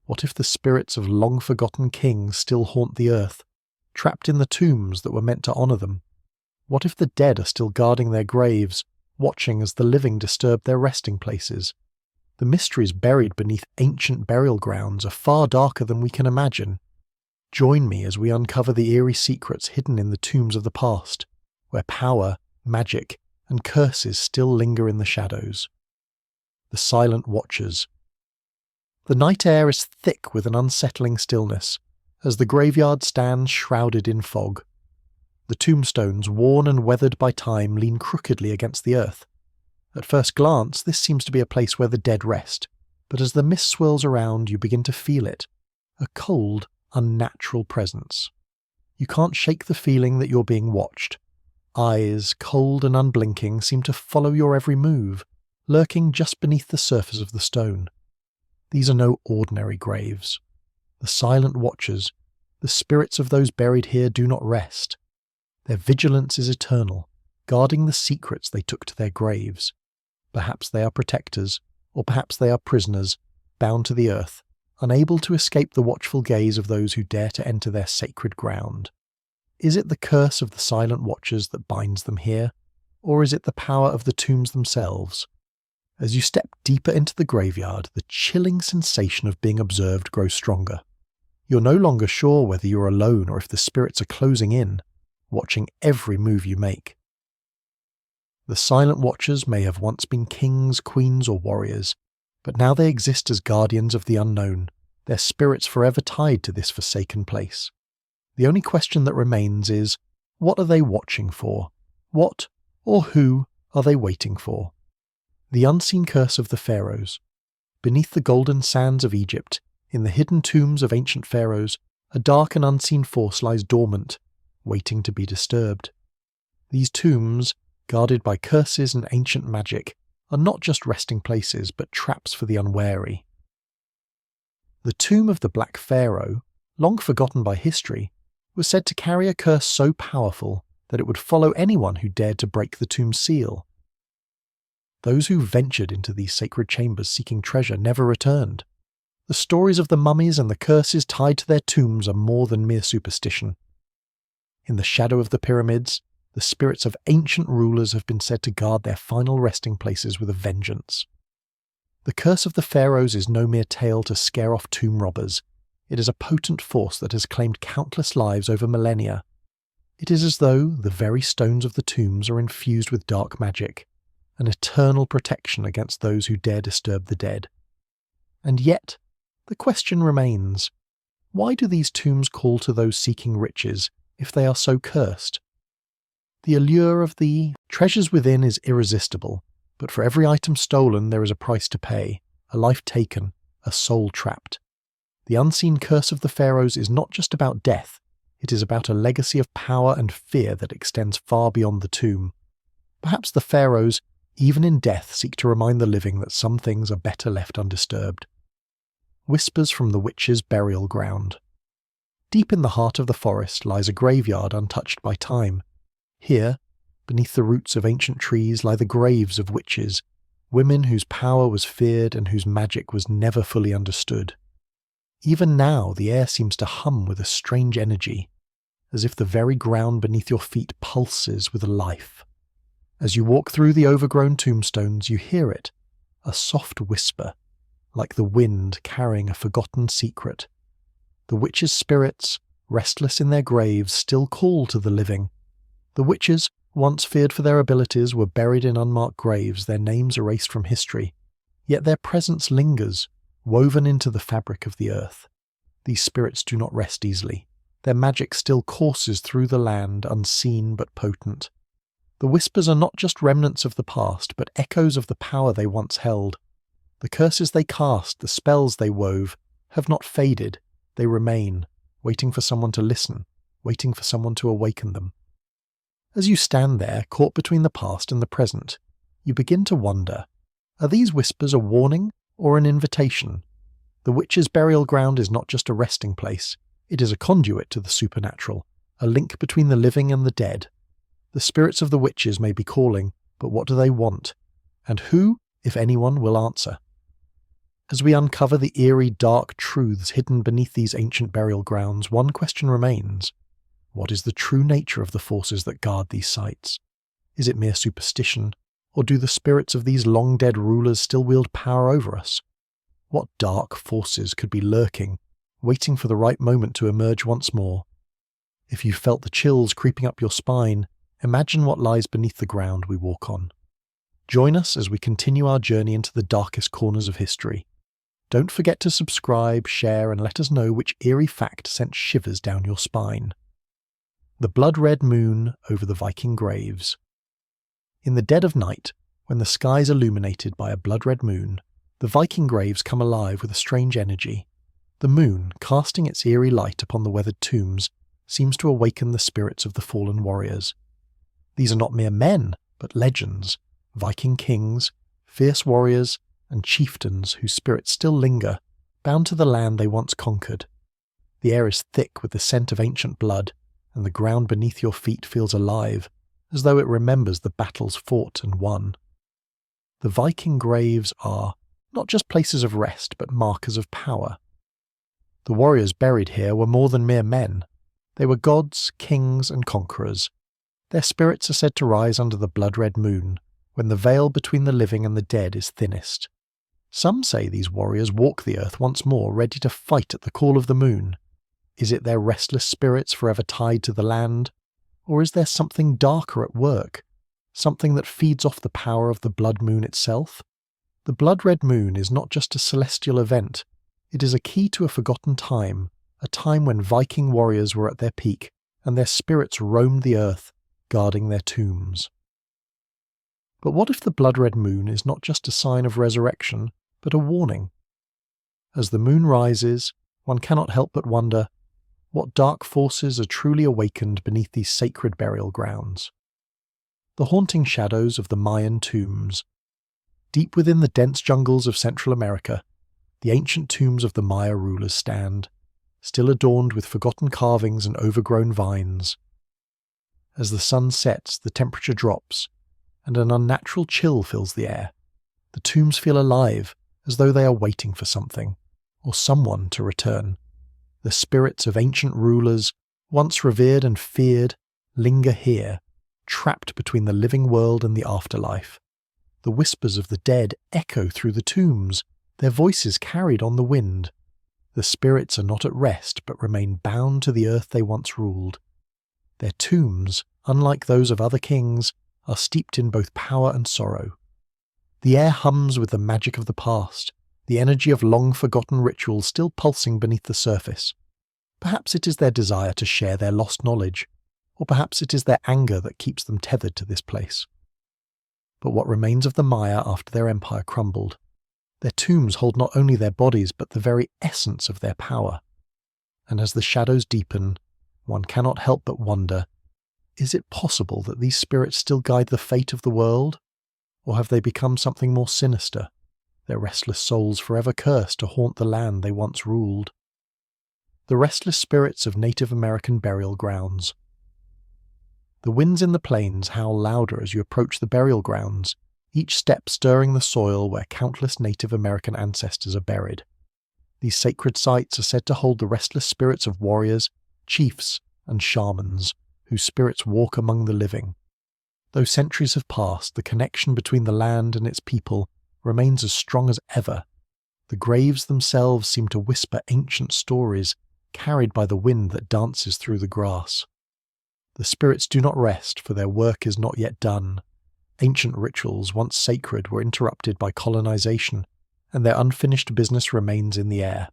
What if the spirits of long-forgotten kings still haunt the earth, trapped in the tombs that were meant to honour them? What if the dead are still guarding their graves, watching as the living disturb their resting places? The mysteries buried beneath ancient burial grounds are far darker than we can imagine. Join me as we uncover the eerie secrets hidden in the tombs of the past, where power, magic, and curses still linger in the shadows. The Silent Watchers. The night air is thick with an unsettling stillness, as the graveyard stands shrouded in fog. The tombstones, worn and weathered by time, lean crookedly against the earth. At first glance, this seems to be a place where the dead rest, but as the mist swirls around, you begin to feel it, a cold, unnatural presence. You can't shake the feeling that you're being watched. Eyes, cold and unblinking, seem to follow your every move, lurking just beneath the surface of the stone. These are no ordinary graves. The Silent Watchers, the spirits of those buried here, do not rest. Their vigilance is eternal, guarding the secrets they took to their graves. Perhaps they are protectors, or perhaps they are prisoners, bound to the earth, unable to escape the watchful gaze of those who dare to enter their sacred ground. Is it the curse of the Silent Watchers that binds them here, or is it the power of the tombs themselves? As you step deeper into the graveyard, the chilling sensation of being observed grows stronger. You're no longer sure whether you're alone or if the spirits are closing in, watching every move you make. The Silent Watchers may have once been kings, queens, or warriors, but now they exist as guardians of the unknown, their spirits forever tied to this forsaken place. The only question that remains is, what are they watching for? What, or who, are they waiting for? The unseen curse of the pharaohs. Beneath the golden sands of Egypt, in the hidden tombs of ancient pharaohs, a dark and unseen force lies dormant, waiting to be disturbed. These tombs, guarded by curses and ancient magic, are not just resting places, but traps for the unwary. The tomb of the Black Pharaoh, long forgotten by history, was said to carry a curse so powerful that it would follow anyone who dared to break the tomb's seal. Those who ventured into these sacred chambers seeking treasure never returned. The stories of the mummies and the curses tied to their tombs are more than mere superstition. In the shadow of the pyramids, the spirits of ancient rulers have been said to guard their final resting places with a vengeance. The curse of the pharaohs is no mere tale to scare off tomb robbers. It is a potent force that has claimed countless lives over millennia. It is as though the very stones of the tombs are infused with dark magic, an eternal protection against those who dare disturb the dead. And yet, the question remains, why do these tombs call to those seeking riches if they are so cursed? The allure of the treasures within is irresistible, but for every item stolen there is a price to pay, a life taken, a soul trapped. The unseen curse of the pharaohs is not just about death, it is about a legacy of power and fear that extends far beyond the tomb. Perhaps the pharaohs, even in death, seek to remind the living that some things are better left undisturbed. Whispers from the Witches' Burial Ground. Deep in the heart of the forest lies a graveyard untouched by time. Here, beneath the roots of ancient trees, lie the graves of witches, women whose power was feared and whose magic was never fully understood. Even now, the air seems to hum with a strange energy, as if the very ground beneath your feet pulses with life. As you walk through the overgrown tombstones, you hear it, a soft whisper, like the wind carrying a forgotten secret. The witches' spirits, restless in their graves, still call to the living. The witches, once feared for their abilities, were buried in unmarked graves, their names erased from history. Yet their presence lingers, woven into the fabric of the earth. These spirits do not rest easily. Their magic still courses through the land, unseen but potent. The whispers are not just remnants of the past, but echoes of the power they once held. The curses they cast, the spells they wove, have not faded. They remain, waiting for someone to listen, waiting for someone to awaken them. As you stand there, caught between the past and the present, you begin to wonder, are these whispers a warning or an invitation? The witches' burial ground is not just a resting place, it is a conduit to the supernatural, a link between the living and the dead. The spirits of the witches may be calling, but what do they want? And who, if anyone, will answer? As we uncover the eerie, dark truths hidden beneath these ancient burial grounds, one question remains. What is the true nature of the forces that guard these sites? Is it mere superstition, or do the spirits of these long-dead rulers still wield power over us? What dark forces could be lurking, waiting for the right moment to emerge once more? If you felt the chills creeping up your spine, imagine what lies beneath the ground we walk on. Join us as we continue our journey into the darkest corners of history. Don't forget to subscribe, share, and let us know which eerie fact sent shivers down your spine. The blood-red moon over the Viking graves. In the dead of night, when the sky is illuminated by a blood-red moon, the Viking graves come alive with a strange energy. The moon, casting its eerie light upon the weathered tombs, seems to awaken the spirits of the fallen warriors. These are not mere men, but legends, Viking kings, fierce warriors, and chieftains whose spirits still linger, bound to the land they once conquered. The air is thick with the scent of ancient blood, and the ground beneath your feet feels alive, as though it remembers the battles fought and won. The Viking graves are not just places of rest, but markers of power. The warriors buried here were more than mere men. They were gods, kings, and conquerors. Their spirits are said to rise under the blood-red moon, when the veil between the living and the dead is thinnest. Some say these warriors walk the earth once more, ready to fight at the call of the moon. Is it their restless spirits forever tied to the land? Or is there something darker at work? Something that feeds off the power of the blood moon itself? The blood-red moon is not just a celestial event. It is a key to a forgotten time, a time when Viking warriors were at their peak, and their spirits roamed the earth, guarding their tombs. But what if the blood-red moon is not just a sign of resurrection, but a warning? As the moon rises, one cannot help but wonder, what dark forces are truly awakened beneath these sacred burial grounds? The haunting shadows of the Mayan tombs. Deep within the dense jungles of Central America, the ancient tombs of the Maya rulers stand, still adorned with forgotten carvings and overgrown vines. As the sun sets, the temperature drops, and an unnatural chill fills the air. The tombs feel alive, as though they are waiting for something, or someone to return. The spirits of ancient rulers, once revered and feared, linger here, trapped between the living world and the afterlife. The whispers of the dead echo through the tombs, their voices carried on the wind. The spirits are not at rest, but remain bound to the earth they once ruled. Their tombs, unlike those of other kings, are steeped in both power and sorrow. The air hums with the magic of the past, the energy of long-forgotten rituals still pulsing beneath the surface. Perhaps it is their desire to share their lost knowledge, or perhaps it is their anger that keeps them tethered to this place. But what remains of the Maya after their empire crumbled? Their tombs hold not only their bodies, but the very essence of their power. And as the shadows deepen, one cannot help but wonder, is it possible that these spirits still guide the fate of the world? Or have they become something more sinister, their restless souls forever cursed to haunt the land they once ruled? The restless spirits of Native American burial grounds. The winds in the plains howl louder as you approach the burial grounds, each step stirring the soil where countless Native American ancestors are buried. These sacred sites are said to hold the restless spirits of warriors, chiefs, and shamans, whose spirits walk among the living. Though centuries have passed, the connection between the land and its people remains as strong as ever. The graves themselves seem to whisper ancient stories, carried by the wind that dances through the grass. The spirits do not rest, for their work is not yet done. Ancient rituals, once sacred, were interrupted by colonization, and their unfinished business remains in the air.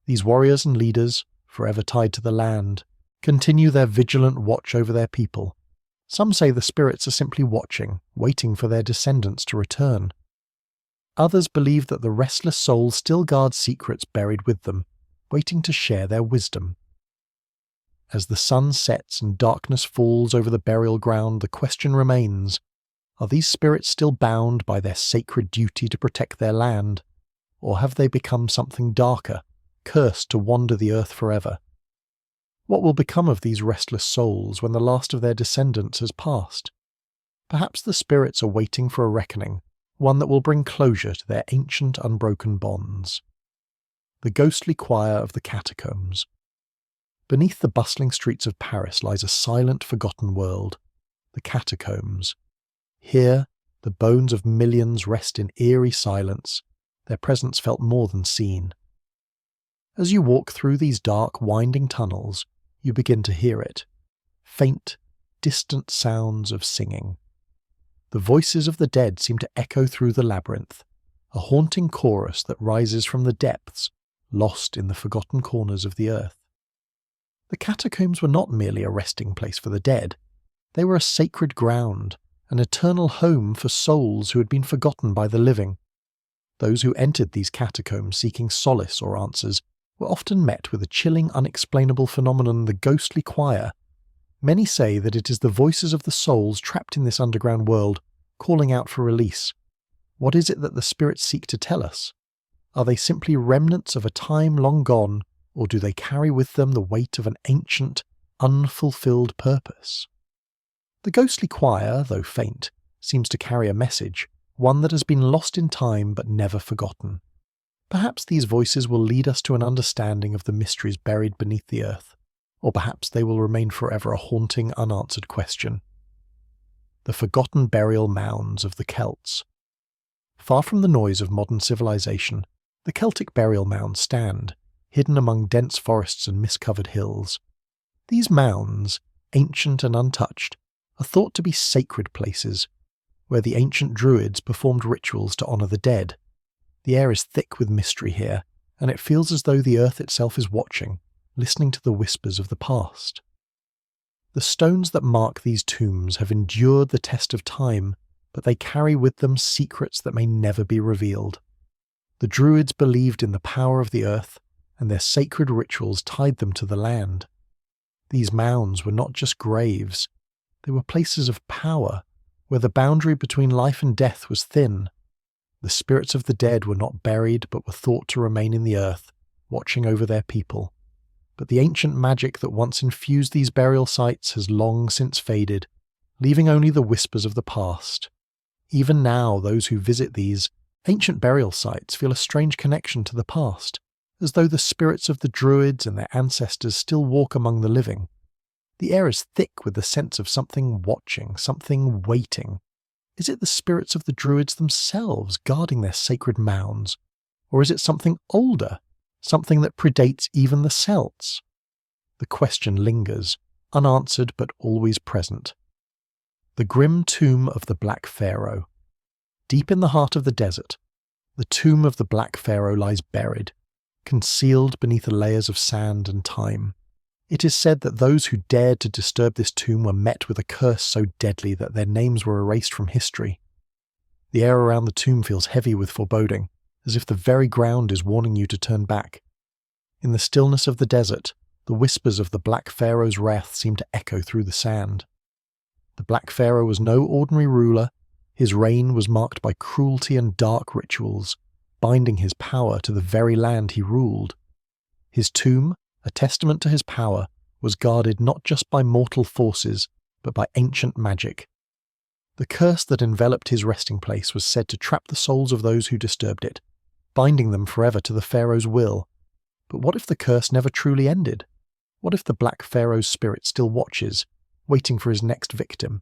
These warriors and leaders, forever tied to the land, continue their vigilant watch over their people. Some say the spirits are simply watching, waiting for their descendants to return. Others believe that the restless souls still guard secrets buried with them, waiting to share their wisdom. As the sun sets and darkness falls over the burial ground, the question remains, are these spirits still bound by their sacred duty to protect their land, or have they become something darker, cursed to wander the earth forever? What will become of these restless souls when the last of their descendants has passed? Perhaps the spirits are waiting for a reckoning, one that will bring closure to their ancient unbroken bonds. The ghostly choir of the catacombs. Beneath the bustling streets of Paris lies a silent, forgotten world, the catacombs. Here, the bones of millions rest in eerie silence, their presence felt more than seen. As you walk through these dark, winding tunnels, you begin to hear it. Faint, distant sounds of singing. The voices of the dead seem to echo through the labyrinth, a haunting chorus that rises from the depths, lost in the forgotten corners of the earth. The catacombs were not merely a resting place for the dead. They were a sacred ground, an eternal home for souls who had been forgotten by the living. Those who entered these catacombs seeking solace or answers were often met with a chilling, unexplainable phenomenon, the ghostly choir. Many say that it is the voices of the souls trapped in this underground world, calling out for release. What is it that the spirits seek to tell us? Are they simply remnants of a time long gone, or do they carry with them the weight of an ancient, unfulfilled purpose? The ghostly choir, though faint, seems to carry a message, one that has been lost in time but never forgotten. Perhaps these voices will lead us to an understanding of the mysteries buried beneath the earth, or perhaps they will remain forever a haunting, unanswered question. The forgotten burial mounds of the Celts. Far from the noise of modern civilization, the Celtic burial mounds stand, hidden among dense forests and mist-covered hills. These mounds, ancient and untouched, are thought to be sacred places, where the ancient druids performed rituals to honour the dead. The air is thick with mystery here, and it feels as though the earth itself is watching, listening to the whispers of the past. The stones that mark these tombs have endured the test of time, but they carry with them secrets that may never be revealed. The druids believed in the power of the earth, and their sacred rituals tied them to the land. These mounds were not just graves, they were places of power, where the boundary between life and death was thin. The spirits of the dead were not buried but were thought to remain in the earth, watching over their people. But the ancient magic that once infused these burial sites has long since faded, leaving only the whispers of the past. Even now, those who visit these ancient burial sites feel a strange connection to the past, as though the spirits of the druids and their ancestors still walk among the living. The air is thick with the sense of something watching, something waiting. Is it the spirits of the druids themselves guarding their sacred mounds? Or is it something older, something that predates even the Celts? The question lingers, unanswered but always present. The grim tomb of the Black Pharaoh. Deep in the heart of the desert, the tomb of the Black Pharaoh lies buried, concealed beneath the layers of sand and time. It is said that those who dared to disturb this tomb were met with a curse so deadly that their names were erased from history. The air around the tomb feels heavy with foreboding, as if the very ground is warning you to turn back. In the stillness of the desert, the whispers of the Black Pharaoh's wrath seem to echo through the sand. The Black Pharaoh was no ordinary ruler. His reign was marked by cruelty and dark rituals, binding his power to the very land he ruled. His tomb, a testament to his power, was guarded not just by mortal forces, but by ancient magic. The curse that enveloped his resting place was said to trap the souls of those who disturbed it, binding them forever to the pharaoh's will. But what if the curse never truly ended? What if the Black Pharaoh's spirit still watches, waiting for his next victim?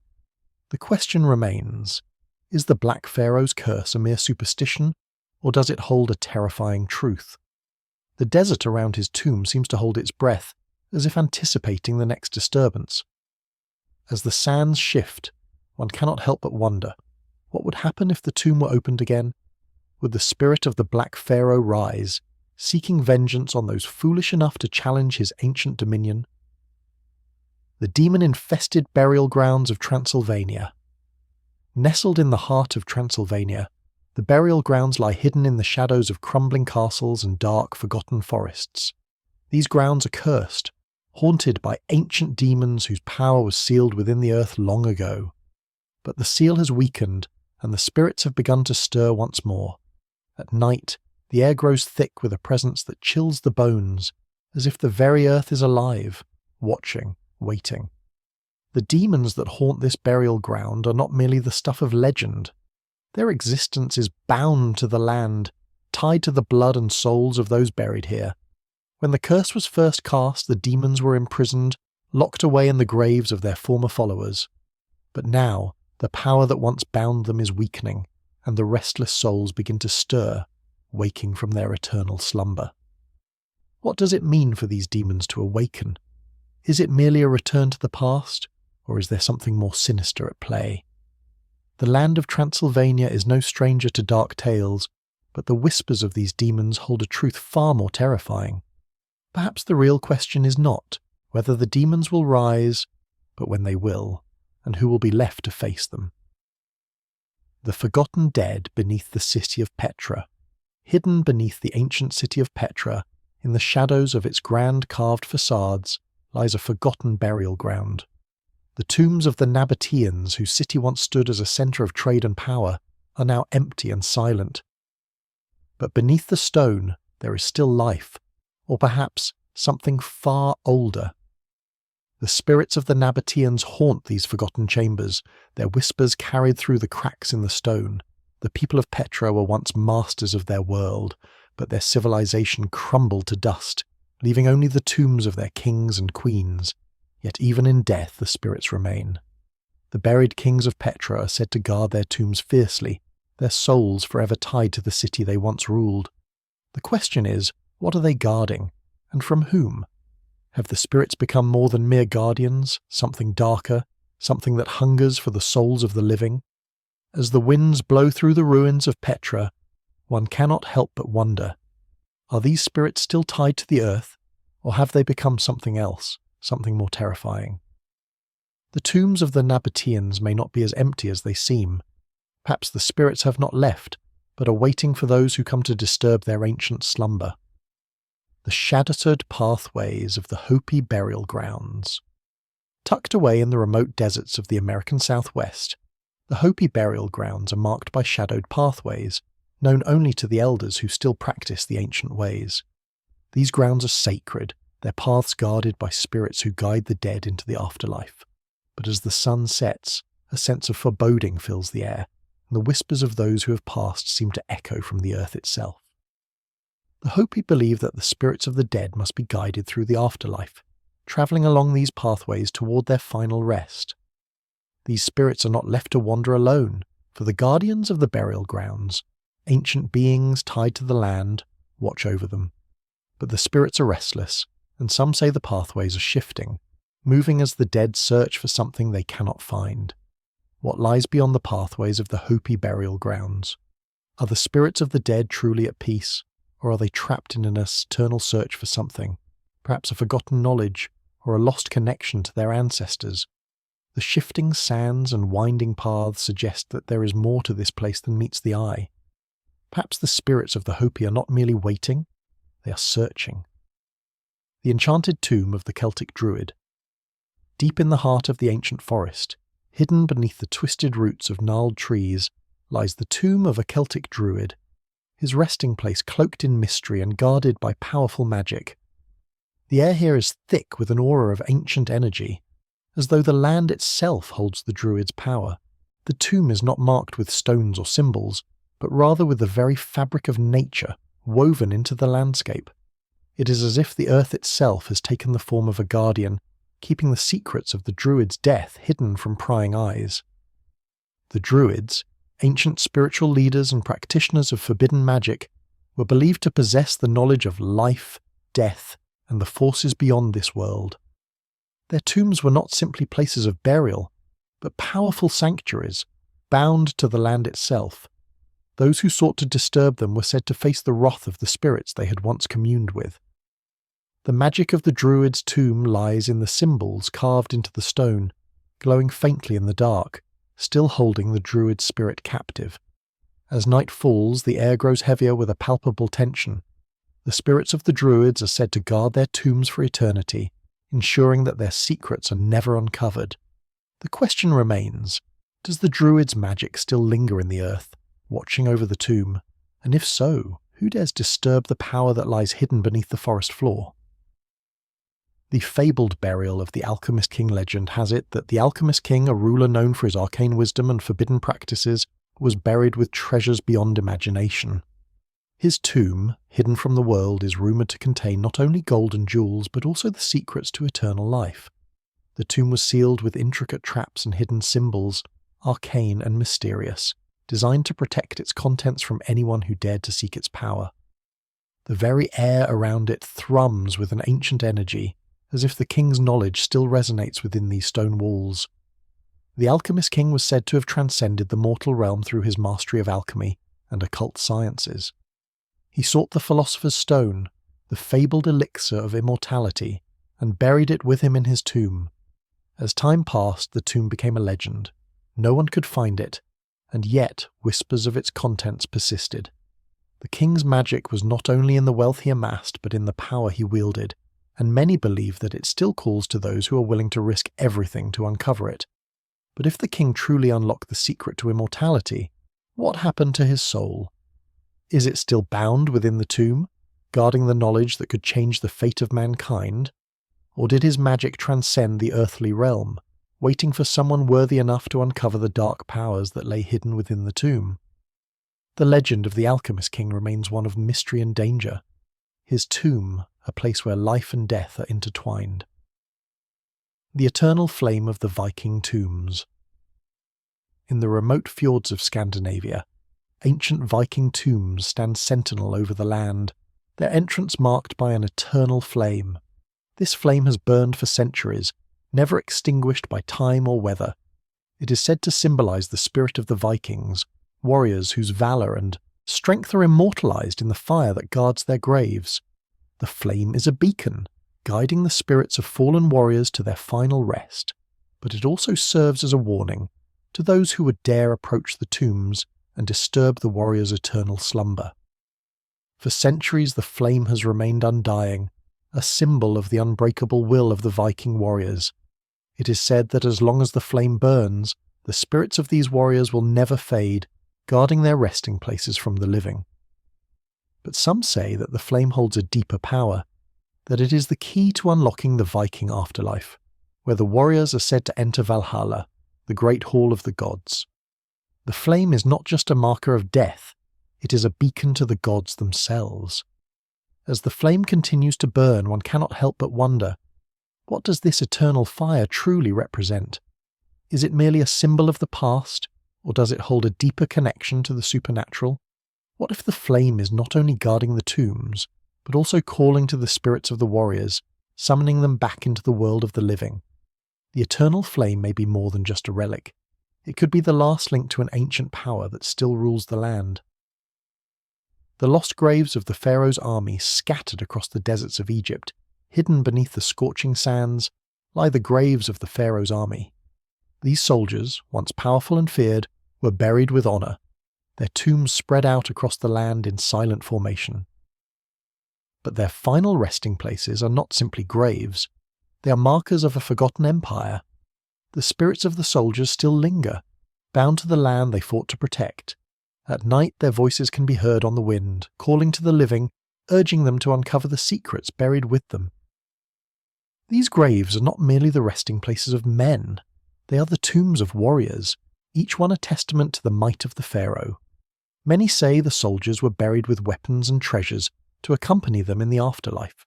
The question remains, is the Black Pharaoh's curse a mere superstition, or does it hold a terrifying truth? The desert around his tomb seems to hold its breath, as if anticipating the next disturbance. As the sands shift, one cannot help but wonder, what would happen if the tomb were opened again? Would the spirit of the Black Pharaoh rise, seeking vengeance on those foolish enough to challenge his ancient dominion? The demon-infested burial grounds of Transylvania. Nestled in the heart of Transylvania, the burial grounds lie hidden in the shadows of crumbling castles and dark, forgotten forests. These grounds are cursed, haunted by ancient demons whose power was sealed within the earth long ago. But the seal has weakened, and the spirits have begun to stir once more. At night, the air grows thick with a presence that chills the bones, as if the very earth is alive, watching, waiting. The demons that haunt this burial ground are not merely the stuff of legend. Their existence is bound to the land, tied to the blood and souls of those buried here. When the curse was first cast, the demons were imprisoned, locked away in the graves of their former followers. But now, the power that once bound them is weakening, and the restless souls begin to stir, waking from their eternal slumber. What does it mean for these demons to awaken? Is it merely a return to the past, or is there something more sinister at play? The land of Transylvania is no stranger to dark tales, but the whispers of these demons hold a truth far more terrifying. Perhaps the real question is not whether the demons will rise, but when they will, and who will be left to face them. The forgotten dead beneath the city of Petra. Hidden beneath the ancient city of Petra, in the shadows of its grand carved facades, lies a forgotten burial ground. The tombs of the Nabateans, whose city once stood as a centre of trade and power, are now empty and silent. But beneath the stone there is still life, or perhaps something far older. The spirits of the Nabateans haunt these forgotten chambers, their whispers carried through the cracks in the stone. The people of Petra were once masters of their world, but their civilization crumbled to dust, leaving only the tombs of their kings and queens. Yet even in death the spirits remain. The buried kings of Petra are said to guard their tombs fiercely, their souls forever tied to the city they once ruled. The question is, what are they guarding, and from whom? Have the spirits become more than mere guardians, something darker, something that hungers for the souls of the living? As the winds blow through the ruins of Petra, one cannot help but wonder, are these spirits still tied to the earth, or have they become something else, something more terrifying? The tombs of the Nabateans may not be as empty as they seem. Perhaps the spirits have not left, but are waiting for those who come to disturb their ancient slumber. The shattered pathways of the Hopi burial grounds. Tucked away in the remote deserts of the American Southwest, the Hopi burial grounds are marked by shadowed pathways, known only to the elders who still practice the ancient ways. These grounds are sacred, their paths guarded by spirits who guide the dead into the afterlife. But as the sun sets, a sense of foreboding fills the air, and the whispers of those who have passed seem to echo from the earth itself. The Hopi believe that the spirits of the dead must be guided through the afterlife, travelling along these pathways toward their final rest. These spirits are not left to wander alone, for the guardians of the burial grounds, ancient beings tied to the land, watch over them. But the spirits are restless, and some say the pathways are shifting, moving as the dead search for something they cannot find. What lies beyond the pathways of the Hopi burial grounds? Are the spirits of the dead truly at peace, or are they trapped in an eternal search for something, perhaps a forgotten knowledge, or a lost connection to their ancestors? The shifting sands and winding paths suggest that there is more to this place than meets the eye. Perhaps the spirits of the Hopi are not merely waiting, they are searching. The enchanted tomb of the Celtic Druid. Deep in the heart of the ancient forest, hidden beneath the twisted roots of gnarled trees, lies the tomb of a Celtic Druid, his resting place cloaked in mystery and guarded by powerful magic. The air here is thick with an aura of ancient energy, as though the land itself holds the Druid's power. The tomb is not marked with stones or symbols, but rather with the very fabric of nature woven into the landscape. It is as if the earth itself has taken the form of a guardian, keeping the secrets of the Druid's death hidden from prying eyes. The Druids, ancient spiritual leaders and practitioners of forbidden magic, were believed to possess the knowledge of life, death, and the forces beyond this world. Their tombs were not simply places of burial, but powerful sanctuaries, bound to the land itself. Those who sought to disturb them were said to face the wrath of the spirits they had once communed with. The magic of the Druid's tomb lies in the symbols carved into the stone, glowing faintly in the dark, still holding the Druid's spirit captive. As night falls, the air grows heavier with a palpable tension. The spirits of the Druids are said to guard their tombs for eternity, ensuring that their secrets are never uncovered. The question remains, does the Druid's magic still linger in the earth, watching over the tomb? And if so, who dares disturb the power that lies hidden beneath the forest floor? The fabled burial of the Alchemist King legend has it that the Alchemist King, a ruler known for his arcane wisdom and forbidden practices, was buried with treasures beyond imagination. His tomb, hidden from the world, is rumoured to contain not only gold and jewels, but also the secrets to eternal life. The tomb was sealed with intricate traps and hidden symbols, arcane and mysterious, designed to protect its contents from anyone who dared to seek its power. The very air around it thrums with an ancient energy, as if the king's knowledge still resonates within these stone walls. The alchemist king was said to have transcended the mortal realm through his mastery of alchemy and occult sciences. He sought the philosopher's stone, the fabled elixir of immortality, and buried it with him in his tomb. As time passed, the tomb became a legend. No one could find it, and yet whispers of its contents persisted. The king's magic was not only in the wealth he amassed, but in the power he wielded, and many believe that it still calls to those who are willing to risk everything to uncover it. But if the king truly unlocked the secret to immortality, what happened to his soul? Is it still bound within the tomb, guarding the knowledge that could change the fate of mankind? Or did his magic transcend the earthly realm, waiting for someone worthy enough to uncover the dark powers that lay hidden within the tomb? The legend of the alchemist king remains one of mystery and danger. His tomb, a place where life and death are intertwined. The eternal flame of the Viking tombs. In the remote fjords of Scandinavia, ancient Viking tombs stand sentinel over the land, their entrance marked by an eternal flame. This flame has burned for centuries, never extinguished by time or weather. It is said to symbolize the spirit of the Vikings, warriors whose valor and strength are immortalized in the fire that guards their graves. The flame is a beacon, guiding the spirits of fallen warriors to their final rest, but it also serves as a warning to those who would dare approach the tombs and disturb the warrior's eternal slumber. For centuries the flame has remained undying, a symbol of the unbreakable will of the Viking warriors. It is said that as long as the flame burns, the spirits of these warriors will never fade, guarding their resting places from the living. But some say that the flame holds a deeper power, that it is the key to unlocking the Viking afterlife, where the warriors are said to enter Valhalla, the great hall of the gods. The flame is not just a marker of death, it is a beacon to the gods themselves. As the flame continues to burn, one cannot help but wonder, what does this eternal fire truly represent? Is it merely a symbol of the past, or does it hold a deeper connection to the supernatural? What if the flame is not only guarding the tombs, but also calling to the spirits of the warriors, summoning them back into the world of the living? The eternal flame may be more than just a relic. It could be the last link to an ancient power that still rules the land. The lost graves of the pharaoh's army scattered across the deserts of Egypt, hidden beneath the scorching sands, lie the graves of the pharaoh's army. These soldiers, once powerful and feared, were buried with honour, their tombs spread out across the land in silent formation. But their final resting places are not simply graves, they are markers of a forgotten empire. The spirits of the soldiers still linger, bound to the land they fought to protect. At night their voices can be heard on the wind, calling to the living, urging them to uncover the secrets buried with them. These graves are not merely the resting places of men, they are the tombs of warriors, each one a testament to the might of the pharaoh. Many say the soldiers were buried with weapons and treasures to accompany them in the afterlife.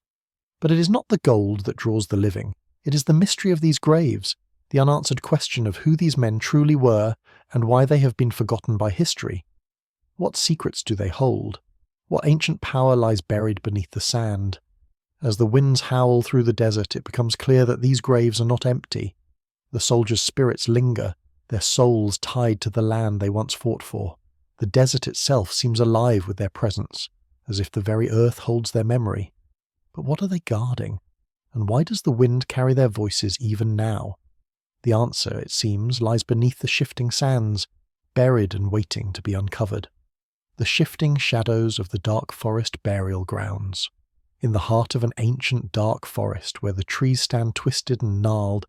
But it is not the gold that draws the living, it is the mystery of these graves, the unanswered question of who these men truly were and why they have been forgotten by history. What secrets do they hold? What ancient power lies buried beneath the sand? As the winds howl through the desert, it becomes clear that these graves are not empty. The soldiers' spirits linger, their souls tied to the land they once fought for. The desert itself seems alive with their presence, as if the very earth holds their memory. But what are they guarding? And why does the wind carry their voices even now? The answer, it seems, lies beneath the shifting sands, buried and waiting to be uncovered. The shifting shadows of the dark forest burial grounds. In the heart of an ancient dark forest where the trees stand twisted and gnarled,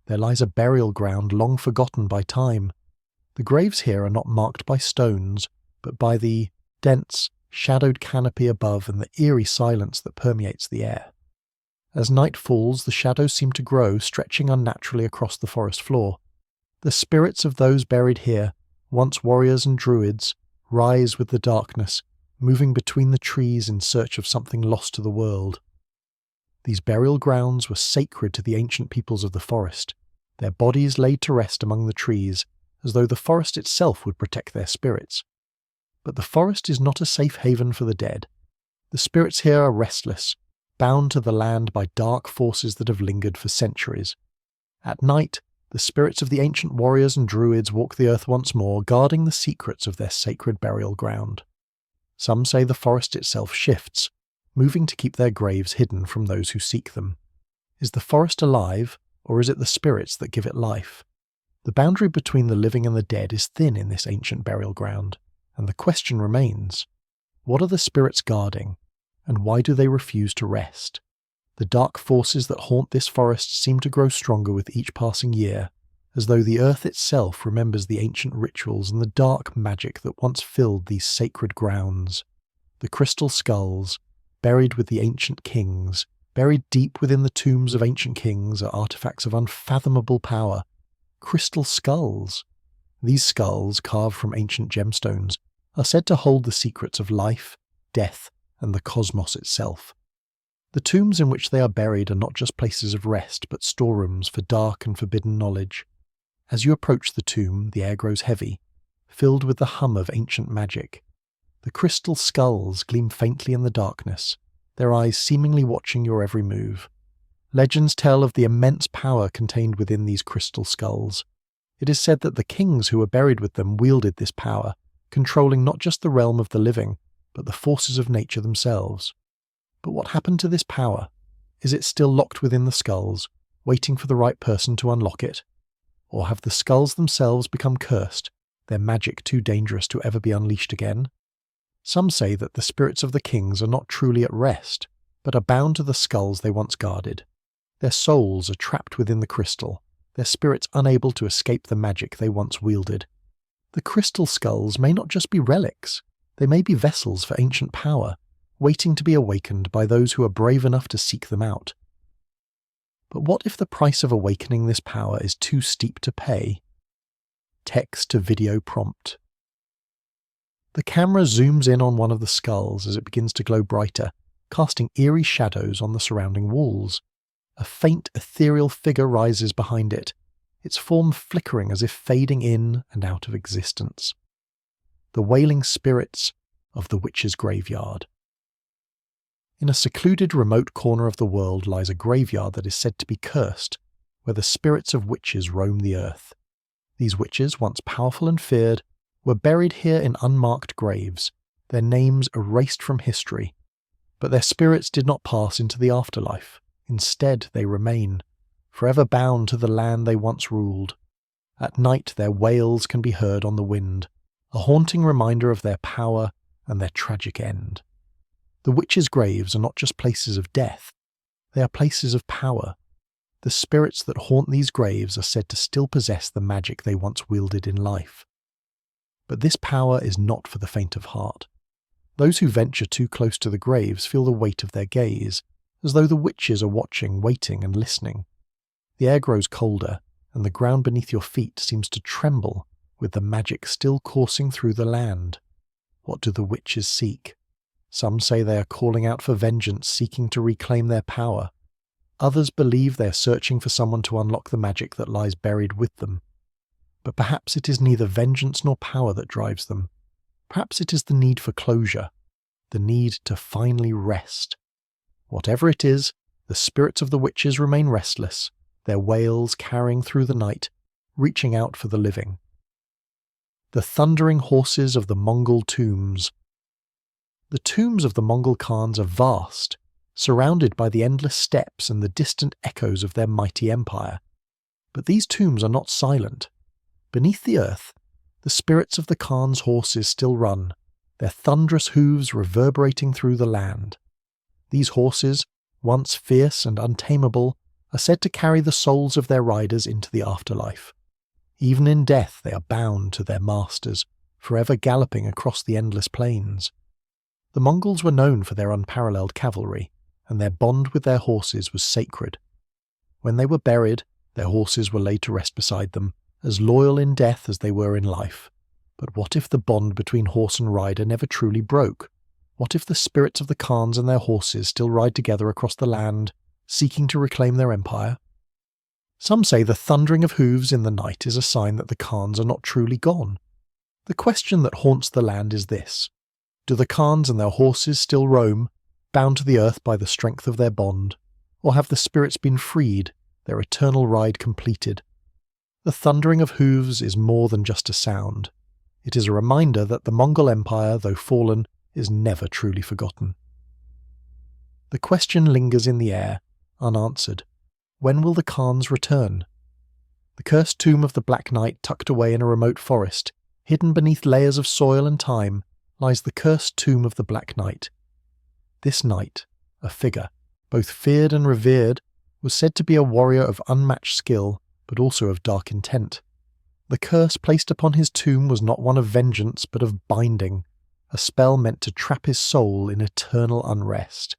there lies a burial ground long forgotten by time. The graves here are not marked by stones, but by the dense, shadowed canopy above and the eerie silence that permeates the air. As night falls, the shadows seem to grow, stretching unnaturally across the forest floor. The spirits of those buried here, once warriors and druids, rise with the darkness, moving between the trees in search of something lost to the world. These burial grounds were sacred to the ancient peoples of the forest, their bodies laid to rest among the trees, as though the forest itself would protect their spirits. But the forest is not a safe haven for the dead. The spirits here are restless, bound to the land by dark forces that have lingered for centuries. At night, the spirits of the ancient warriors and druids walk the earth once more, guarding the secrets of their sacred burial ground. Some say the forest itself shifts, moving to keep their graves hidden from those who seek them. Is the forest alive, or is it the spirits that give it life? The boundary between the living and the dead is thin in this ancient burial ground, and the question remains, what are the spirits guarding, and why do they refuse to rest? The dark forces that haunt this forest seem to grow stronger with each passing year, as though the earth itself remembers the ancient rituals and the dark magic that once filled these sacred grounds. The crystal skulls, buried with the ancient kings, buried deep within the tombs of ancient kings, are artifacts of unfathomable power. Crystal skulls. These skulls, carved from ancient gemstones, are said to hold the secrets of life, death, and the cosmos itself. The tombs in which they are buried are not just places of rest, but storerooms for dark and forbidden knowledge. As you approach the tomb, the air grows heavy, filled with the hum of ancient magic. The crystal skulls gleam faintly in the darkness, their eyes seemingly watching your every move. Legends tell of the immense power contained within these crystal skulls. It is said that the kings who were buried with them wielded this power, controlling not just the realm of the living, but the forces of nature themselves. But what happened to this power? Is it still locked within the skulls, waiting for the right person to unlock it? Or have the skulls themselves become cursed, their magic too dangerous to ever be unleashed again? Some say that the spirits of the kings are not truly at rest, but are bound to the skulls they once guarded. Their souls are trapped within the crystal, their spirits unable to escape the magic they once wielded. The crystal skulls may not just be relics, they may be vessels for ancient power, waiting to be awakened by those who are brave enough to seek them out. But what if the price of awakening this power is too steep to pay? Text to video prompt. The camera zooms in on one of the skulls as it begins to glow brighter, casting eerie shadows on the surrounding walls. A faint, ethereal figure rises behind it, its form flickering as if fading in and out of existence. The wailing spirits of the witch's graveyard. In a secluded, remote corner of the world lies a graveyard that is said to be cursed, where the spirits of witches roam the earth. These witches, once powerful and feared, were buried here in unmarked graves, their names erased from history. But their spirits did not pass into the afterlife. Instead, they remain, forever bound to the land they once ruled. At night, their wails can be heard on the wind, a haunting reminder of their power and their tragic end. The witches' graves are not just places of death, they are places of power. The spirits that haunt these graves are said to still possess the magic they once wielded in life. But this power is not for the faint of heart. Those who venture too close to the graves feel the weight of their gaze, as though the witches are watching, waiting, and listening. The air grows colder, and the ground beneath your feet seems to tremble with the magic still coursing through the land. What do the witches seek? Some say they are calling out for vengeance, seeking to reclaim their power. Others believe they are searching for someone to unlock the magic that lies buried with them. But perhaps it is neither vengeance nor power that drives them. Perhaps it is the need for closure, the need to finally rest. Whatever it is, the spirits of the witches remain restless, their wails carrying through the night, reaching out for the living. The thundering horses of the Mongol tombs. The tombs of the Mongol Khans are vast, surrounded by the endless steppes and the distant echoes of their mighty empire. But these tombs are not silent. Beneath the earth, the spirits of the Khans' horses still run, their thunderous hooves reverberating through the land. These horses, once fierce and untamable, are said to carry the souls of their riders into the afterlife. Even in death they are bound to their masters, forever galloping across the endless plains. The Mongols were known for their unparalleled cavalry, and their bond with their horses was sacred. When they were buried, their horses were laid to rest beside them, as loyal in death as they were in life. But what if the bond between horse and rider never truly broke? What if the spirits of the Khans and their horses still ride together across the land, seeking to reclaim their empire? Some say the thundering of hooves in the night is a sign that the Khans are not truly gone. The question that haunts the land is this: do the Khans and their horses still roam, bound to the earth by the strength of their bond, or have the spirits been freed, their eternal ride completed? The thundering of hooves is more than just a sound. It is a reminder that the Mongol Empire, though fallen, is never truly forgotten. The question lingers in the air, unanswered. When will the Khans return? The cursed tomb of the Black Knight, tucked away in a remote forest, hidden beneath layers of soil and time, lies the cursed tomb of the Black Knight. This knight, a figure, both feared and revered, was said to be a warrior of unmatched skill, but also of dark intent. The curse placed upon his tomb was not one of vengeance, but of binding, a spell meant to trap his soul in eternal unrest.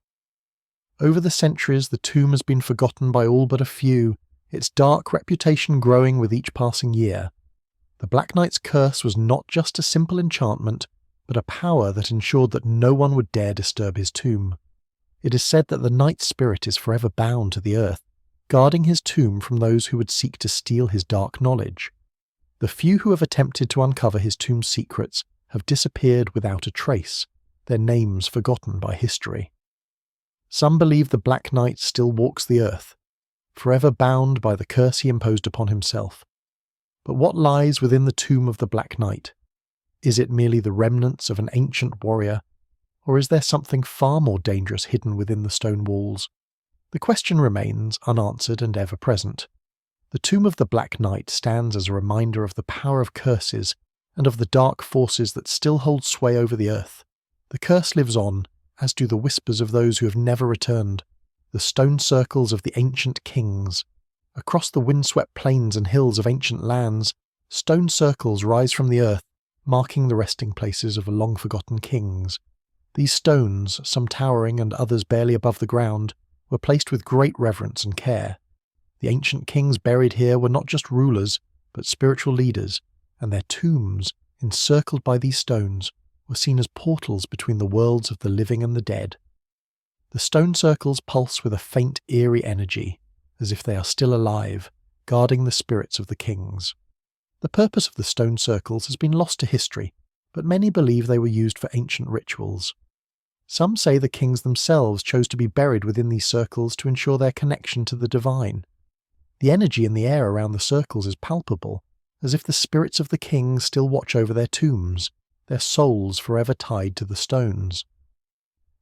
Over the centuries, the tomb has been forgotten by all but a few, its dark reputation growing with each passing year. The Black Knight's curse was not just a simple enchantment, but a power that ensured that no one would dare disturb his tomb. It is said that the knight's spirit is forever bound to the earth, guarding his tomb from those who would seek to steal his dark knowledge. The few who have attempted to uncover his tomb's secrets have disappeared without a trace, their names forgotten by history. Some believe the Black Knight still walks the earth, forever bound by the curse he imposed upon himself. But what lies within the tomb of the Black Knight? Is it merely the remnants of an ancient warrior, or is there something far more dangerous hidden within the stone walls? The question remains unanswered and ever present. The tomb of the Black Knight stands as a reminder of the power of curses and of the dark forces that still hold sway over the earth. The curse lives on, as do the whispers of those who have never returned, the stone circles of the ancient kings. Across the windswept plains and hills of ancient lands, stone circles rise from the earth, marking the resting places of long-forgotten kings. These stones, some towering and others barely above the ground, were placed with great reverence and care. The ancient kings buried here were not just rulers, but spiritual leaders, and their tombs, encircled by these stones, were seen as portals between the worlds of the living and the dead. The stone circles pulse with a faint, eerie energy, as if they are still alive, guarding the spirits of the kings. The purpose of the stone circles has been lost to history, but many believe they were used for ancient rituals. Some say the kings themselves chose to be buried within these circles to ensure their connection to the divine. The energy in the air around the circles is palpable, as if the spirits of the kings still watch over their tombs, their souls forever tied to the stones.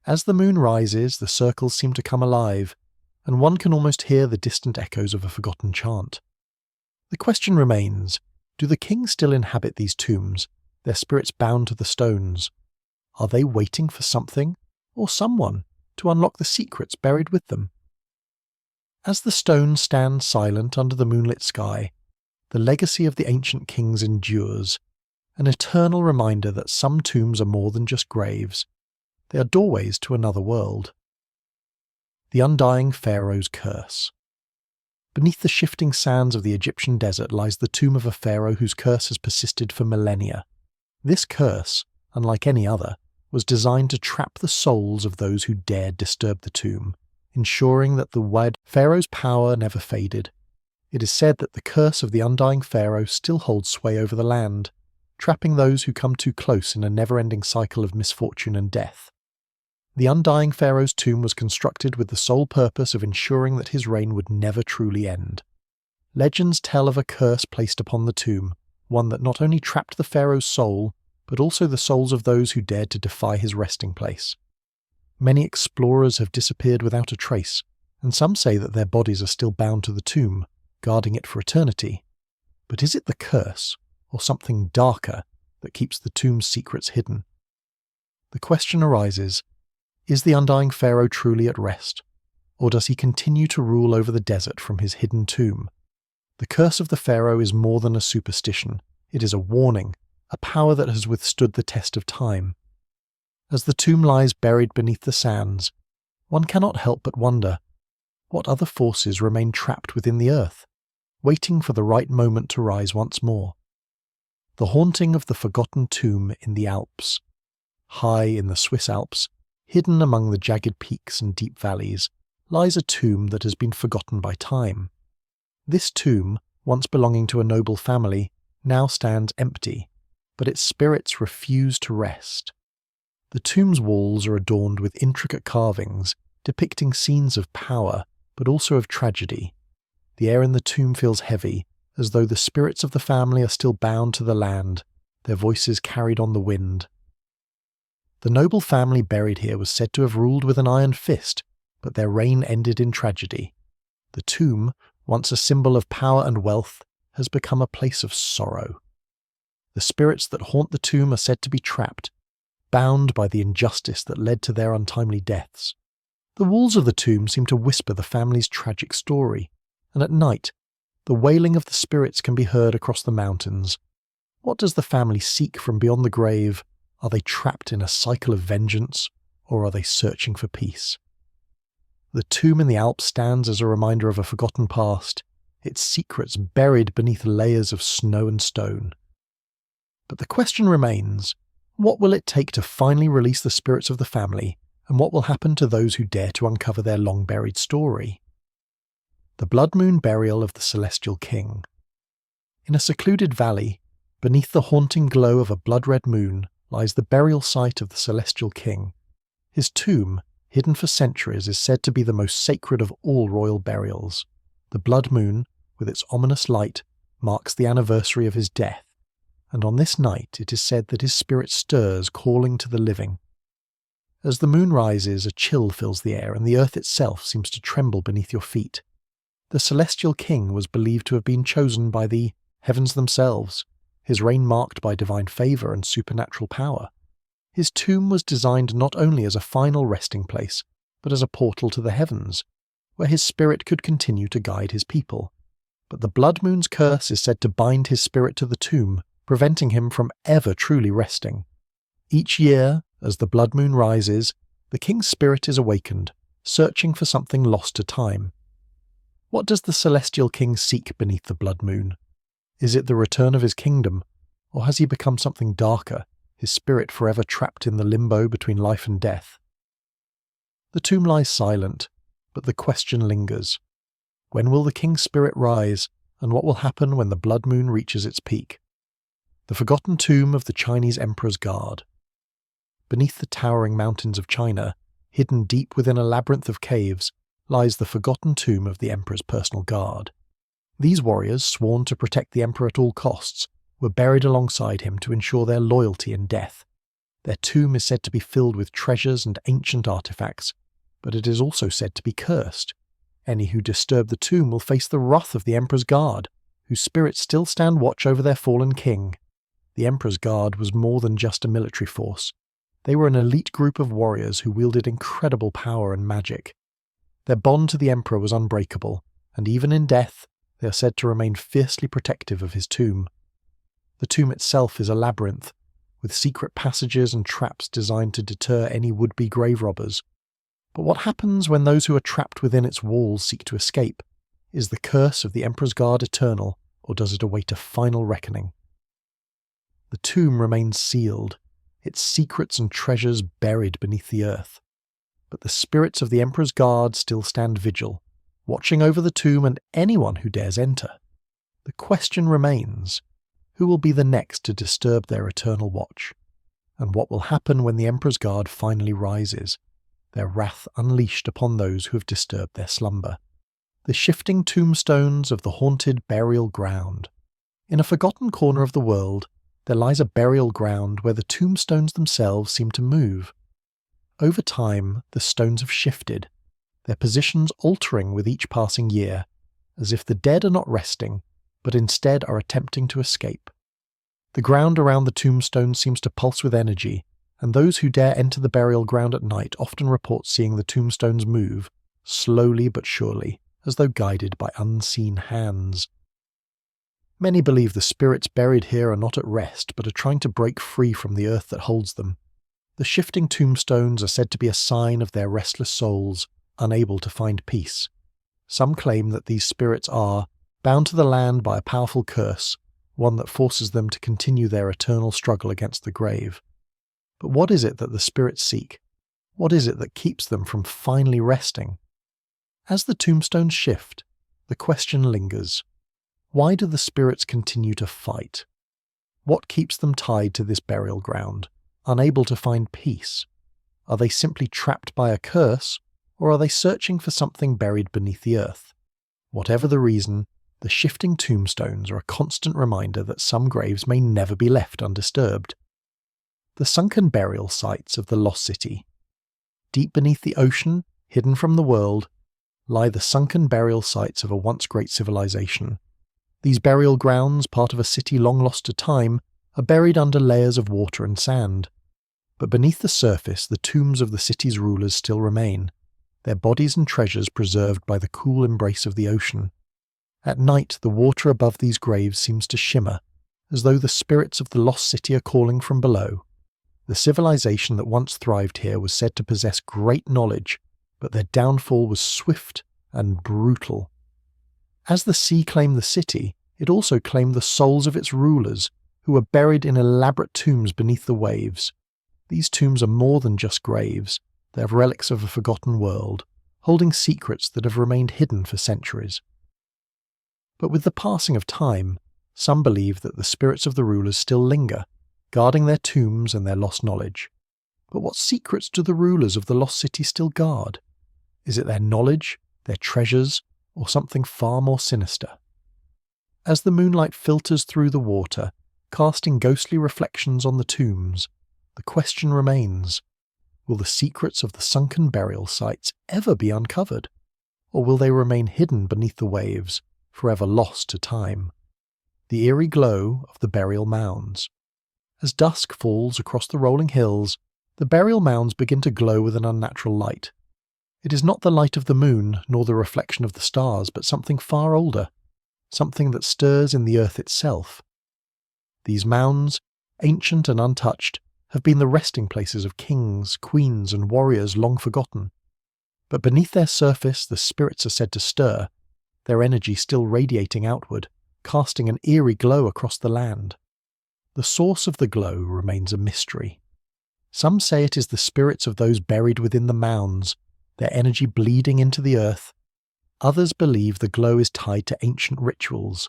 As the moon rises, the circles seem to come alive, and one can almost hear the distant echoes of a forgotten chant. The question remains, do the kings still inhabit these tombs, their spirits bound to the stones? Are they waiting for something, or someone, to unlock the secrets buried with them? As the stones stand silent under the moonlit sky, the legacy of the ancient kings endures, an eternal reminder that some tombs are more than just graves. They are doorways to another world. The undying pharaoh's curse. Beneath the shifting sands of the Egyptian desert lies the tomb of a pharaoh whose curse has persisted for millennia. This curse, unlike any other, was designed to trap the souls of those who dared disturb the tomb, ensuring that the pharaoh's power never faded. It is said that the curse of the undying pharaoh still holds sway over the land, trapping those who come too close in a never-ending cycle of misfortune and death. The undying pharaoh's tomb was constructed with the sole purpose of ensuring that his reign would never truly end. Legends tell of a curse placed upon the tomb, one that not only trapped the pharaoh's soul, but also the souls of those who dared to defy his resting place. Many explorers have disappeared without a trace, and some say that their bodies are still bound to the tomb, guarding it for eternity. But is it the curse, or something darker, that keeps the tomb's secrets hidden? The question arises, is the undying pharaoh truly at rest, or does he continue to rule over the desert from his hidden tomb? The curse of the pharaoh is more than a superstition. It is a warning, a power that has withstood the test of time. As the tomb lies buried beneath the sands, one cannot help but wonder, what other forces remain trapped within the earth, waiting for the right moment to rise once more? The haunting of the forgotten tomb in the Alps. High in the Swiss Alps, hidden among the jagged peaks and deep valleys, lies a tomb that has been forgotten by time. This tomb, once belonging to a noble family, now stands empty, but its spirits refuse to rest. The tomb's walls are adorned with intricate carvings depicting scenes of power, but also of tragedy. The air in the tomb feels heavy, as though the spirits of the family are still bound to the land, their voices carried on the wind. The noble family buried here was said to have ruled with an iron fist, but their reign ended in tragedy. The tomb, once a symbol of power and wealth, has become a place of sorrow. The spirits that haunt the tomb are said to be trapped, bound by the injustice that led to their untimely deaths. The walls of the tomb seem to whisper the family's tragic story, and at night, the wailing of the spirits can be heard across the mountains. What does the family seek from beyond the grave? Are they trapped in a cycle of vengeance, or are they searching for peace? The tomb in the Alps stands as a reminder of a forgotten past, its secrets buried beneath layers of snow and stone. But the question remains, what will it take to finally release the spirits of the family, and what will happen to those who dare to uncover their long-buried story? The blood moon burial of the celestial king. In a secluded valley, beneath the haunting glow of a blood-red moon, lies the burial site of the celestial king. His tomb, hidden for centuries, is said to be the most sacred of all royal burials. The blood moon, with its ominous light, marks the anniversary of his death, and on this night it is said that his spirit stirs, calling to the living. As the moon rises, a chill fills the air, and the earth itself seems to tremble beneath your feet. The celestial king was believed to have been chosen by the heavens themselves, his reign marked by divine favour and supernatural power. His tomb was designed not only as a final resting place, but as a portal to the heavens, where his spirit could continue to guide his people. But the blood moon's curse is said to bind his spirit to the tomb, preventing him from ever truly resting. Each year, as the blood moon rises, the king's spirit is awakened, searching for something lost to time. What does the celestial king seek beneath the blood moon? Is it the return of his kingdom, or has he become something darker, his spirit forever trapped in the limbo between life and death? The tomb lies silent, but the question lingers. When will the king's spirit rise, and what will happen when the blood moon reaches its peak? The forgotten tomb of the Chinese emperor's guard. Beneath the towering mountains of China, hidden deep within a labyrinth of caves, lies the forgotten tomb of the emperor's personal guard. These warriors, sworn to protect the emperor at all costs, were buried alongside him to ensure their loyalty in death. Their tomb is said to be filled with treasures and ancient artifacts, but it is also said to be cursed. Any who disturb the tomb will face the wrath of the emperor's guard, whose spirits still stand watch over their fallen king. The emperor's guard was more than just a military force. They were an elite group of warriors who wielded incredible power and magic. Their bond to the emperor was unbreakable, and even in death, they are said to remain fiercely protective of his tomb. The tomb itself is a labyrinth, with secret passages and traps designed to deter any would-be grave robbers. But what happens when those who are trapped within its walls seek to escape? Is the curse of the Emperor's Guard eternal, or does it await a final reckoning? The tomb remains sealed, its secrets and treasures buried beneath the earth. But the spirits of the Emperor's Guard still stand vigil, watching over the tomb and anyone who dares enter. The question remains, who will be the next to disturb their eternal watch? And what will happen when the Emperor's Guard finally rises, their wrath unleashed upon those who have disturbed their slumber? The shifting tombstones of the haunted burial ground. In a forgotten corner of the world, there lies a burial ground where the tombstones themselves seem to move. Over time, the stones have shifted, their positions altering with each passing year, as if the dead are not resting, but instead are attempting to escape. The ground around the tombstone seems to pulse with energy, and those who dare enter the burial ground at night often report seeing the tombstones move, slowly but surely, as though guided by unseen hands. Many believe the spirits buried here are not at rest, but are trying to break free from the earth that holds them. The shifting tombstones are said to be a sign of their restless souls, unable to find peace. Some claim that these spirits are bound to the land by a powerful curse, one that forces them to continue their eternal struggle against the grave. But what is it that the spirits seek? What is it that keeps them from finally resting? As the tombstones shift, the question lingers. Why do the spirits continue to fight? What keeps them tied to this burial ground, unable to find peace? Are they simply trapped by a curse, or are they searching for something buried beneath the earth? Whatever the reason, the shifting tombstones are a constant reminder that some graves may never be left undisturbed. The sunken burial sites of the lost city. Deep beneath the ocean, hidden from the world, lie the sunken burial sites of a once great civilization. These burial grounds, part of a city long lost to time, are buried under layers of water and sand. But beneath the surface, the tombs of the city's rulers still remain, their bodies and treasures preserved by the cool embrace of the ocean. At night, the water above these graves seems to shimmer, as though the spirits of the lost city are calling from below. The civilization that once thrived here was said to possess great knowledge, but their downfall was swift and brutal. As the sea claimed the city, it also claimed the souls of its rulers, who were buried in elaborate tombs beneath the waves. These tombs are more than just graves. They are relics of a forgotten world, holding secrets that have remained hidden for centuries. But with the passing of time, some believe that the spirits of the rulers still linger, guarding their tombs and their lost knowledge. But what secrets do the rulers of the lost city still guard? Is it their knowledge, their treasures, or something far more sinister? As the moonlight filters through the water, casting ghostly reflections on the tombs, the question remains, will the secrets of the sunken burial sites ever be uncovered? Or will they remain hidden beneath the waves, forever lost to time? The eerie glow of the burial mounds. As dusk falls across the rolling hills, the burial mounds begin to glow with an unnatural light. It is not the light of the moon, nor the reflection of the stars, but something far older, something that stirs in the earth itself. These mounds, ancient and untouched, have been the resting places of kings, queens, and warriors long forgotten. But beneath their surface the spirits are said to stir, their energy still radiating outward, casting an eerie glow across the land. The source of the glow remains a mystery. Some say it is the spirits of those buried within the mounds, their energy bleeding into the earth. Others believe the glow is tied to ancient rituals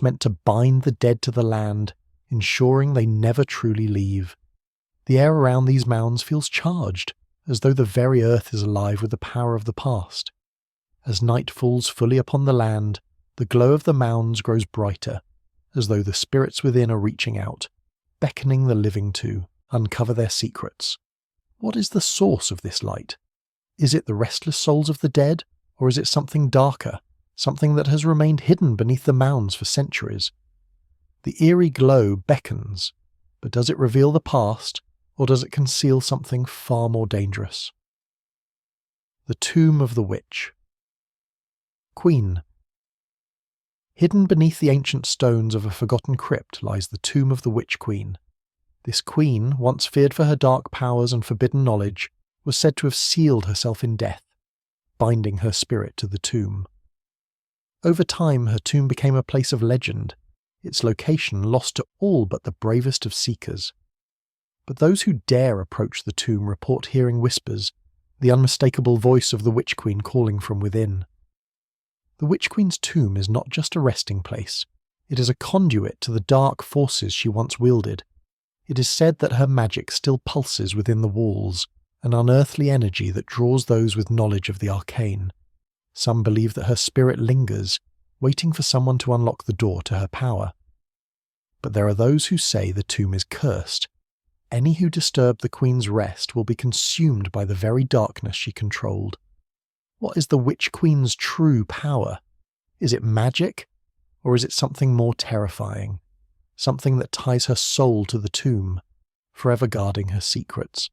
meant to bind the dead to the land, ensuring they never truly leave. The air around these mounds feels charged, as though the very earth is alive with the power of the past. As night falls fully upon the land, the glow of the mounds grows brighter, as though the spirits within are reaching out, beckoning the living to uncover their secrets. What is the source of this light? Is it the restless souls of the dead, or is it something darker, something that has remained hidden beneath the mounds for centuries? The eerie glow beckons, but does it reveal the past, or does it conceal something far more dangerous? The Tomb of the Witch. Queen. Hidden beneath the ancient stones of a forgotten crypt lies the tomb of the Witch Queen. This queen, once feared for her dark powers and forbidden knowledge, was said to have sealed herself in death, binding her spirit to the tomb. Over time, her tomb became a place of legend, its location lost to all but the bravest of seekers. But those who dare approach the tomb report hearing whispers, the unmistakable voice of the Witch Queen calling from within. The Witch Queen's tomb is not just a resting place, it is a conduit to the dark forces she once wielded. It is said that her magic still pulses within the walls, an unearthly energy that draws those with knowledge of the arcane. Some believe that her spirit lingers, waiting for someone to unlock the door to her power. But there are those who say the tomb is cursed. Any who disturb the Queen's rest will be consumed by the very darkness she controlled. What is the Witch Queen's true power? Is it magic, or is it something more terrifying? Something that ties her soul to the tomb, forever guarding her secrets.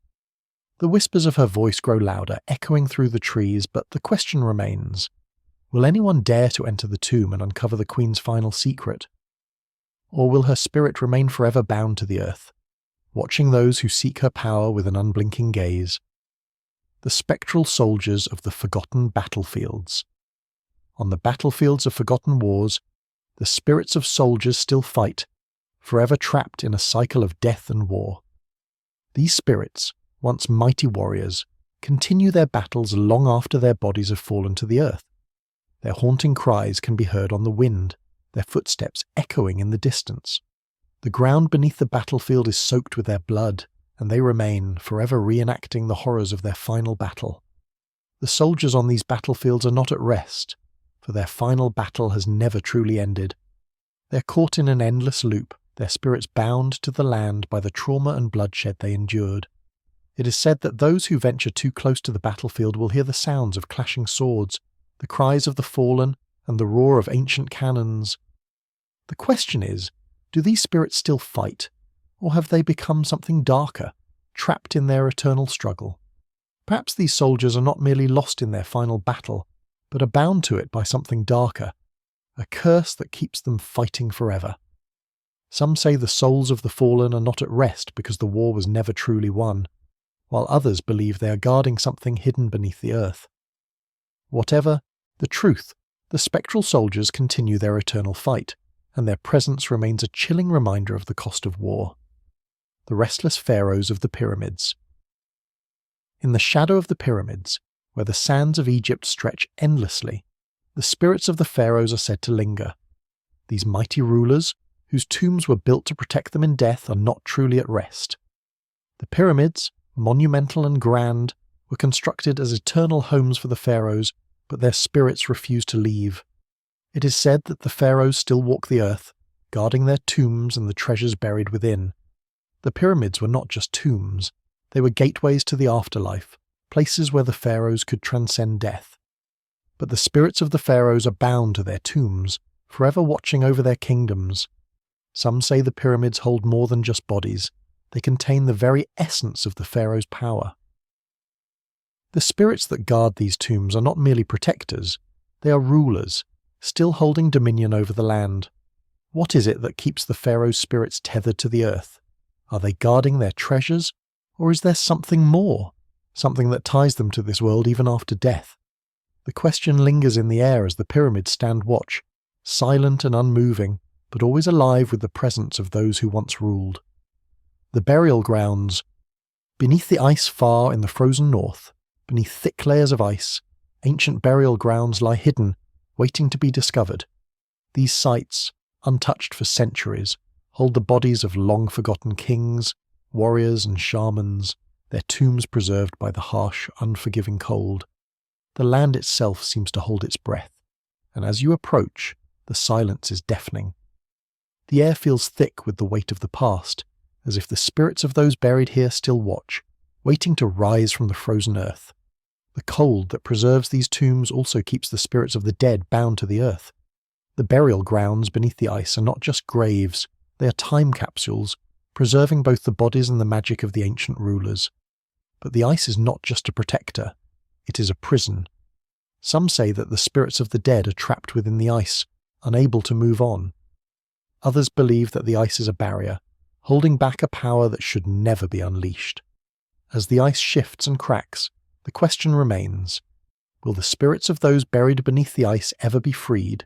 The whispers of her voice grow louder, echoing through the trees, but the question remains, will anyone dare to enter the tomb and uncover the Queen's final secret? Or will her spirit remain forever bound to the earth, watching those who seek her power with an unblinking gaze? The spectral soldiers of the forgotten battlefields. On the battlefields of forgotten wars, the spirits of soldiers still fight, forever trapped in a cycle of death and war. These spirits, once mighty warriors, continue their battles long after their bodies have fallen to the earth. Their haunting cries can be heard on the wind, their footsteps echoing in the distance. The ground beneath the battlefield is soaked with their blood, and they remain, forever reenacting the horrors of their final battle. The soldiers on these battlefields are not at rest, for their final battle has never truly ended. They are caught in an endless loop, their spirits bound to the land by the trauma and bloodshed they endured. It is said that those who venture too close to the battlefield will hear the sounds of clashing swords, the cries of the fallen, and the roar of ancient cannons. The question is, do these spirits still fight, or have they become something darker, trapped in their eternal struggle? Perhaps these soldiers are not merely lost in their final battle, but are bound to it by something darker, a curse that keeps them fighting forever. Some say the souls of the fallen are not at rest because the war was never truly won, while others believe they are guarding something hidden beneath the earth. Whatever the truth, the spectral soldiers continue their eternal fight, and their presence remains a chilling reminder of the cost of war. The restless pharaohs of the pyramids. In the shadow of the pyramids, where the sands of Egypt stretch endlessly, the spirits of the pharaohs are said to linger. These mighty rulers, whose tombs were built to protect them in death, are not truly at rest. The pyramids, monumental and grand, were constructed as eternal homes for the pharaohs, but their spirits refuse to leave. It is said that the pharaohs still walk the earth, guarding their tombs and the treasures buried within. The pyramids were not just tombs, they were gateways to the afterlife, places where the pharaohs could transcend death. But the spirits of the pharaohs are bound to their tombs, forever watching over their kingdoms. Some say the pyramids hold more than just bodies, they contain the very essence of the pharaoh's power. The spirits that guard these tombs are not merely protectors, they are rulers, still holding dominion over the land. What is it that keeps the pharaoh's spirits tethered to the earth? Are they guarding their treasures, or is there something more, something that ties them to this world even after death? The question lingers in the air as the pyramids stand watch, silent and unmoving, but always alive with the presence of those who once ruled. The burial grounds. Beneath the ice far in the frozen north, beneath thick layers of ice, ancient burial grounds lie hidden, waiting to be discovered. These sites, untouched for centuries, hold the bodies of long-forgotten kings, warriors and shamans, their tombs preserved by the harsh, unforgiving cold. The land itself seems to hold its breath, and as you approach, the silence is deafening. The air feels thick with the weight of the past, as if the spirits of those buried here still watch, waiting to rise from the frozen earth. The cold that preserves these tombs also keeps the spirits of the dead bound to the earth. The burial grounds beneath the ice are not just graves, they are time capsules, preserving both the bodies and the magic of the ancient rulers. But the ice is not just a protector, it is a prison. Some say that the spirits of the dead are trapped within the ice, unable to move on. Others believe that the ice is a barrier, holding back a power that should never be unleashed. As the ice shifts and cracks, the question remains, will the spirits of those buried beneath the ice ever be freed?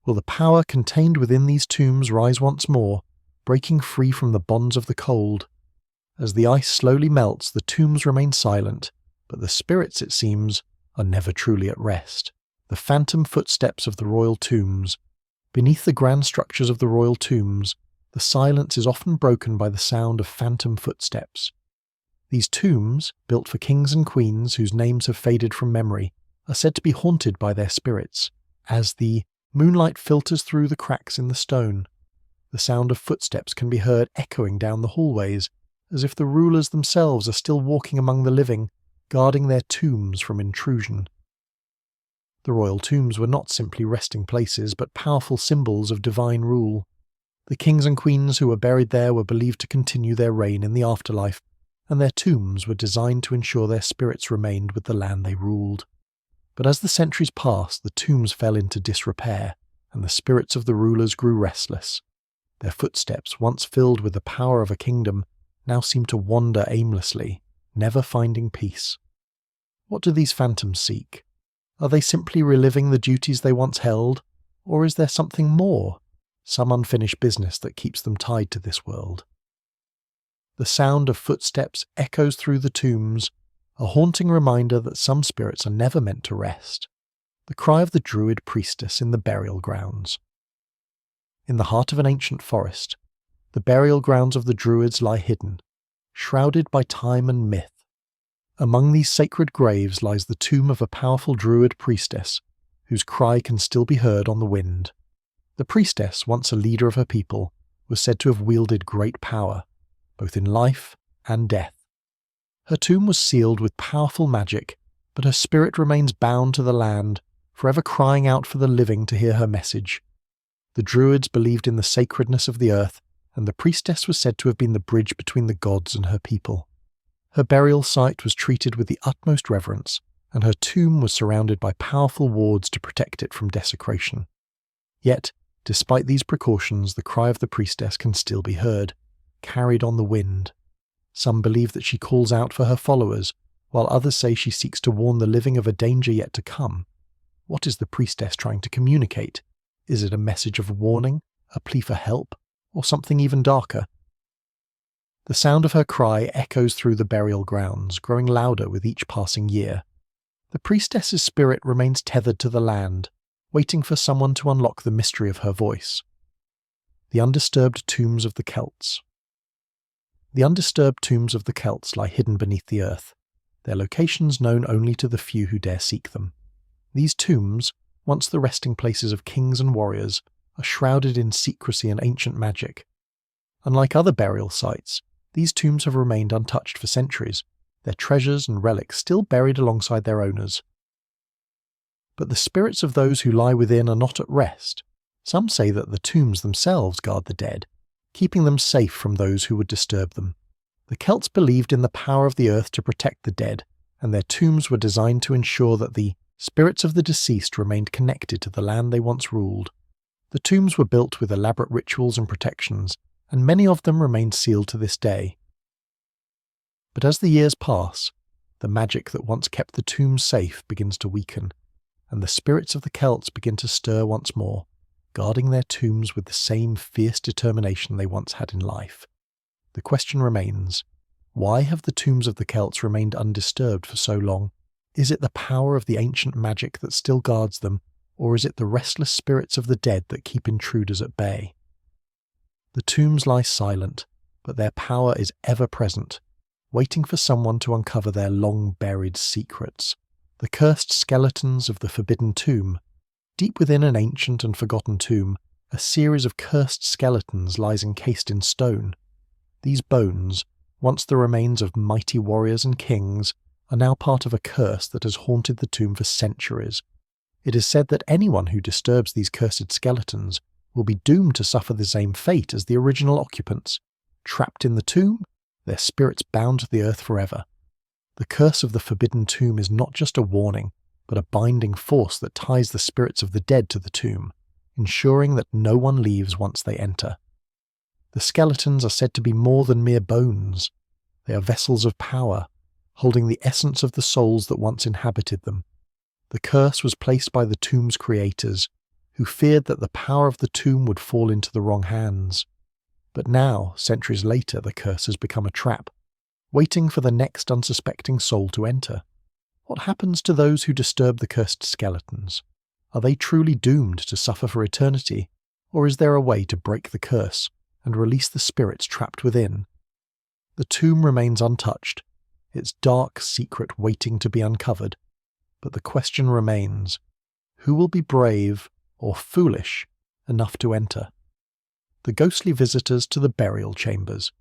Will the power contained within these tombs rise once more, breaking free from the bonds of the cold? As the ice slowly melts, the tombs remain silent, but the spirits, it seems, are never truly at rest. The phantom footsteps of the royal tombs. Beneath the grand structures of the royal tombs, the silence is often broken by the sound of phantom footsteps. These tombs, built for kings and queens whose names have faded from memory, are said to be haunted by their spirits. As the moonlight filters through the cracks in the stone, the sound of footsteps can be heard echoing down the hallways, as if the rulers themselves are still walking among the living, guarding their tombs from intrusion. The royal tombs were not simply resting places, but powerful symbols of divine rule. The kings and queens who were buried there were believed to continue their reign in the afterlife, and their tombs were designed to ensure their spirits remained with the land they ruled. But as the centuries passed, the tombs fell into disrepair, and the spirits of the rulers grew restless. Their footsteps, once filled with the power of a kingdom, now seem to wander aimlessly, never finding peace. What do these phantoms seek? Are they simply reliving the duties they once held, Or is there something more, some unfinished business that keeps them tied to this world? The sound of footsteps echoes through the tombs, a haunting reminder that some spirits are never meant to rest. The cry of the druid priestess in the burial grounds. In the heart of an ancient forest, the burial grounds of the druids lie hidden, shrouded by time and myth. Among these sacred graves lies the tomb of a powerful druid priestess, whose cry can still be heard on the wind. The priestess, once a leader of her people, was said to have wielded great power, both in life and death. Her tomb was sealed with powerful magic, but her spirit remains bound to the land, forever crying out for the living to hear her message. The druids believed in the sacredness of the earth, and the priestess was said to have been the bridge between the gods and her people. Her burial site was treated with the utmost reverence, and her tomb was surrounded by powerful wards to protect it from desecration. Yet, despite these precautions, the cry of the priestess can still be heard, carried on the wind. Some believe that she calls out for her followers, while others say she seeks to warn the living of a danger yet to come. What is the priestess trying to communicate? Is it a message of warning, a plea for help, or something even darker? The sound of her cry echoes through the burial grounds, growing louder with each passing year. The priestess's spirit remains tethered to the land, waiting for someone to unlock the mystery of her voice. The undisturbed tombs of the Celts. The undisturbed tombs of the Celts lie hidden beneath the earth, their locations known only to the few who dare seek them. These tombs, once the resting places of kings and warriors, are shrouded in secrecy and ancient magic. Unlike other burial sites, these tombs have remained untouched for centuries, their treasures and relics still buried alongside their owners. But the spirits of those who lie within are not at rest. Some say that the tombs themselves guard the dead, keeping them safe from those who would disturb them. The Celts believed in the power of the earth to protect the dead, and their tombs were designed to ensure that the spirits of the deceased remained connected to the land they once ruled. The tombs were built with elaborate rituals and protections, and many of them remain sealed to this day. But as the years pass, the magic that once kept the tombs safe begins to weaken, and the spirits of the Celts begin to stir once more, guarding their tombs with the same fierce determination they once had in life. The question remains, why have the tombs of the Celts remained undisturbed for so long? Is it the power of the ancient magic that still guards them, or is it the restless spirits of the dead that keep intruders at bay? The tombs lie silent, but their power is ever present, waiting for someone to uncover their long-buried secrets. The cursed skeletons of the Forbidden Tomb. Deep within an ancient and forgotten tomb, a series of cursed skeletons lies encased in stone. These bones, once the remains of mighty warriors and kings, are now part of a curse that has haunted the tomb for centuries. It is said that anyone who disturbs these cursed skeletons will be doomed to suffer the same fate as the original occupants. Trapped in the tomb, their spirits bound to the earth forever. The curse of the Forbidden Tomb is not just a warning, but a binding force that ties the spirits of the dead to the tomb, ensuring that no one leaves once they enter. The skeletons are said to be more than mere bones. They are vessels of power, holding the essence of the souls that once inhabited them. The curse was placed by the tomb's creators, who feared that the power of the tomb would fall into the wrong hands. But now, centuries later, the curse has become a trap, waiting for the next unsuspecting soul to enter. What happens to those who disturb the cursed skeletons? Are they truly doomed to suffer for eternity, or is there a way to break the curse and release the spirits trapped within? The tomb remains untouched, its dark secret waiting to be uncovered, but the question remains, who will be brave or foolish enough to enter? The ghostly visitors to the burial chambers.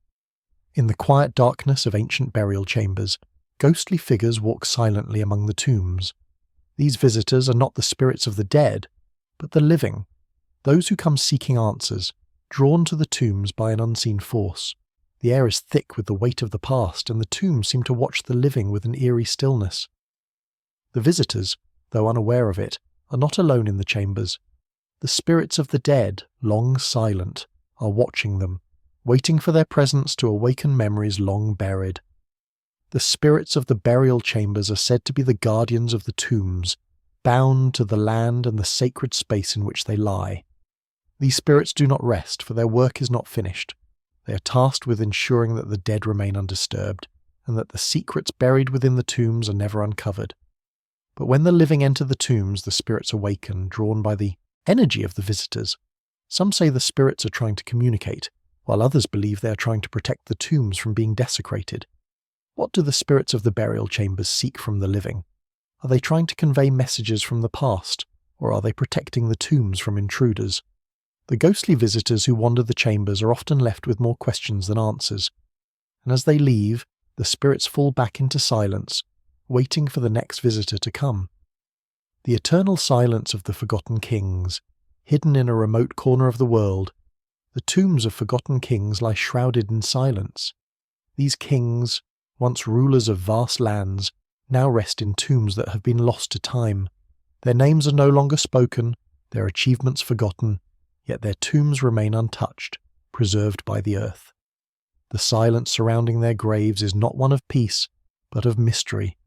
In the quiet darkness of ancient burial chambers, ghostly figures walk silently among the tombs. These visitors are not the spirits of the dead, but the living, those who come seeking answers, drawn to the tombs by an unseen force. The air is thick with the weight of the past, and the tombs seem to watch the living with an eerie stillness. The visitors, though unaware of it, are not alone in the chambers. The spirits of the dead, long silent, are watching them, waiting for their presence to awaken memories long buried. The spirits of the burial chambers are said to be the guardians of the tombs, bound to the land and the sacred space in which they lie. These spirits do not rest, for their work is not finished. They are tasked with ensuring that the dead remain undisturbed, and that the secrets buried within the tombs are never uncovered. But when the living enter the tombs, the spirits awaken, drawn by the energy of the visitors. Some say the spirits are trying to communicate, while others believe they are trying to protect the tombs from being desecrated. What do the spirits of the burial chambers seek from the living? Are they trying to convey messages from the past, or are they protecting the tombs from intruders? The ghostly visitors who wander the chambers are often left with more questions than answers, and as they leave, the spirits fall back into silence, waiting for the next visitor to come. The eternal silence of the forgotten kings, hidden in a remote corner of the world. The tombs of forgotten kings lie shrouded in silence. These kings, once rulers of vast lands, now rest in tombs that have been lost to time. Their names are no longer spoken, their achievements forgotten, yet their tombs remain untouched, preserved by the earth. The silence surrounding their graves is not one of peace, but of mystery,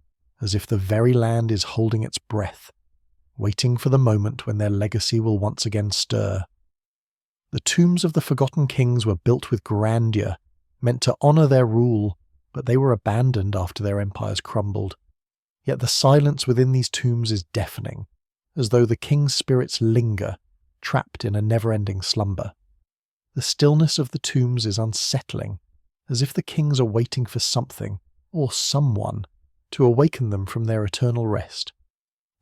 as if the very land is holding its breath, waiting for the moment when their legacy will once again stir. The tombs of the forgotten kings were built with grandeur, meant to honour their rule, but they were abandoned after their empires crumbled. Yet the silence within these tombs is deafening, as though the king's spirits linger, trapped in a never-ending slumber. The stillness of the tombs is unsettling, as if the kings are waiting for something, or someone, to awaken them from their eternal rest.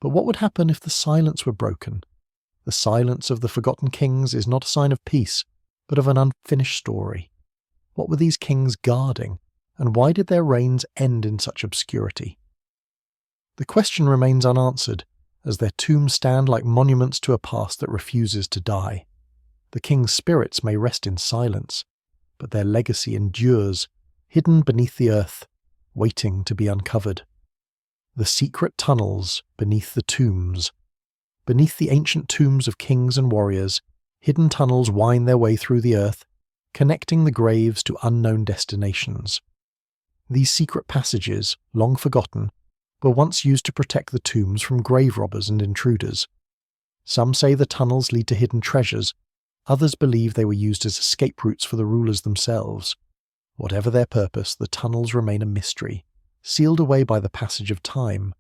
But what would happen if the silence were broken? The silence of the forgotten kings is not a sign of peace, but of an unfinished story. What were these kings guarding, and why did their reigns end in such obscurity? The question remains unanswered, as their tombs stand like monuments to a past that refuses to die. The king's spirits may rest in silence, but their legacy endures, hidden beneath the earth, waiting to be uncovered. The secret tunnels beneath the tombs. Beneath the ancient tombs of kings and warriors, hidden tunnels wind their way through the earth, connecting the graves to unknown destinations. These secret passages, long forgotten, were once used to protect the tombs from grave robbers and intruders. Some say the tunnels lead to hidden treasures, others believe they were used as escape routes for the rulers themselves. Whatever their purpose, the tunnels remain a mystery, sealed away by the passage of time.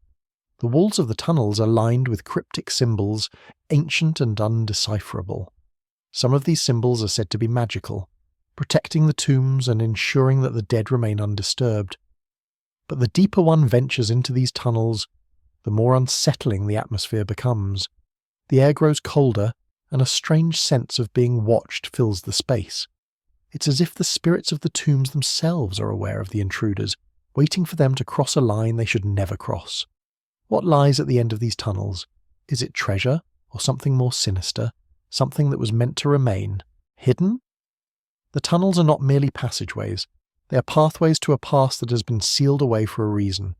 The walls of the tunnels are lined with cryptic symbols, ancient and undecipherable. Some of these symbols are said to be magical, protecting the tombs and ensuring that the dead remain undisturbed. But the deeper one ventures into these tunnels, the more unsettling the atmosphere becomes. The air grows colder, and a strange sense of being watched fills the space. It's as if the spirits of the tombs themselves are aware of the intruders, waiting for them to cross a line they should never cross. What lies at the end of these tunnels? Is it treasure, or something more sinister, something that was meant to remain, hidden? The tunnels are not merely passageways, they are pathways to a past that has been sealed away for a reason.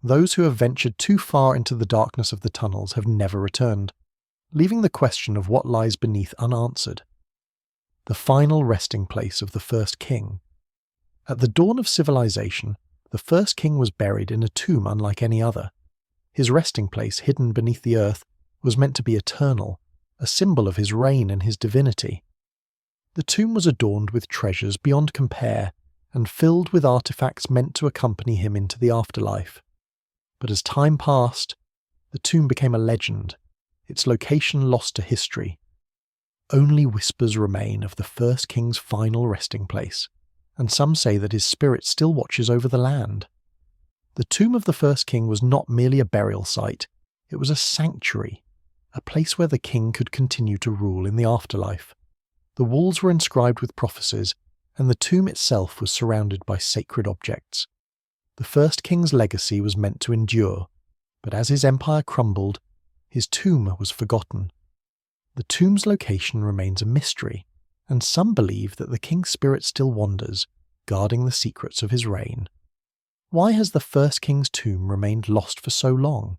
Those who have ventured too far into the darkness of the tunnels have never returned, leaving the question of what lies beneath unanswered. The final resting place of the first king. At the dawn of civilization, the first king was buried in a tomb unlike any other. His resting place, hidden beneath the earth, was meant to be eternal, a symbol of his reign and his divinity. The tomb was adorned with treasures beyond compare, and filled with artifacts meant to accompany him into the afterlife. But as time passed, the tomb became a legend, its location lost to history. Only whispers remain of the first king's final resting place, and some say that his spirit still watches over the land. The tomb of the first king was not merely a burial site, it was a sanctuary, a place where the king could continue to rule in the afterlife. The walls were inscribed with prophecies, and the tomb itself was surrounded by sacred objects. The first king's legacy was meant to endure, but as his empire crumbled, his tomb was forgotten. The tomb's location remains a mystery, and some believe that the king's spirit still wanders, guarding the secrets of his reign. Why has the first king's tomb remained lost for so long?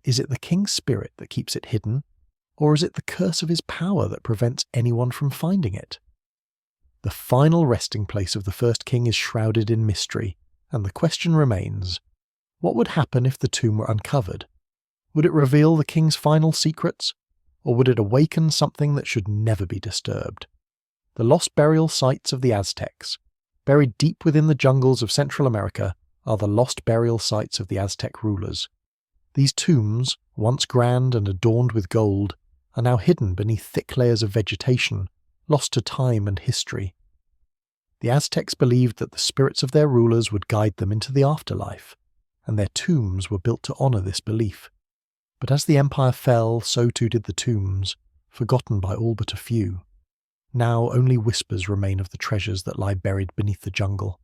Is it the king's spirit that keeps it hidden, or is it the curse of his power that prevents anyone from finding it? The final resting place of the first king is shrouded in mystery, and the question remains, what would happen if the tomb were uncovered? Would it reveal the king's final secrets, or would it awaken something that should never be disturbed? The lost burial sites of the Aztecs. Buried deep within the jungles of Central America are the lost burial sites of the Aztec rulers. These tombs, once grand and adorned with gold, are now hidden beneath thick layers of vegetation, lost to time and history. The Aztecs believed that the spirits of their rulers would guide them into the afterlife, and their tombs were built to honour this belief. But as the empire fell, so too did the tombs, forgotten by all but a few. Now only whispers remain of the treasures that lie buried beneath the jungle.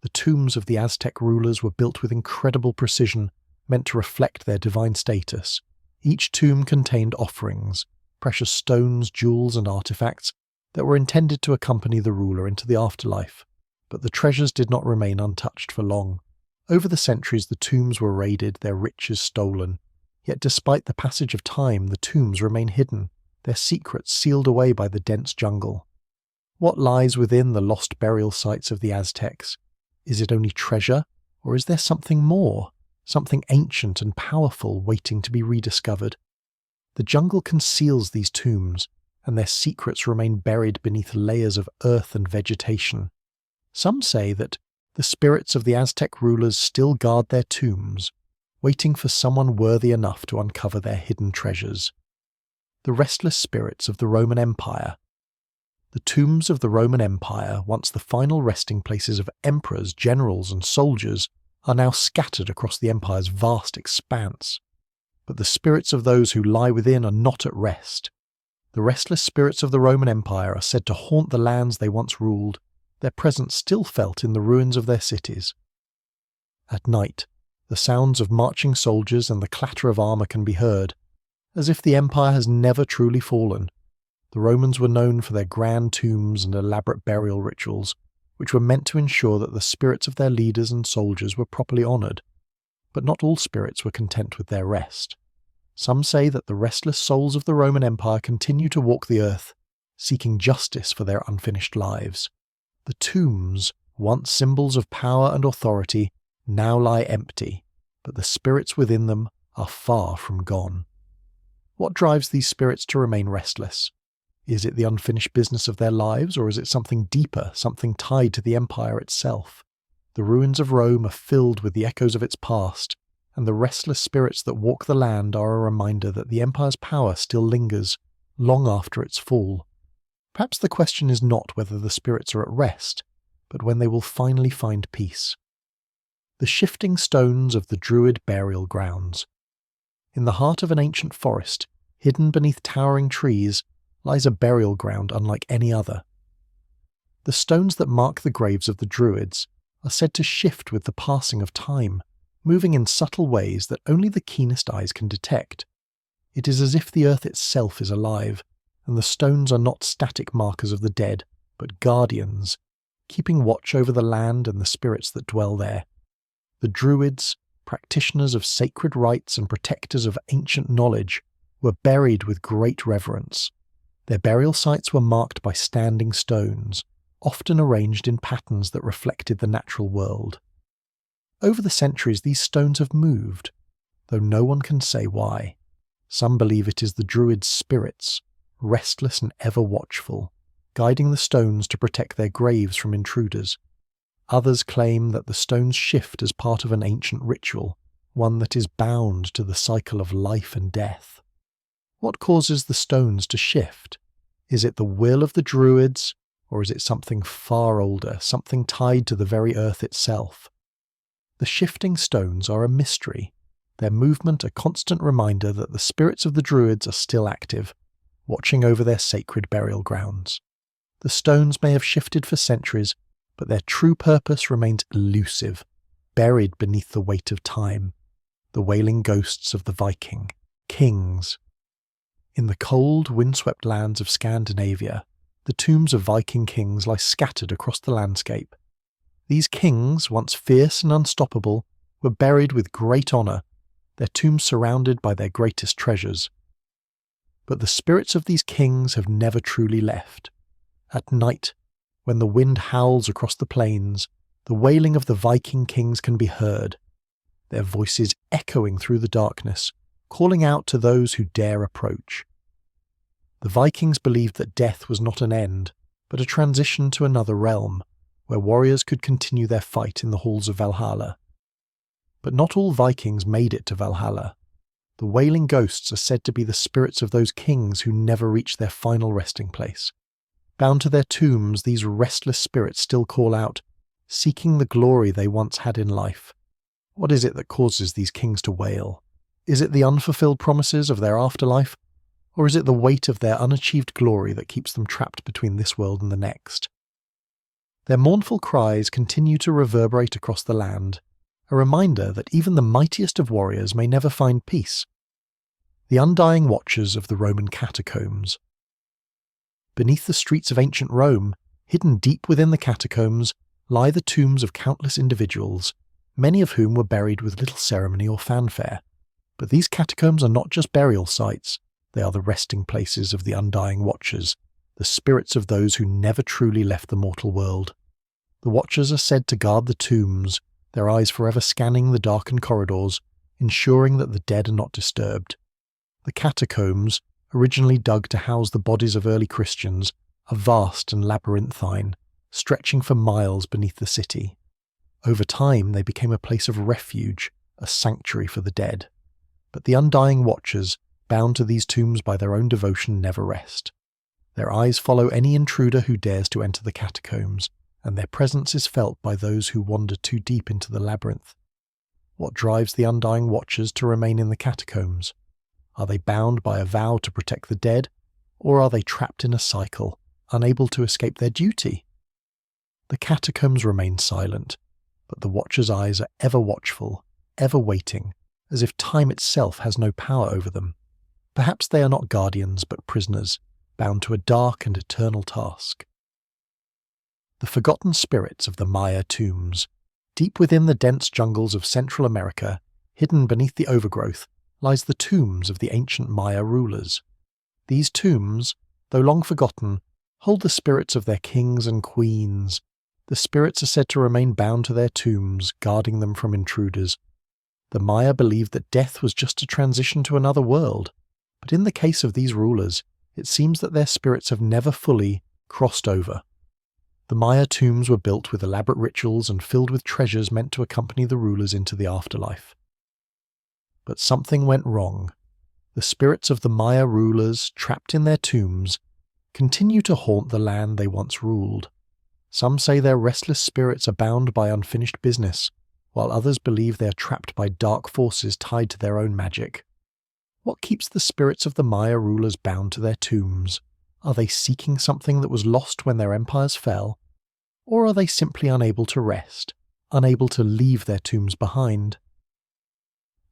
The tombs of the Aztec rulers were built with incredible precision, meant to reflect their divine status. Each tomb contained offerings, precious stones, jewels, and artifacts that were intended to accompany the ruler into the afterlife. But the treasures did not remain untouched for long. Over the centuries the tombs were raided, their riches stolen. Yet despite the passage of time, the tombs remain hidden, their secrets sealed away by the dense jungle. What lies within the lost burial sites of the Aztecs? Is it only treasure, or is there something more, something ancient and powerful waiting to be rediscovered? The jungle conceals these tombs, and their secrets remain buried beneath layers of earth and vegetation. Some say that the spirits of the Aztec rulers still guard their tombs, waiting for someone worthy enough to uncover their hidden treasures. The restless spirits of the Roman Empire. The tombs of the Roman Empire, once the final resting places of emperors, generals, and soldiers, are now scattered across the empire's vast expanse. But the spirits of those who lie within are not at rest. The restless spirits of the Roman Empire are said to haunt the lands they once ruled, their presence still felt in the ruins of their cities. At night, the sounds of marching soldiers and the clatter of armour can be heard, as if the empire has never truly fallen. The Romans were known for their grand tombs and elaborate burial rituals, which were meant to ensure that the spirits of their leaders and soldiers were properly honoured. But not all spirits were content with their rest. Some say that the restless souls of the Roman Empire continue to walk the earth, seeking justice for their unfinished lives. The tombs, once symbols of power and authority, now lie empty, but the spirits within them are far from gone. What drives these spirits to remain restless? Is it the unfinished business of their lives, or is it something deeper, something tied to the empire itself? The ruins of Rome are filled with the echoes of its past, and the restless spirits that walk the land are a reminder that the empire's power still lingers, long after its fall. Perhaps the question is not whether the spirits are at rest, but when they will finally find peace. The shifting stones of the Druid burial grounds. In the heart of an ancient forest, hidden beneath towering trees, lies a burial ground unlike any other. The stones that mark the graves of the Druids are said to shift with the passing of time, moving in subtle ways that only the keenest eyes can detect. It is as if the earth itself is alive, and the stones are not static markers of the dead, but guardians, keeping watch over the land and the spirits that dwell there. The Druids, practitioners of sacred rites and protectors of ancient knowledge, were buried with great reverence. Their burial sites were marked by standing stones, often arranged in patterns that reflected the natural world. Over the centuries these stones have moved, though no one can say why. Some believe it is the Druids' spirits, restless and ever watchful, guiding the stones to protect their graves from intruders. Others claim that the stones shift as part of an ancient ritual, one that is bound to the cycle of life and death. What causes the stones to shift? Is it the will of the Druids, or is it something far older, something tied to the very earth itself? The shifting stones are a mystery, their movement a constant reminder that the spirits of the Druids are still active, watching over their sacred burial grounds. The stones may have shifted for centuries, but their true purpose remains elusive, buried beneath the weight of time. The wailing ghosts of the Viking, kings. In the cold, windswept lands of Scandinavia, the tombs of Viking kings lie scattered across the landscape. These kings, once fierce and unstoppable, were buried with great honour, their tombs surrounded by their greatest treasures. But the spirits of these kings have never truly left. At night, when the wind howls across the plains, the wailing of the Viking kings can be heard, their voices echoing through the darkness, calling out to those who dare approach. The Vikings believed that death was not an end, but a transition to another realm, where warriors could continue their fight in the halls of Valhalla. But not all Vikings made it to Valhalla. The wailing ghosts are said to be the spirits of those kings who never reached their final resting place. Bound to their tombs, these restless spirits still call out, seeking the glory they once had in life. What is it that causes these kings to wail? Is it the unfulfilled promises of their afterlife? Or is it the weight of their unachieved glory that keeps them trapped between this world and the next? Their mournful cries continue to reverberate across the land, a reminder that even the mightiest of warriors may never find peace. The undying watchers of the Roman catacombs. Beneath the streets of ancient Rome, hidden deep within the catacombs, lie the tombs of countless individuals, many of whom were buried with little ceremony or fanfare. But these catacombs are not just burial sites. They are the resting places of the undying watchers, the spirits of those who never truly left the mortal world. The watchers are said to guard the tombs, their eyes forever scanning the darkened corridors, ensuring that the dead are not disturbed. The catacombs, originally dug to house the bodies of early Christians, are vast and labyrinthine, stretching for miles beneath the city. Over time, they became a place of refuge, a sanctuary for the dead. But the undying watchers, bound to these tombs by their own devotion, never rest. Their eyes follow any intruder who dares to enter the catacombs, and their presence is felt by those who wander too deep into the labyrinth. What drives the undying watchers to remain in the catacombs? Are they bound by a vow to protect the dead, or are they trapped in a cycle, unable to escape their duty? The catacombs remain silent, but the watchers' eyes are ever watchful, ever waiting, as if time itself has no power over them. Perhaps they are not guardians but prisoners, bound to a dark and eternal task. The forgotten spirits of the Maya tombs. Deep within the dense jungles of Central America, hidden beneath the overgrowth, lies the tombs of the ancient Maya rulers. These tombs, though long forgotten, hold the spirits of their kings and queens. The spirits are said to remain bound to their tombs, guarding them from intruders. The Maya believed that death was just a transition to another world, but in the case of these rulers, it seems that their spirits have never fully crossed over. The Maya tombs were built with elaborate rituals and filled with treasures meant to accompany the rulers into the afterlife. But something went wrong. The spirits of the Maya rulers, trapped in their tombs, continue to haunt the land they once ruled. Some say their restless spirits are bound by unfinished business, while others believe they are trapped by dark forces tied to their own magic. What keeps the spirits of the Maya rulers bound to their tombs? Are they seeking something that was lost when their empires fell? Or are they simply unable to rest, unable to leave their tombs behind?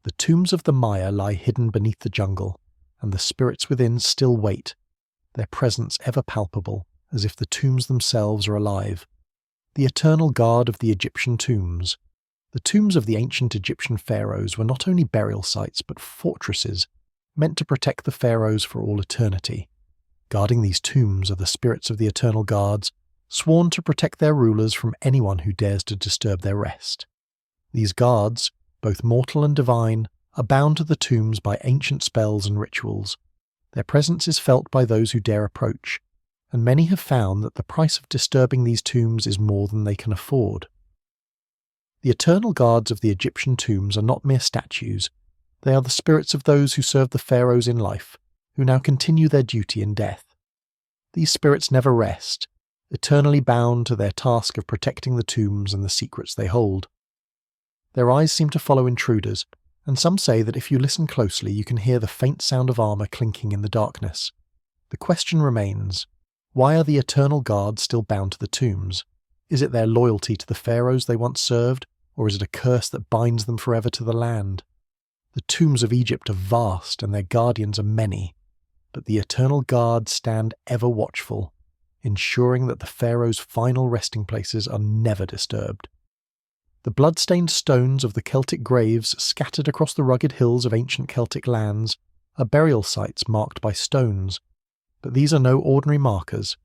The tombs of the Maya lie hidden beneath the jungle, and the spirits within still wait, their presence ever palpable, as if the tombs themselves are alive. The eternal guard of the Egyptian tombs. The tombs of the ancient Egyptian pharaohs were not only burial sites but fortresses, meant to protect the pharaohs for all eternity. Guarding these tombs are the spirits of the eternal guards, sworn to protect their rulers from anyone who dares to disturb their rest. These guards, both mortal and divine, are bound to the tombs by ancient spells and rituals. Their presence is felt by those who dare approach, and many have found that the price of disturbing these tombs is more than they can afford. The eternal guards of the Egyptian tombs are not mere statues. They are the spirits of those who served the pharaohs in life, who now continue their duty in death. These spirits never rest, eternally bound to their task of protecting the tombs and the secrets they hold. Their eyes seem to follow intruders, and some say that if you listen closely you can hear the faint sound of armour clinking in the darkness. The question remains, why are the eternal guards still bound to the tombs? Is it their loyalty to the pharaohs they once served, or is it a curse that binds them forever to the land? The tombs of Egypt are vast and their guardians are many, but the eternal guards stand ever watchful, ensuring that the pharaoh's final resting places are never disturbed. The blood-stained stones of the Celtic graves scattered across the rugged hills of ancient Celtic lands are burial sites marked by stones, but these are no ordinary markers.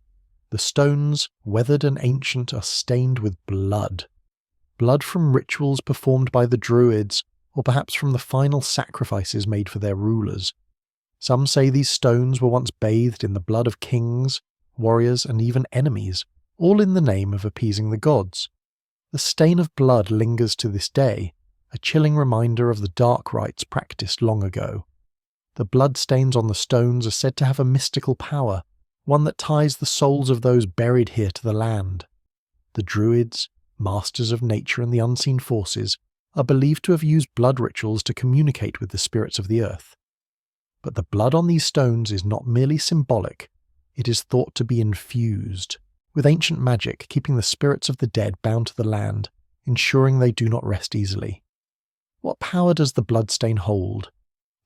The stones, weathered and ancient, are stained with blood. Blood from rituals performed by the Druids, or perhaps from the final sacrifices made for their rulers. Some say these stones were once bathed in the blood of kings, warriors, and even enemies, all in the name of appeasing the gods. The stain of blood lingers to this day, a chilling reminder of the dark rites practiced long ago. The blood stains on the stones are said to have a mystical power, one that ties the souls of those buried here to the land. The Druids, masters of nature and the unseen forces, are believed to have used blood rituals to communicate with the spirits of the earth. But the blood on these stones is not merely symbolic, it is thought to be infused, with ancient magic keeping the spirits of the dead bound to the land, ensuring they do not rest easily. What power does the bloodstain hold?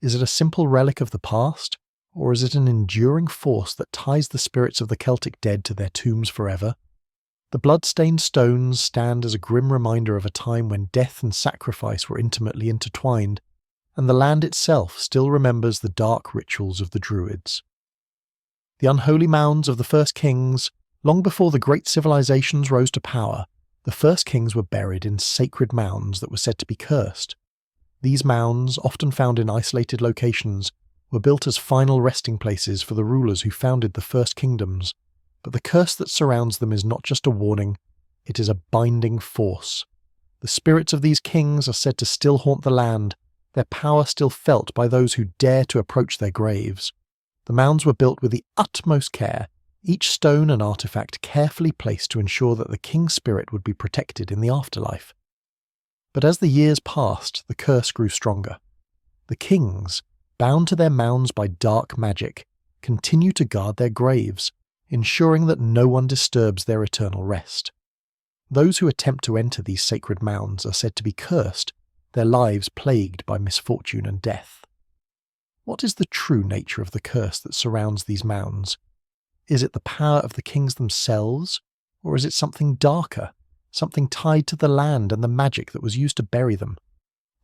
Is it a simple relic of the past, or is it an enduring force that ties the spirits of the Celtic dead to their tombs forever? The blood-stained stones stand as a grim reminder of a time when death and sacrifice were intimately intertwined, and the land itself still remembers the dark rituals of the Druids. The unholy mounds of the first kings, long before the great civilizations rose to power, the first kings were buried in sacred mounds that were said to be cursed. These mounds, often found in isolated locations, were built as final resting places for the rulers who founded the first kingdoms, but the curse that surrounds them is not just a warning, it is a binding force. The spirits of these kings are said to still haunt the land, their power still felt by those who dare to approach their graves. The mounds were built with the utmost care, each stone and artifact carefully placed to ensure that the king's spirit would be protected in the afterlife. But as the years passed, the curse grew stronger. The kings, bound to their mounds by dark magic, continue to guard their graves, ensuring that no one disturbs their eternal rest. Those who attempt to enter these sacred mounds are said to be cursed, their lives plagued by misfortune and death. What is the true nature of the curse that surrounds these mounds? Is it the power of the kings themselves, or is it something darker, something tied to the land and the magic that was used to bury them?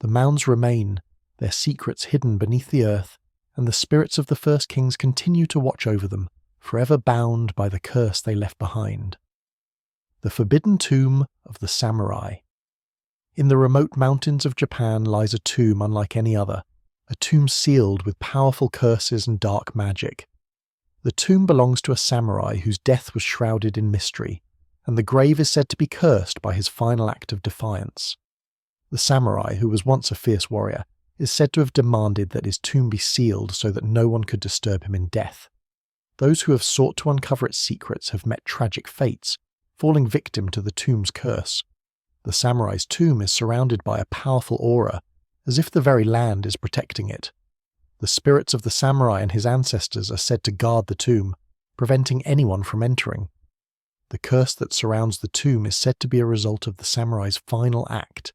The mounds remain, their secrets hidden beneath the earth, and the spirits of the first kings continue to watch over them, forever bound by the curse they left behind. The Forbidden Tomb of the Samurai. In the remote mountains of Japan lies a tomb unlike any other, a tomb sealed with powerful curses and dark magic. The tomb belongs to a samurai whose death was shrouded in mystery, and the grave is said to be cursed by his final act of defiance. The samurai, who was once a fierce warrior, is said to have demanded that his tomb be sealed so that no one could disturb him in death. Those who have sought to uncover its secrets have met tragic fates, falling victim to the tomb's curse. The samurai's tomb is surrounded by a powerful aura, as if the very land is protecting it. The spirits of the samurai and his ancestors are said to guard the tomb, preventing anyone from entering. The curse that surrounds the tomb is said to be a result of the samurai's final act,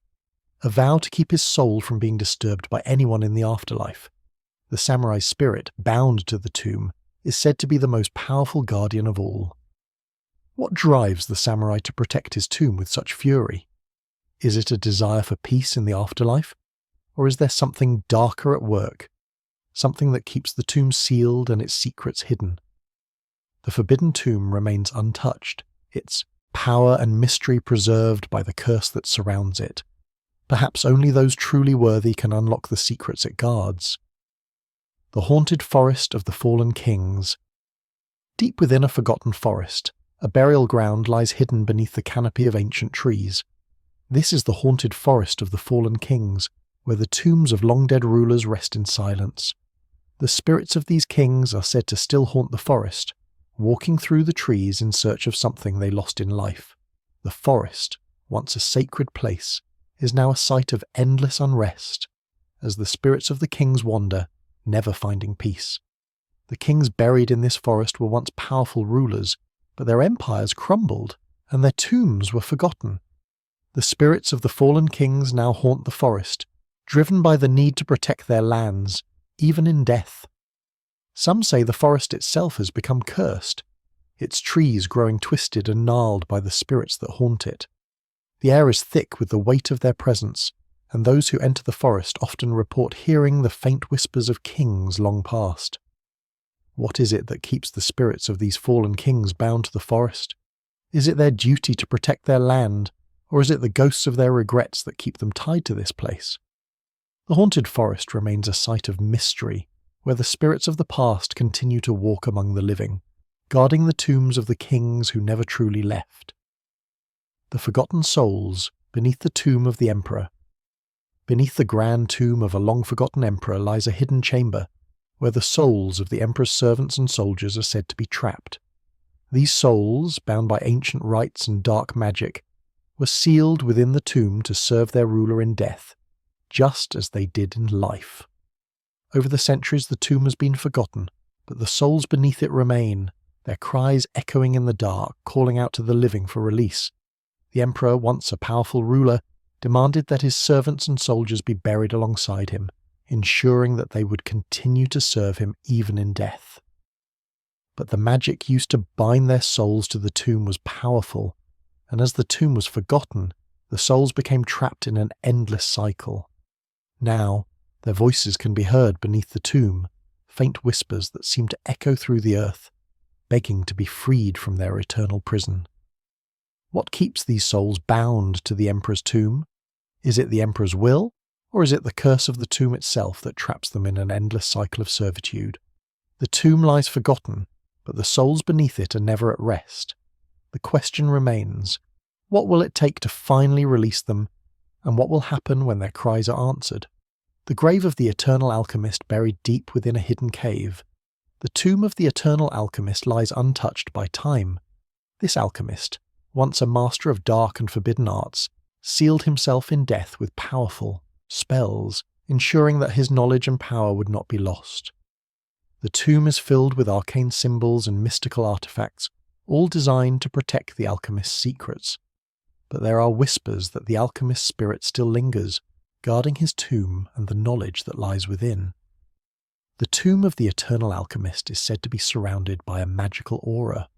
a vow to keep his soul from being disturbed by anyone in the afterlife. The samurai's spirit, bound to the tomb, is said to be the most powerful guardian of all. What drives the samurai to protect his tomb with such fury? Is it a desire for peace in the afterlife? Or is there something darker at work? Something that keeps the tomb sealed and its secrets hidden? The Forbidden Tomb remains untouched, its power and mystery preserved by the curse that surrounds it. Perhaps only those truly worthy can unlock the secrets it guards. The Haunted Forest of the Fallen Kings. Deep within a forgotten forest, a burial ground lies hidden beneath the canopy of ancient trees. This is the Haunted Forest of the Fallen Kings, where the tombs of long-dead rulers rest in silence. The spirits of these kings are said to still haunt the forest, walking through the trees in search of something they lost in life. The forest, once a sacred place, is now a site of endless unrest, as the spirits of the kings wander, never finding peace. The kings buried in this forest were once powerful rulers, but their empires crumbled, and their tombs were forgotten. The spirits of the fallen kings now haunt the forest, driven by the need to protect their lands, even in death. Some say the forest itself has become cursed, its trees growing twisted and gnarled by the spirits that haunt it. The air is thick with the weight of their presence, and those who enter the forest often report hearing the faint whispers of kings long past. What is it that keeps the spirits of these fallen kings bound to the forest? Is it their duty to protect their land, or is it the ghosts of their regrets that keep them tied to this place? The haunted forest remains a site of mystery, where the spirits of the past continue to walk among the living, guarding the tombs of the kings who never truly left. The forgotten souls beneath the tomb of the emperor. Beneath the grand tomb of a long-forgotten emperor lies a hidden chamber, where the souls of the emperor's servants and soldiers are said to be trapped. These souls, bound by ancient rites and dark magic, were sealed within the tomb to serve their ruler in death, just as they did in life. Over the centuries the tomb has been forgotten, but the souls beneath it remain, their cries echoing in the dark, calling out to the living for release. The emperor, once a powerful ruler, demanded that his servants and soldiers be buried alongside him, ensuring that they would continue to serve him even in death. But the magic used to bind their souls to the tomb was powerful, and as the tomb was forgotten, the souls became trapped in an endless cycle. Now, their voices can be heard beneath the tomb, faint whispers that seem to echo through the earth, begging to be freed from their eternal prison. What keeps these souls bound to the emperor's tomb? Is it the emperor's will, or is it the curse of the tomb itself that traps them in an endless cycle of servitude? The tomb lies forgotten, but the souls beneath it are never at rest. The question remains, what will it take to finally release them, and what will happen when their cries are answered? The grave of the eternal alchemist buried deep within a hidden cave. The tomb of the eternal alchemist lies untouched by time. This alchemist, once a master of dark and forbidden arts, sealed himself in death with powerful spells, ensuring that his knowledge and power would not be lost. The tomb is filled with arcane symbols and mystical artifacts, all designed to protect the alchemist's secrets. But there are whispers that the alchemist's spirit still lingers, guarding his tomb and the knowledge that lies within. The tomb of the eternal alchemist is said to be surrounded by a magical aura,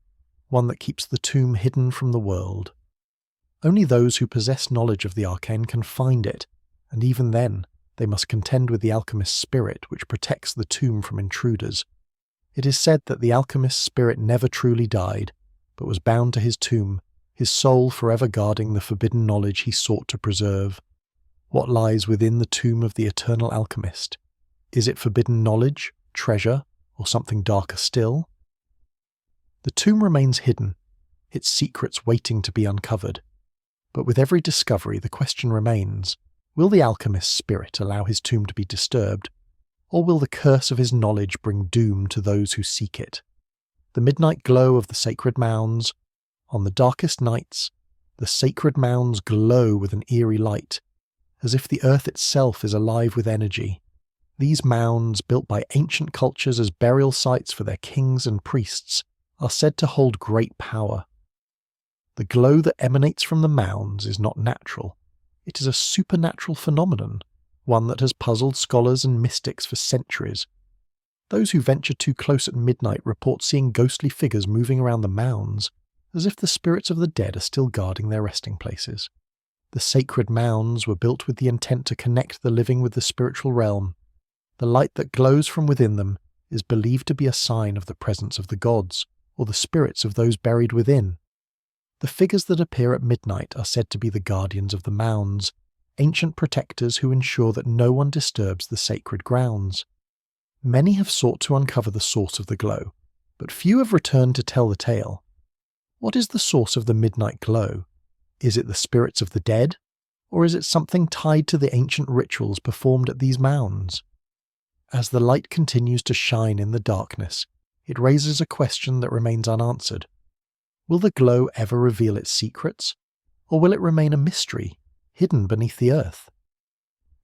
one that keeps the tomb hidden from the world. Only those who possess knowledge of the arcane can find it, and even then, they must contend with the alchemist's spirit which protects the tomb from intruders. It is said that the alchemist's spirit never truly died, but was bound to his tomb, his soul forever guarding the forbidden knowledge he sought to preserve. What lies within the tomb of the eternal alchemist? Is it forbidden knowledge, treasure, or something darker still? The tomb remains hidden, its secrets waiting to be uncovered. But with every discovery, the question remains, will the alchemist's spirit allow his tomb to be disturbed, or will the curse of his knowledge bring doom to those who seek it? The midnight glow of the sacred mounds. On the darkest nights, the sacred mounds glow with an eerie light, as if the earth itself is alive with energy. These mounds, built by ancient cultures as burial sites for their kings and priests, are said to hold great power. The glow that emanates from the mounds is not natural. It is a supernatural phenomenon, one that has puzzled scholars and mystics for centuries. Those who venture too close at midnight report seeing ghostly figures moving around the mounds, as if the spirits of the dead are still guarding their resting places. The sacred mounds were built with the intent to connect the living with the spiritual realm. The light that glows from within them is believed to be a sign of the presence of the gods, or the spirits of those buried within. The figures that appear at midnight are said to be the guardians of the mounds, ancient protectors who ensure that no one disturbs the sacred grounds. Many have sought to uncover the source of the glow, but few have returned to tell the tale. What is the source of the midnight glow? Is it the spirits of the dead, or is it something tied to the ancient rituals performed at these mounds? As the light continues to shine in the darkness, it raises a question that remains unanswered. Will the glow ever reveal its secrets, or will it remain a mystery, hidden beneath the earth?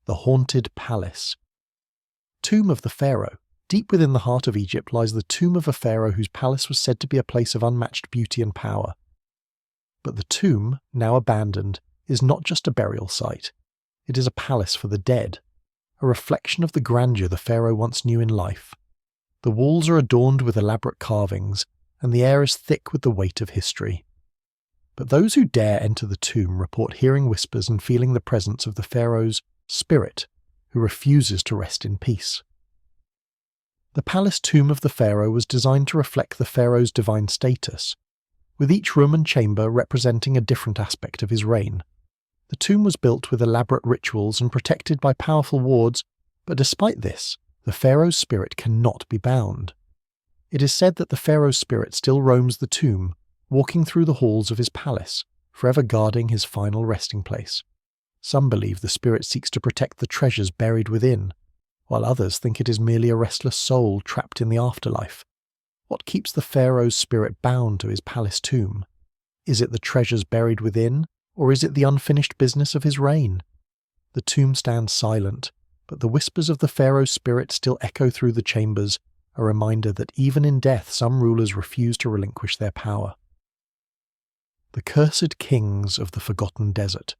The Haunted Palace. Tomb of the Pharaoh. Deep within the heart of Egypt lies the tomb of a pharaoh whose palace was said to be a place of unmatched beauty and power. But the tomb, now abandoned, is not just a burial site. It is a palace for the dead, a reflection of the grandeur the pharaoh once knew in life. The walls are adorned with elaborate carvings, and the air is thick with the weight of history. But those who dare enter the tomb report hearing whispers and feeling the presence of the pharaoh's spirit, who refuses to rest in peace. The palace tomb of the pharaoh was designed to reflect the pharaoh's divine status, with each room and chamber representing a different aspect of his reign. The tomb was built with elaborate rituals and protected by powerful wards, but despite this, the pharaoh's spirit cannot be bound. It is said that the pharaoh's spirit still roams the tomb, walking through the halls of his palace, forever guarding his final resting place. Some believe the spirit seeks to protect the treasures buried within, while others think it is merely a restless soul trapped in the afterlife. What keeps the pharaoh's spirit bound to his palace tomb? Is it the treasures buried within, or is it the unfinished business of his reign? The tomb stands silent, but the whispers of the pharaoh's spirit still echo through the chambers, a reminder that even in death some rulers refuse to relinquish their power. The cursed kings of the forgotten desert.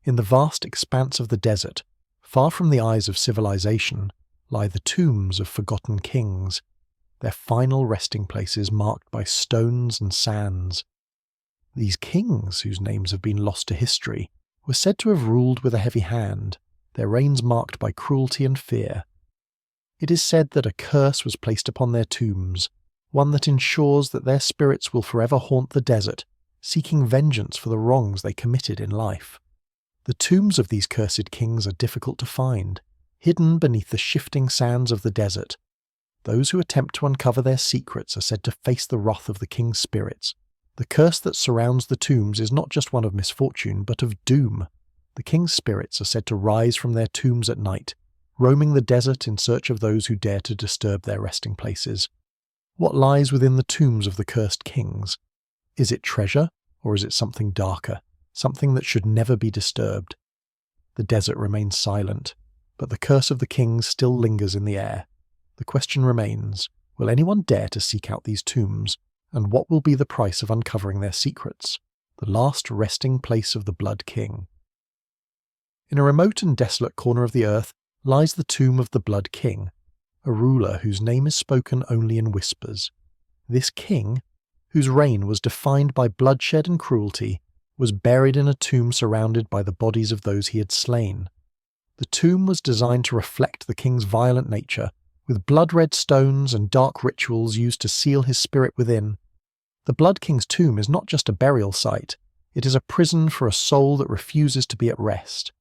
In the vast expanse of the desert, far from the eyes of civilization, lie the tombs of forgotten kings, their final resting places marked by stones and sands. These kings, whose names have been lost to history, were said to have ruled with a heavy hand, their reigns marked by cruelty and fear. It is said that a curse was placed upon their tombs, one that ensures that their spirits will forever haunt the desert, seeking vengeance for the wrongs they committed in life. The tombs of these cursed kings are difficult to find, hidden beneath the shifting sands of the desert. Those who attempt to uncover their secrets are said to face the wrath of the king's spirits. The curse that surrounds the tombs is not just one of misfortune, but of doom. The king's spirits are said to rise from their tombs at night, roaming the desert in search of those who dare to disturb their resting places. What lies within the tombs of the cursed kings? Is it treasure, or is it something darker, something that should never be disturbed? The desert remains silent, but the curse of the kings still lingers in the air. The question remains, will anyone dare to seek out these tombs, and what will be the price of uncovering their secrets? The last resting place of the Blood King. In a remote and desolate corner of the earth lies the tomb of the Blood King, a ruler whose name is spoken only in whispers. This king, whose reign was defined by bloodshed and cruelty, was buried in a tomb surrounded by the bodies of those he had slain. The tomb was designed to reflect the king's violent nature, with blood-red stones and dark rituals used to seal his spirit within. The Blood King's tomb is not just a burial site, it is a prison for a soul that refuses to be at rest.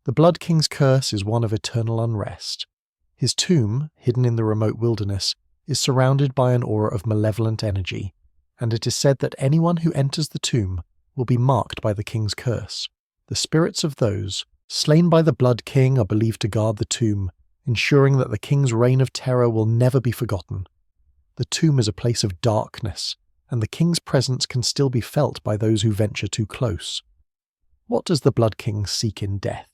The Blood King's curse is one of eternal unrest. His tomb, hidden in the remote wilderness, is surrounded by an aura of malevolent energy, and it is said that anyone who enters the tomb will be marked by the king's curse. The spirits of those slain by the Blood King are believed to guard the tomb, ensuring that the king's reign of terror will never be forgotten. The tomb is a place of darkness, and the king's presence can still be felt by those who venture too close. What does the Blood King seek in death?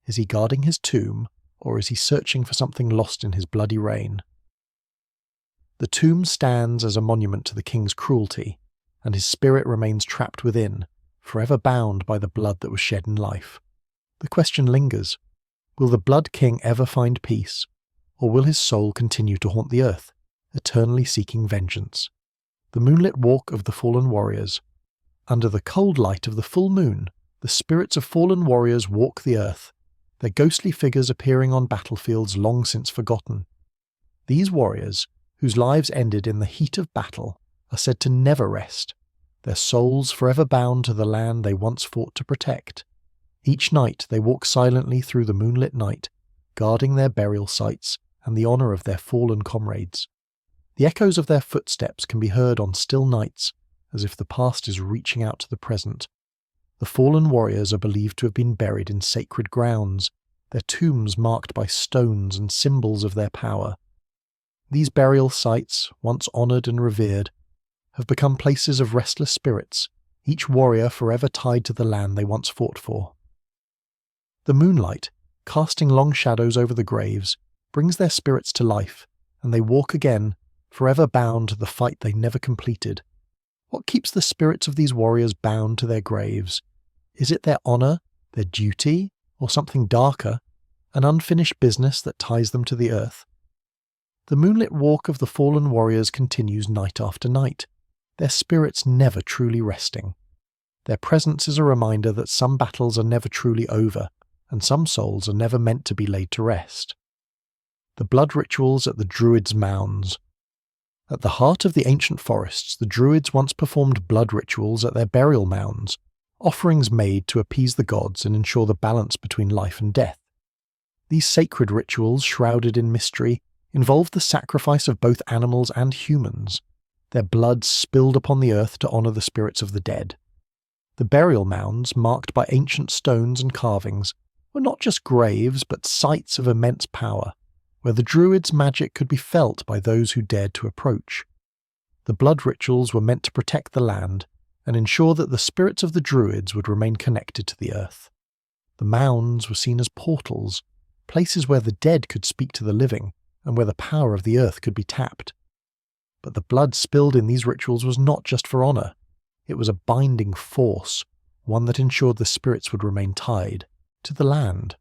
Is he guarding his tomb, or is he searching for something lost in his bloody reign? The tomb stands as a monument to the king's cruelty, and his spirit remains trapped within, forever bound by the blood that was shed in life. The question lingers. Will the Blood King ever find peace, or will his soul continue to haunt the earth, eternally seeking vengeance? The moonlit walk of the fallen warriors. Under the cold light of the full moon, the spirits of fallen warriors walk the earth, their ghostly figures appearing on battlefields long since forgotten. These warriors, whose lives ended in the heat of battle, are said to never rest, their souls forever bound to the land they once fought to protect. Each night they walk silently through the moonlit night, guarding their burial sites and the honour of their fallen comrades. The echoes of their footsteps can be heard on still nights, as if the past is reaching out to the present. The fallen warriors are believed to have been buried in sacred grounds, their tombs marked by stones and symbols of their power. These burial sites, once honoured and revered, have become places of restless spirits, each warrior forever tied to the land they once fought for. The moonlight, casting long shadows over the graves, brings their spirits to life, and they walk again, forever bound to the fight they never completed. What keeps the spirits of these warriors bound to their graves? Is it their honour, their duty, or something darker, an unfinished business that ties them to the earth? The moonlit walk of the fallen warriors continues night after night, their spirits never truly resting. Their presence is a reminder that some battles are never truly over, and some souls are never meant to be laid to rest. The blood rituals at the Druids' mounds. At the heart of the ancient forests, the Druids once performed blood rituals at their burial mounds, offerings made to appease the gods and ensure the balance between life and death. These sacred rituals, shrouded in mystery, involved the sacrifice of both animals and humans, their blood spilled upon the earth to honour the spirits of the dead. The burial mounds, marked by ancient stones and carvings, were not just graves but sites of immense power, where the Druids' magic could be felt by those who dared to approach. The blood rituals were meant to protect the land and ensure that the spirits of the Druids would remain connected to the earth. The mounds were seen as portals, places where the dead could speak to the living and where the power of the earth could be tapped. But the blood spilled in these rituals was not just for honour. It was a binding force, one that ensured the spirits would remain tied to the land.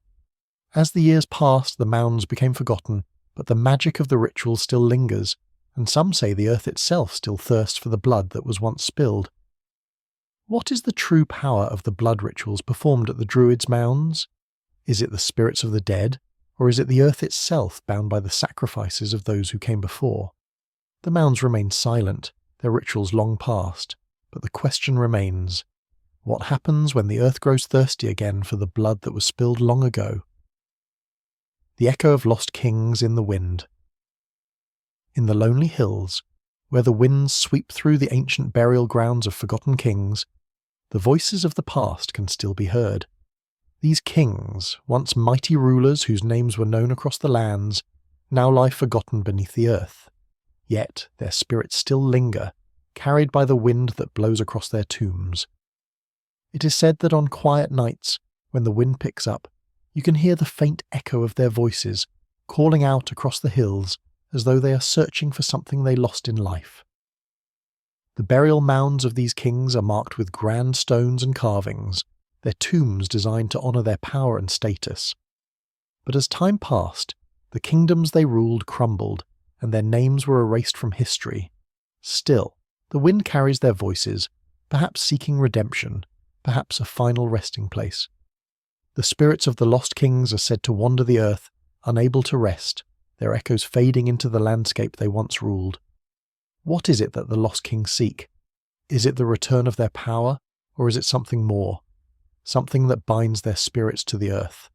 As the years passed, the mounds became forgotten, but the magic of the ritual still lingers, and some say the earth itself still thirsts for the blood that was once spilled. What is the true power of the blood rituals performed at the Druids' mounds? Is it the spirits of the dead, or is it the earth itself bound by the sacrifices of those who came before? The mounds remain silent, their rituals long past, but the question remains: what happens when the earth grows thirsty again for the blood that was spilled long ago? The echo of lost kings in the wind. In the lonely hills, where the winds sweep through the ancient burial grounds of forgotten kings, the voices of the past can still be heard. These kings, once mighty rulers whose names were known across the lands, now lie forgotten beneath the earth. Yet their spirits still linger, carried by the wind that blows across their tombs. It is said that on quiet nights, when the wind picks up, you can hear the faint echo of their voices, calling out across the hills as though they are searching for something they lost in life. The burial mounds of these kings are marked with grand stones and carvings, their tombs designed to honour their power and status. But as time passed, the kingdoms they ruled crumbled, and their names were erased from history. Still, the wind carries their voices, perhaps seeking redemption, perhaps a final resting place. The spirits of the lost kings are said to wander the earth, unable to rest, their echoes fading into the landscape they once ruled. What is it that the lost kings seek? Is it the return of their power, or is it something more? Something that binds their spirits to the earth.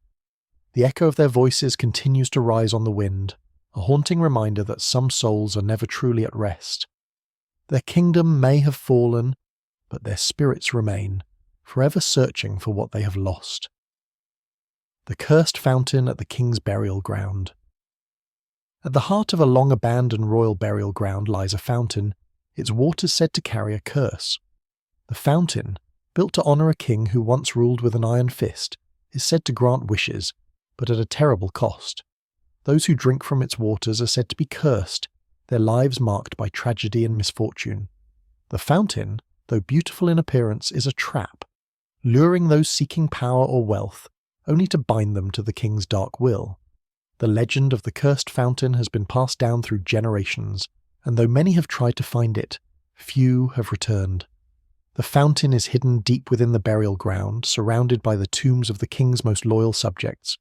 The echo of their voices continues to rise on the wind, a haunting reminder that some souls are never truly at rest. Their kingdom may have fallen, but their spirits remain, forever searching for what they have lost. The cursed fountain at the king's burial ground. At the heart of a long-abandoned royal burial ground lies a fountain, its waters said to carry a curse. The fountain, built to honour a king who once ruled with an iron fist, is said to grant wishes, but at a terrible cost. Those who drink from its waters are said to be cursed, their lives marked by tragedy and misfortune. The fountain, though beautiful in appearance, is a trap, luring those seeking power or wealth, only to bind them to the king's dark will. The legend of the cursed fountain has been passed down through generations, and though many have tried to find it, few have returned. The fountain is hidden deep within the burial ground, surrounded by the tombs of the king's most loyal subjects.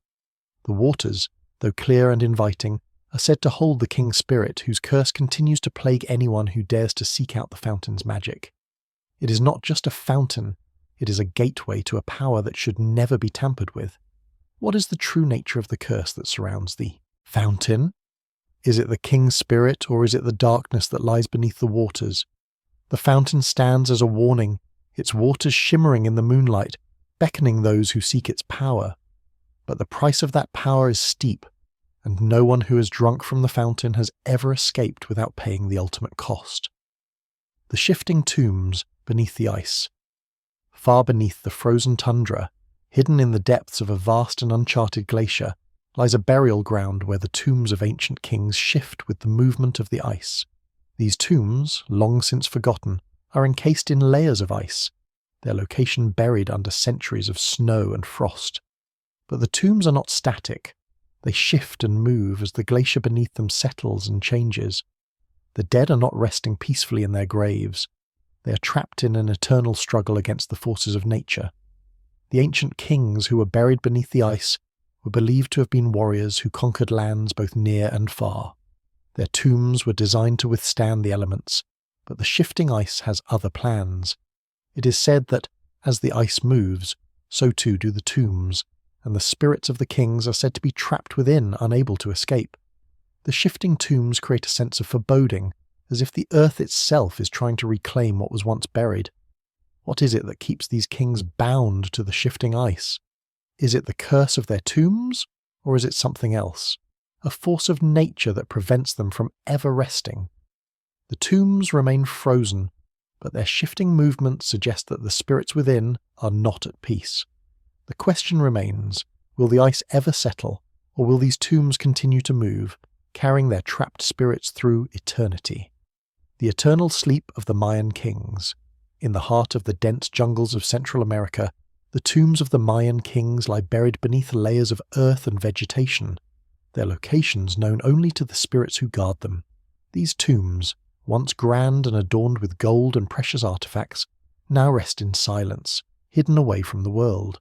The waters, though clear and inviting, are said to hold the king's spirit, whose curse continues to plague anyone who dares to seek out the fountain's magic. It is not just a fountain, it is a gateway to a power that should never be tampered with. What is the true nature of the curse that surrounds the fountain? Is it the king's spirit, or is it the darkness that lies beneath the waters? The fountain stands as a warning, its waters shimmering in the moonlight, beckoning those who seek its power. But the price of that power is steep, and no one who has drunk from the fountain has ever escaped without paying the ultimate cost. The shifting tombs beneath the ice. Far beneath the frozen tundra, hidden in the depths of a vast and uncharted glacier, lies a burial ground where the tombs of ancient kings shift with the movement of the ice. These tombs, long since forgotten, are encased in layers of ice, their location buried under centuries of snow and frost. But the tombs are not static. They shift and move as the glacier beneath them settles and changes. The dead are not resting peacefully in their graves. They are trapped in an eternal struggle against the forces of nature. The ancient kings who were buried beneath the ice were believed to have been warriors who conquered lands both near and far. Their tombs were designed to withstand the elements, but the shifting ice has other plans. It is said that, As the ice moves, so too do the tombs, and the spirits of the kings are said to be trapped within, unable to escape. The shifting tombs create a sense of foreboding, as if the earth itself is trying to reclaim what was once buried. What is it that keeps these kings bound to the shifting ice? Is it the curse of their tombs, or is it something else? A force of nature that prevents them from ever resting? The tombs remain frozen, but their shifting movements suggest that the spirits within are not at peace. The question remains, will the ice ever settle, or will these tombs continue to move, carrying their trapped spirits through eternity? The eternal sleep of the Mayan kings. In the heart of the dense jungles of Central America, the tombs of the Mayan kings lie buried beneath layers of earth and vegetation, their locations known only to the spirits who guard them. These tombs, once grand and adorned with gold and precious artifacts, now rest in silence, hidden away from the world.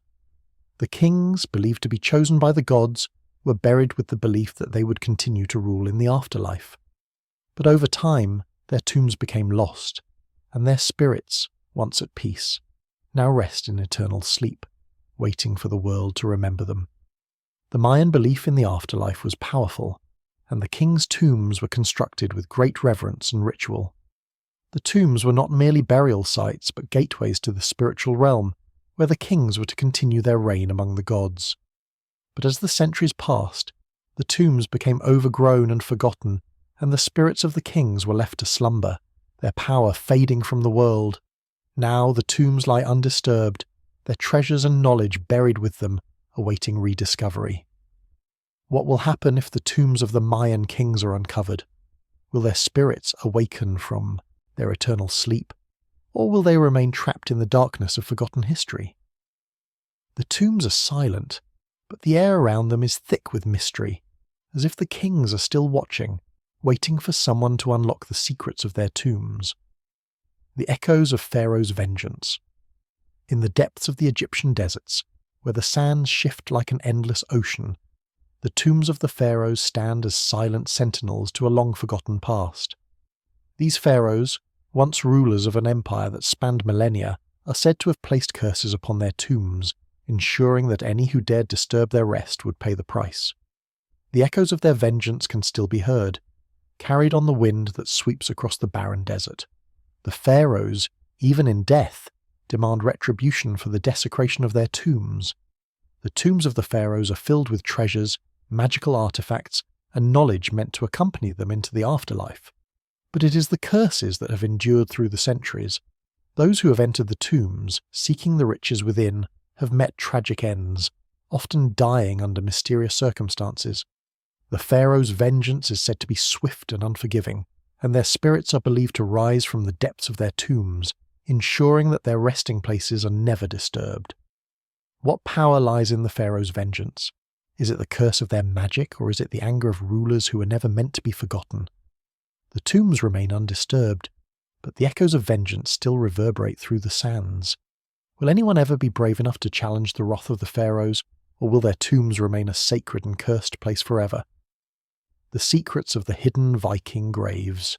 The kings, believed to be chosen by the gods, were buried with the belief that they would continue to rule in the afterlife. But over time, their tombs became lost, and their spirits, once at peace, now rest in eternal sleep, waiting for the world to remember them. The Mayan belief in the afterlife was powerful, and the kings' tombs were constructed with great reverence and ritual. The tombs were not merely burial sites, but gateways to the spiritual realm, where the kings were to continue their reign among the gods. But as the centuries passed, the tombs became overgrown and forgotten, and the spirits of the kings were left to slumber, their power fading from the world. Now the tombs lie undisturbed, their treasures and knowledge buried with them, awaiting rediscovery. What will happen if the tombs of the Mayan kings are uncovered? Will their spirits awaken from their eternal sleep, or will they remain trapped in the darkness of forgotten history? The tombs are silent, but the air around them is thick with mystery, as if the kings are still watching, waiting for someone to unlock the secrets of their tombs. The echoes of Pharaoh's vengeance. In the depths of the Egyptian deserts, where the sands shift like an endless ocean, the tombs of the pharaohs stand as silent sentinels to a long-forgotten past. These pharaohs, once rulers of an empire that spanned millennia, are said to have placed curses upon their tombs, ensuring that any who dared disturb their rest would pay the price. The echoes of their vengeance can still be heard, carried on the wind that sweeps across the barren desert. The pharaohs, even in death, demand retribution for the desecration of their tombs. The tombs of the pharaohs are filled with treasures, magical artifacts, and knowledge meant to accompany them into the afterlife. But it is the curses that have endured through the centuries. Those who have entered the tombs, seeking the riches within, have met tragic ends, often dying under mysterious circumstances. The pharaoh's vengeance is said to be swift and unforgiving, and their spirits are believed to rise from the depths of their tombs, ensuring that their resting places are never disturbed. What power lies in the pharaoh's vengeance? Is it the curse of their magic, or is it the anger of rulers who were never meant to be forgotten? The tombs remain undisturbed, but the echoes of vengeance still reverberate through the sands. Will anyone ever be brave enough to challenge the wrath of the pharaohs, or will their tombs remain a sacred and cursed place forever? The secrets of the hidden Viking graves.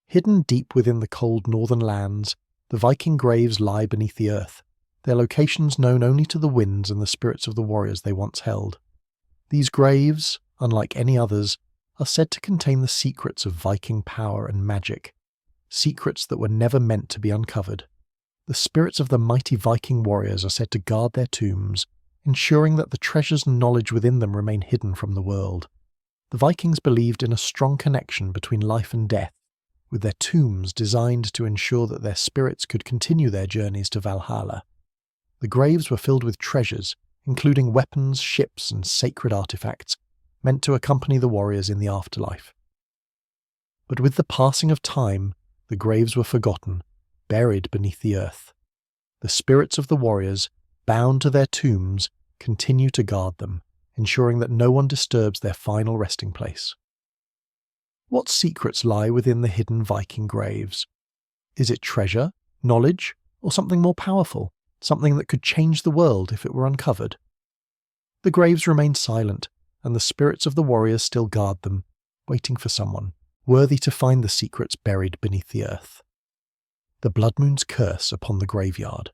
Hidden deep within the cold northern lands, the Viking graves lie beneath the earth, their locations known only to the winds and the spirits of the warriors they once held. These graves, unlike any others, are said to contain the secrets of Viking power and magic, secrets that were never meant to be uncovered. The spirits of the mighty Viking warriors are said to guard their tombs, ensuring that the treasures and knowledge within them remain hidden from the world. The Vikings believed in a strong connection between life and death, with their tombs designed to ensure that their spirits could continue their journeys to Valhalla. The graves were filled with treasures, including weapons, ships, and sacred artifacts, meant to accompany the warriors in the afterlife. But with the passing of time, the graves were forgotten, buried beneath the earth. The spirits of the warriors, bound to their tombs, continue to guard them, ensuring that no one disturbs their final resting place. What secrets lie within the hidden Viking graves? Is it treasure, knowledge, or something more powerful, something that could change the world if it were uncovered? The graves remain silent, and the spirits of the warriors still guard them, waiting for someone worthy to find the secrets buried beneath the earth. The blood moon's curse upon the graveyard.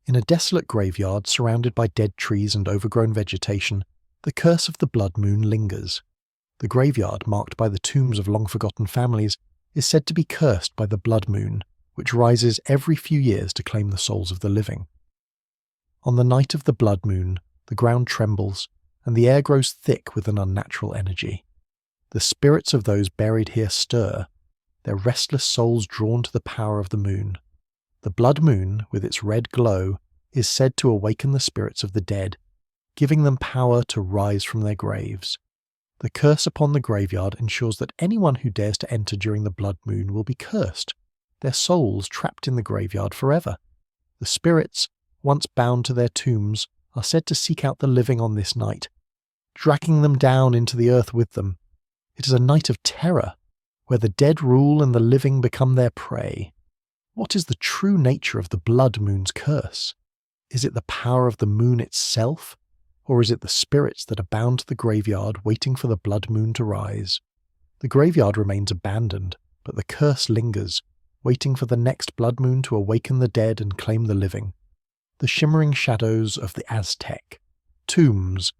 In a desolate graveyard surrounded by dead trees and overgrown vegetation, the curse of the blood moon lingers. The graveyard, marked by the tombs of long-forgotten families, is said to be cursed by the blood moon, which rises every few years to claim the souls of the living. On the night of the blood moon, the ground trembles, and the air grows thick with an unnatural energy. The spirits of those buried here stir, their restless souls drawn to the power of the moon. The blood moon, with its red glow, is said to awaken the spirits of the dead, giving them power to rise from their graves. The curse upon the graveyard ensures that anyone who dares to enter during the blood moon will be cursed, their souls trapped in the graveyard forever. The spirits, once bound to their tombs, are said to seek out the living on this night, dragging them down into the earth with them. It is a night of terror, where the dead rule and the living become their prey. What is the true nature of the blood moon's curse? Is it the power of the moon itself, or is it the spirits that are bound to the graveyard waiting for the blood moon to rise? The graveyard remains abandoned, but the curse lingers, waiting for the next blood moon to awaken the dead and claim the living. The shimmering shadows of the Aztec. Tombs.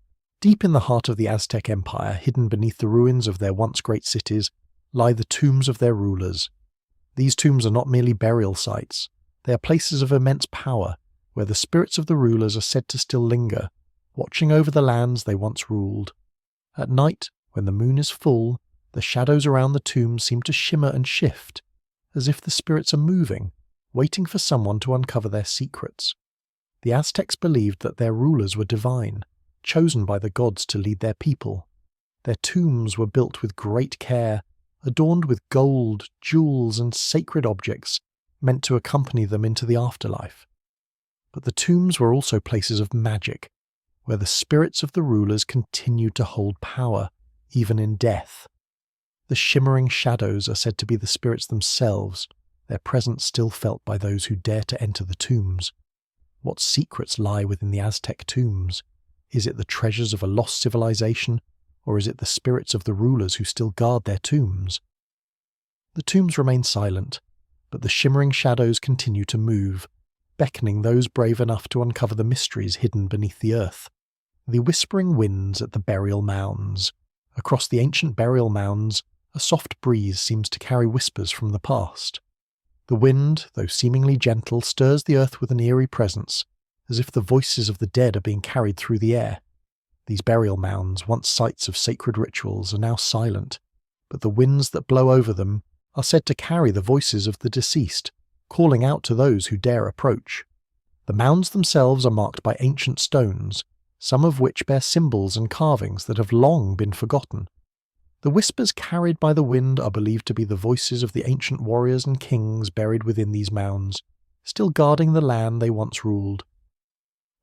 Deep in the heart of the Aztec Empire, hidden beneath the ruins of their once great cities, lie the tombs of their rulers. These tombs are not merely burial sites. They are places of immense power, where the spirits of the rulers are said to still linger, watching over the lands they once ruled. At night, when the moon is full, the shadows around the tombs seem to shimmer and shift, as if the spirits are moving, waiting for someone to uncover their secrets. The Aztecs believed that their rulers were divine, chosen by the gods to lead their people. Their tombs were built with great care, adorned with gold, jewels, and sacred objects meant to accompany them into the afterlife. But the tombs were also places of magic, where the spirits of the rulers continued to hold power, even in death. The shimmering shadows are said to be the spirits themselves, their presence still felt by those who dare to enter the tombs. What secrets lie within the Aztec tombs? Is it the treasures of a lost civilization, or is it the spirits of the rulers who still guard their tombs? The tombs remain silent, but the shimmering shadows continue to move, beckoning those brave enough to uncover the mysteries hidden beneath the earth. The whispering winds at the burial mounds. Across the ancient burial mounds, a soft breeze seems to carry whispers from the past. The wind, though seemingly gentle, stirs the earth with an eerie presence, as if the voices of the dead are being carried through the air. These burial mounds, once sites of sacred rituals, are now silent, but the winds that blow over them are said to carry the voices of the deceased, calling out to those who dare approach. The mounds themselves are marked by ancient stones, some of which bear symbols and carvings that have long been forgotten. The whispers carried by the wind are believed to be the voices of the ancient warriors and kings buried within these mounds, still guarding the land they once ruled.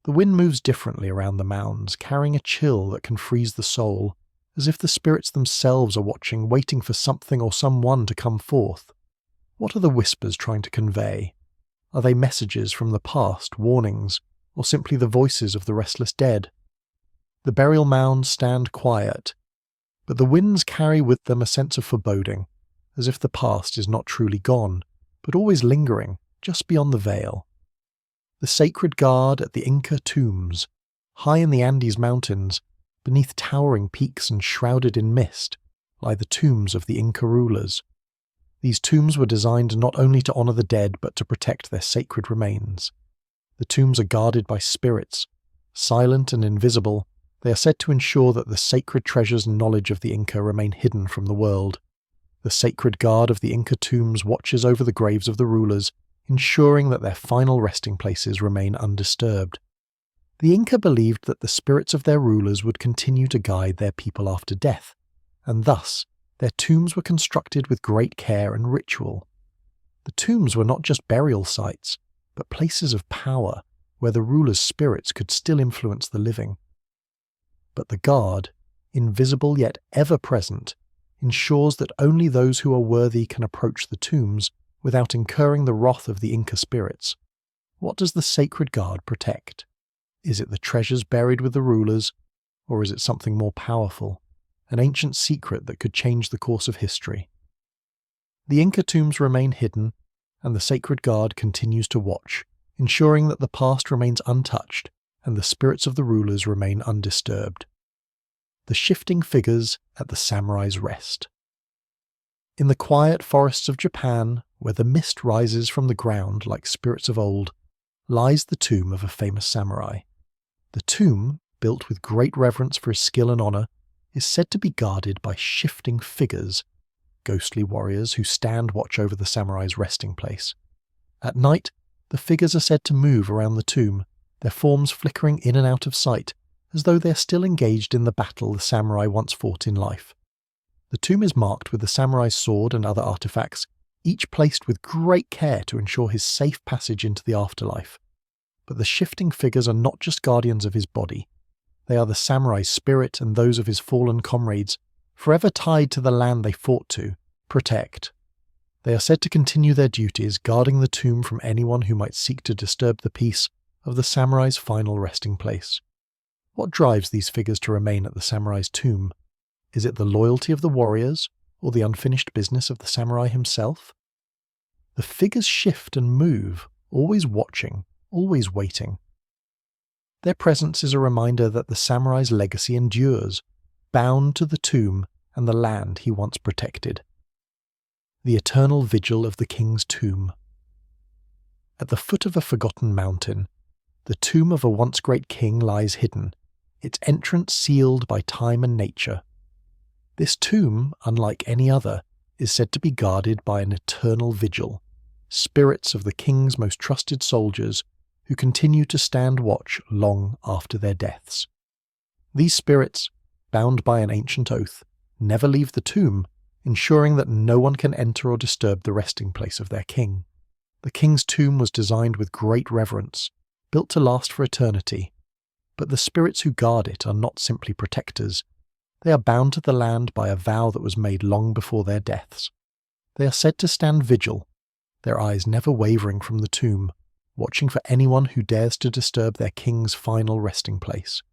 The wind moves differently around the mounds, carrying a chill that can freeze the soul, as if the spirits themselves are watching, waiting for something or someone to come forth. What are the whispers trying to convey? Are they messages from the past, warnings, or simply the voices of the restless dead? The burial mounds stand quiet, but the winds carry with them a sense of foreboding, as if the past is not truly gone, but always lingering, just beyond the veil. The sacred guard at the Inca tombs, high in the Andes Mountains, beneath towering peaks and shrouded in mist, lie the tombs of the Inca rulers. These tombs were designed not only to honor the dead, but to protect their sacred remains. The tombs are guarded by spirits. Silent and invisible, they are said to ensure that the sacred treasures and knowledge of the Inca remain hidden from the world. The sacred guard of the Inca tombs watches over the graves of the rulers, ensuring that their final resting places remain undisturbed. The Inca believed that the spirits of their rulers would continue to guide their people after death, and thus their tombs were constructed with great care and ritual. The tombs were not just burial sites, but places of power where the rulers' spirits could still influence the living. But the guard, invisible yet ever present, ensures that only those who are worthy can approach the tombs without incurring the wrath of the Inca spirits. What does the sacred guard protect? Is it the treasures buried with the rulers, or is it something more powerful, an ancient secret that could change the course of history? The Inca tombs remain hidden, and the sacred guard continues to watch, ensuring that the past remains untouched and the spirits of the rulers remain undisturbed. The shifting figures at the samurai's rest. In the quiet forests of Japan, where the mist rises from the ground like spirits of old, lies the tomb of a famous samurai. The tomb, built with great reverence for his skill and honour, is said to be guarded by shifting figures, ghostly warriors who stand watch over the samurai's resting place. At night, the figures are said to move around the tomb, their forms flickering in and out of sight, as though they are still engaged in the battle the samurai once fought in life. The tomb is marked with the samurai's sword and other artifacts, each placed with great care to ensure his safe passage into the afterlife. But the shifting figures are not just guardians of his body. They are the samurai's spirit and those of his fallen comrades, forever tied to the land they fought to protect. They are said to continue their duties, guarding the tomb from anyone who might seek to disturb the peace of the samurai's final resting place. What drives these figures to remain at the samurai's tomb? Is it the loyalty of the warriors, or the unfinished business of the samurai himself? The figures shift and move, always watching, always waiting. Their presence is a reminder that the samurai's legacy endures, bound to the tomb and the land he once protected. The eternal vigil of the king's tomb. At the foot of a forgotten mountain, the tomb of a once great king lies hidden, its entrance sealed by time and nature. This tomb, unlike any other, is said to be guarded by an eternal vigil, spirits of the king's most trusted soldiers who continue to stand watch long after their deaths. These spirits, bound by an ancient oath, never leave the tomb, ensuring that no one can enter or disturb the resting place of their king. The king's tomb was designed with great reverence, built to last for eternity, but the spirits who guard it are not simply protectors. They are bound to the land by a vow that was made long before their deaths. They are said to stand vigil, their eyes never wavering from the tomb, watching for anyone who dares to disturb their king's final resting place.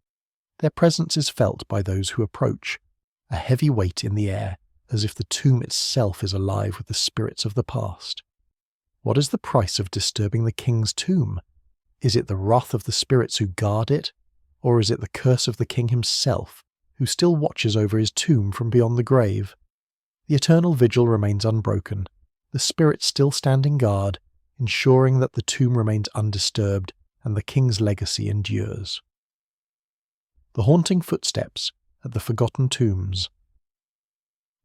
Their presence is felt by those who approach, a heavy weight in the air, as if the tomb itself is alive with the spirits of the past. What is the price of disturbing the king's tomb? Is it the wrath of the spirits who guard it, or is it the curse of the king himself, who still watches over his tomb from beyond the grave? The eternal vigil remains unbroken, the spirits still standing guard, ensuring that the tomb remains undisturbed and the king's legacy endures. The haunting footsteps at the forgotten tombs.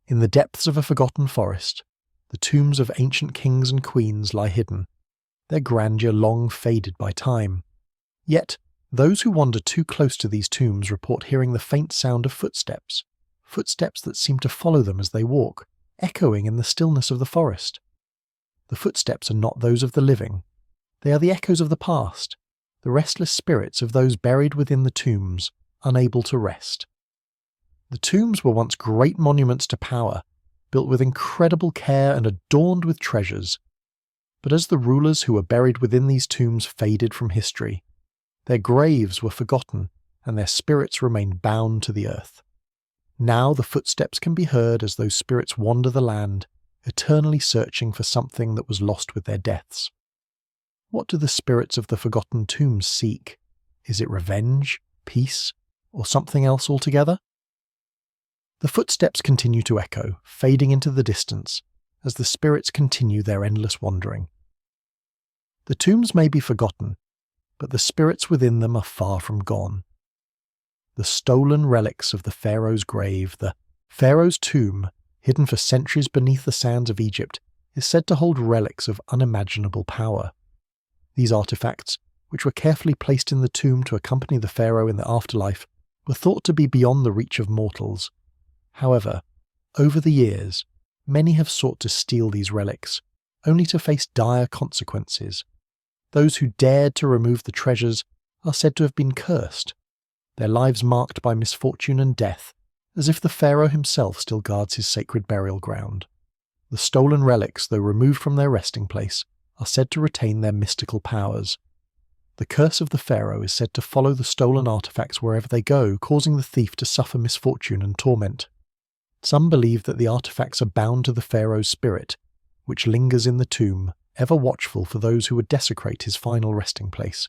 In the depths of a forgotten forest, the tombs of ancient kings and queens lie hidden, their grandeur long faded by time. Yet, those who wander too close to these tombs report hearing the faint sound of footsteps, footsteps that seem to follow them as they walk, echoing in the stillness of the forest. The footsteps are not those of the living. They are the echoes of the past, the restless spirits of those buried within the tombs, unable to rest. The tombs were once great monuments to power, built with incredible care and adorned with treasures. But as the rulers who were buried within these tombs faded from history, their graves were forgotten and their spirits remained bound to the earth. Now the footsteps can be heard as those spirits wander the land, eternally searching for something that was lost with their deaths. What do the spirits of the forgotten tombs seek? Is it revenge, peace, or something else altogether? The footsteps continue to echo, fading into the distance, as the spirits continue their endless wandering. The tombs may be forgotten, but the spirits within them are far from gone. The stolen relics of the pharaoh's grave, the pharaoh's tomb, hidden for centuries beneath the sands of Egypt, is said to hold relics of unimaginable power. These artifacts, which were carefully placed in the tomb to accompany the pharaoh in the afterlife, were thought to be beyond the reach of mortals. However, over the years, many have sought to steal these relics, only to face dire consequences. Those who dared to remove the treasures are said to have been cursed, their lives marked by misfortune and death, as if the pharaoh himself still guards his sacred burial ground. The stolen relics, though removed from their resting place, are said to retain their mystical powers. The curse of the pharaoh is said to follow the stolen artifacts wherever they go, causing the thief to suffer misfortune and torment. Some believe that the artifacts are bound to the pharaoh's spirit, which lingers in the tomb, ever watchful for those who would desecrate his final resting place.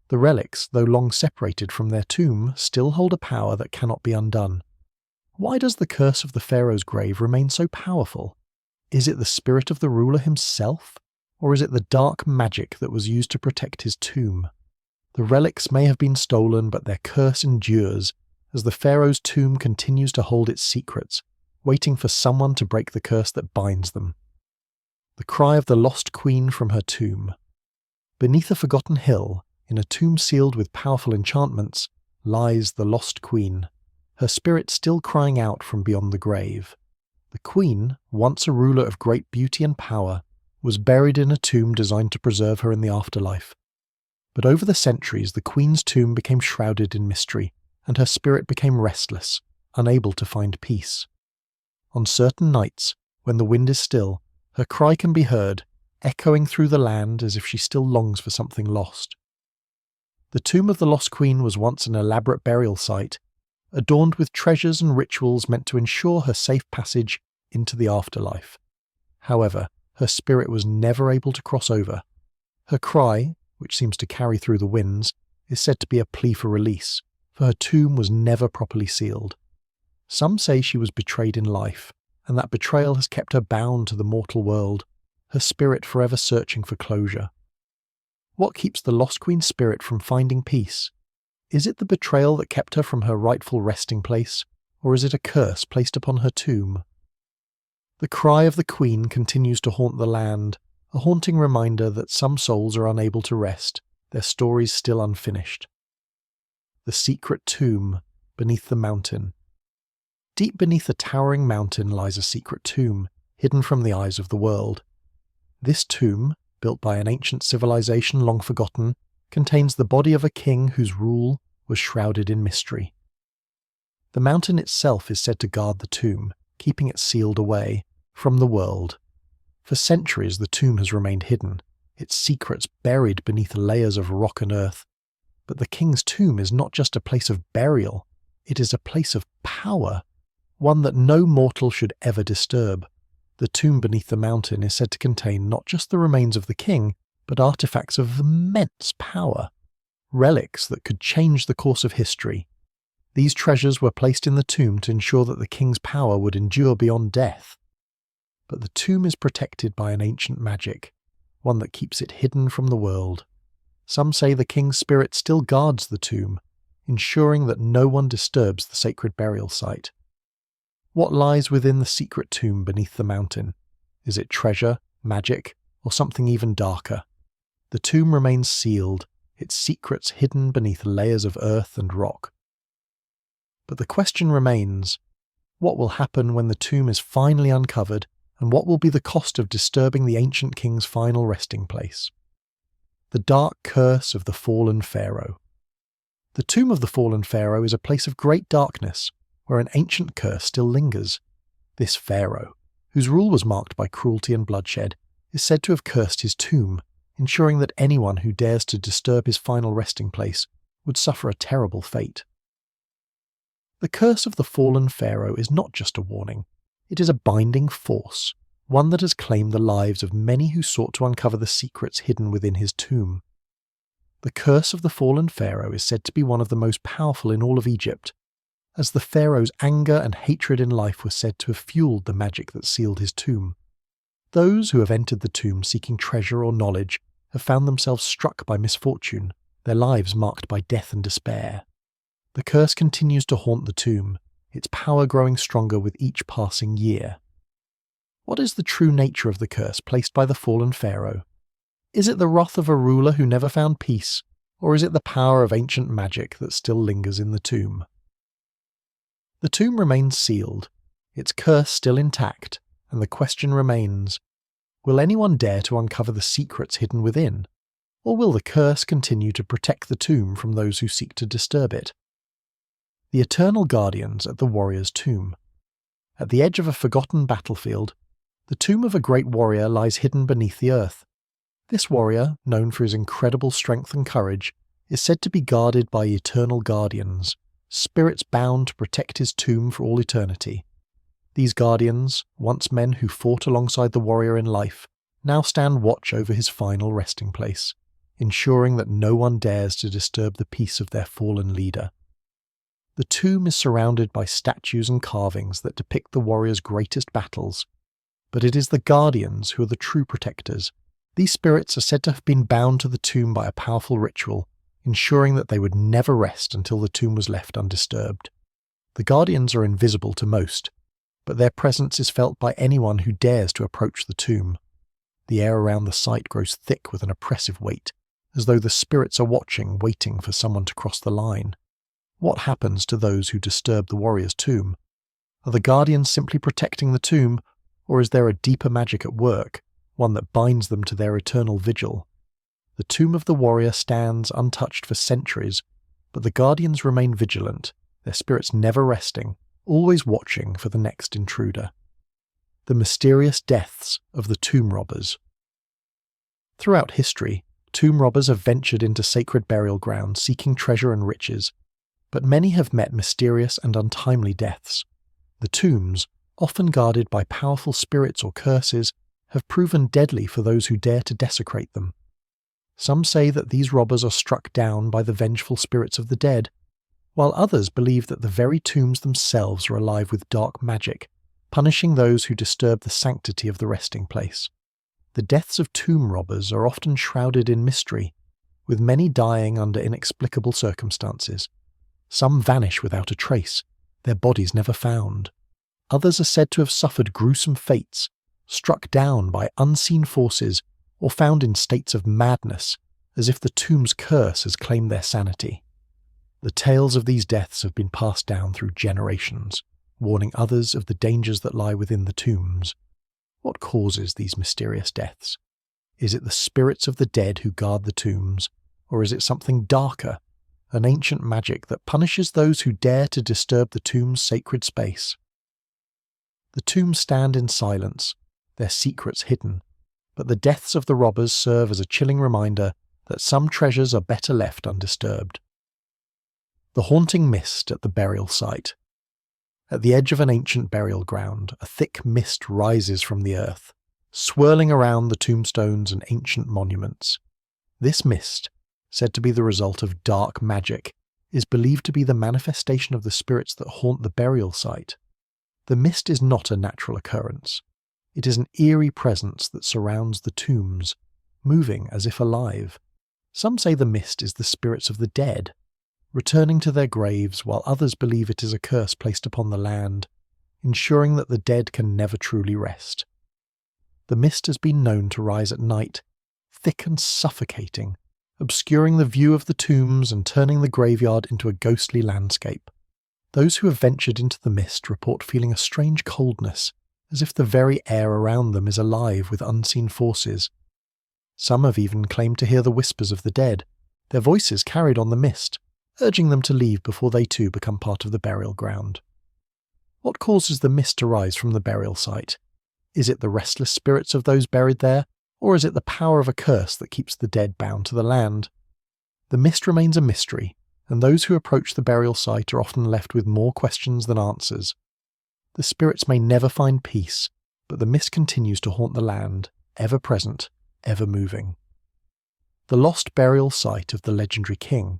The relics, though long separated from their tomb, still hold a power that cannot be undone. Why does the curse of the pharaoh's grave remain so powerful? Is it the spirit of the ruler himself, or is it the dark magic that was used to protect his tomb? The relics may have been stolen, but their curse endures, as the pharaoh's tomb continues to hold its secrets, waiting for someone to break the curse that binds them. The cry of the lost queen from her tomb. Beneath a forgotten hill, in a tomb sealed with powerful enchantments, lies the lost queen, her spirit still crying out from beyond the grave. The queen, once a ruler of great beauty and power, was buried in a tomb designed to preserve her in the afterlife. But over the centuries, the queen's tomb became shrouded in mystery, and her spirit became restless, unable to find peace. On certain nights, when the wind is still, her cry can be heard, echoing through the land as if she still longs for something lost. The tomb of the lost queen was once an elaborate burial site, adorned with treasures and rituals meant to ensure her safe passage into the afterlife. However, her spirit was never able to cross over. Her cry, which seems to carry through the winds, is said to be a plea for release, for her tomb was never properly sealed. Some say she was betrayed in life, and that betrayal has kept her bound to the mortal world, her spirit forever searching for closure. What keeps the lost queen's spirit from finding peace? Is it the betrayal that kept her from her rightful resting place, or is it a curse placed upon her tomb? The cry of the queen continues to haunt the land, a haunting reminder that some souls are unable to rest, their stories still unfinished. The secret tomb beneath the mountain. Deep beneath a towering mountain lies a secret tomb, hidden from the eyes of the world. This tomb, built by an ancient civilization long forgotten, contains the body of a king whose rule was shrouded in mystery. The mountain itself is said to guard the tomb, keeping it sealed away from the world. For centuries the tomb has remained hidden, its secrets buried beneath layers of rock and earth. But the king's tomb is not just a place of burial, it is a place of power, one that no mortal should ever disturb. The tomb beneath the mountain is said to contain not just the remains of the king, but artifacts of immense power, relics that could change the course of history. These treasures were placed in the tomb to ensure that the king's power would endure beyond death. But the tomb is protected by an ancient magic, one that keeps it hidden from the world. Some say the king's spirit still guards the tomb, ensuring that no one disturbs the sacred burial site. What lies within the secret tomb beneath the mountain? Is it treasure, magic, or something even darker? The tomb remains sealed, its secrets hidden beneath layers of earth and rock. But the question remains, what will happen when the tomb is finally uncovered, and what will be the cost of disturbing the ancient king's final resting place? The dark curse of the fallen pharaoh. The tomb of the fallen pharaoh is a place of great darkness, where an ancient curse still lingers. This pharaoh, whose rule was marked by cruelty and bloodshed, is said to have cursed his tomb, ensuring that anyone who dares to disturb his final resting place would suffer a terrible fate. The curse of the fallen pharaoh is not just a warning, it is a binding force, one that has claimed the lives of many who sought to uncover the secrets hidden within his tomb. The curse of the fallen pharaoh is said to be one of the most powerful in all of Egypt, as the pharaoh's anger and hatred in life were said to have fueled the magic that sealed his tomb. Those who have entered the tomb seeking treasure or knowledge have found themselves struck by misfortune, their lives marked by death and despair. The curse continues to haunt the tomb, its power growing stronger with each passing year. What is the true nature of the curse placed by the fallen pharaoh? Is it the wrath of a ruler who never found peace, or is it the power of ancient magic that still lingers in the tomb? The tomb remains sealed, its curse still intact, and the question remains, will anyone dare to uncover the secrets hidden within, or will the curse continue to protect the tomb from those who seek to disturb it? The eternal guardians at the warrior's tomb. At the edge of a forgotten battlefield, the tomb of a great warrior lies hidden beneath the earth. This warrior, known for his incredible strength and courage, is said to be guarded by eternal guardians, spirits bound to protect his tomb for all eternity. These guardians, once men who fought alongside the warrior in life, now stand watch over his final resting place, ensuring that no one dares to disturb the peace of their fallen leader. The tomb is surrounded by statues and carvings that depict the warriors' greatest battles, but it is the guardians who are the true protectors. These spirits are said to have been bound to the tomb by a powerful ritual, ensuring that they would never rest until the tomb was left undisturbed. The guardians are invisible to most, but their presence is felt by anyone who dares to approach the tomb. The air around the site grows thick with an oppressive weight, as though the spirits are watching, waiting for someone to cross the line. What happens to those who disturb the warrior's tomb? Are the guardians simply protecting the tomb, or is there a deeper magic at work, one that binds them to their eternal vigil? The tomb of the warrior stands untouched for centuries, but the guardians remain vigilant, their spirits never resting, always watching for the next intruder. The mysterious deaths of the tomb robbers. Throughout history, tomb robbers have ventured into sacred burial grounds seeking treasure and riches, but many have met mysterious and untimely deaths. The tombs, often guarded by powerful spirits or curses, have proven deadly for those who dare to desecrate them. Some say that these robbers are struck down by the vengeful spirits of the dead, while others believe that the very tombs themselves are alive with dark magic, punishing those who disturb the sanctity of the resting place. The deaths of tomb robbers are often shrouded in mystery, with many dying under inexplicable circumstances. Some vanish without a trace, their bodies never found. Others are said to have suffered gruesome fates, struck down by unseen forces, or found in states of madness, as if the tomb's curse has claimed their sanity. The tales of these deaths have been passed down through generations, warning others of the dangers that lie within the tombs. What causes these mysterious deaths? Is it the spirits of the dead who guard the tombs, or is it something darker, an ancient magic that punishes those who dare to disturb the tomb's sacred space? The tombs stand in silence, their secrets hidden, but the deaths of the robbers serve as a chilling reminder that some treasures are better left undisturbed. The haunting mist at the burial site. At the edge of an ancient burial ground, a thick mist rises from the earth, swirling around the tombstones and ancient monuments. This mist, said to be the result of dark magic, is believed to be the manifestation of the spirits that haunt the burial site. The mist is not a natural occurrence. It is an eerie presence that surrounds the tombs, moving as if alive. Some say the mist is the spirits of the dead, returning to their graves, while others believe it is a curse placed upon the land, ensuring that the dead can never truly rest. The mist has been known to rise at night, thick and suffocating, obscuring the view of the tombs and turning the graveyard into a ghostly landscape. Those who have ventured into the mist report feeling a strange coldness, as if the very air around them is alive with unseen forces. Some have even claimed to hear the whispers of the dead, their voices carried on the mist, urging them to leave before they too become part of the burial ground. What causes the mist to rise from the burial site? Is it the restless spirits of those buried there, or is it the power of a curse that keeps the dead bound to the land? The mist remains a mystery, and those who approach the burial site are often left with more questions than answers. The spirits may never find peace, but the mist continues to haunt the land, ever present, ever moving. The lost burial site of the legendary king.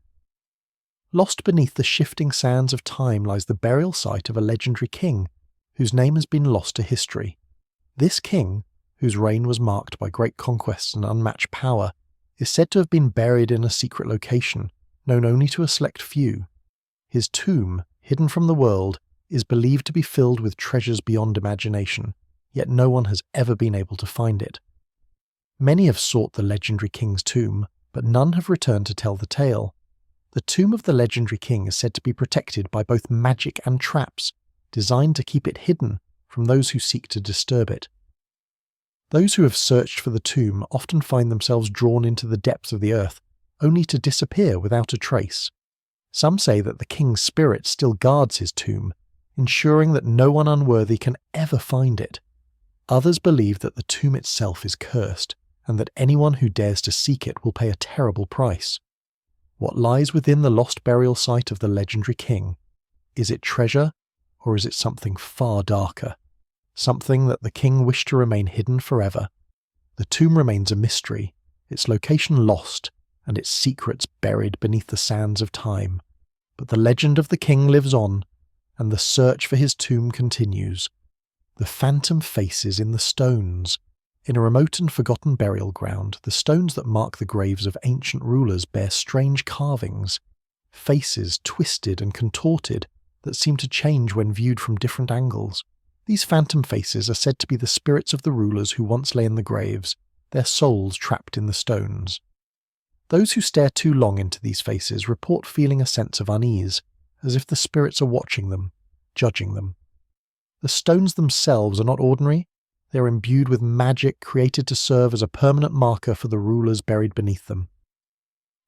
Lost beneath the shifting sands of time lies the burial site of a legendary king, whose name has been lost to history. This king, whose reign was marked by great conquests and unmatched power, is said to have been buried in a secret location, known only to a select few. His tomb, hidden from the world, is believed to be filled with treasures beyond imagination, yet no one has ever been able to find it. Many have sought the legendary king's tomb, but none have returned to tell the tale. The tomb of the legendary king is said to be protected by both magic and traps, designed to keep it hidden from those who seek to disturb it. Those who have searched for the tomb often find themselves drawn into the depths of the earth, only to disappear without a trace. Some say that the king's spirit still guards his tomb, ensuring that no one unworthy can ever find it. Others believe that the tomb itself is cursed, and that anyone who dares to seek it will pay a terrible price. What lies within the lost burial site of the legendary king? Is it treasure, or is it something far darker? Something that the king wished to remain hidden forever? The tomb remains a mystery, its location lost, and its secrets buried beneath the sands of time. But the legend of the king lives on, and the search for his tomb continues. The phantom faces in the stones. In a remote and forgotten burial ground, the stones that mark the graves of ancient rulers bear strange carvings, faces twisted and contorted that seem to change when viewed from different angles. These phantom faces are said to be the spirits of the rulers who once lay in the graves, their souls trapped in the stones. Those who stare too long into these faces report feeling a sense of unease, as if the spirits are watching them, judging them. The stones themselves are not ordinary. They are imbued with magic created to serve as a permanent marker for the rulers buried beneath them.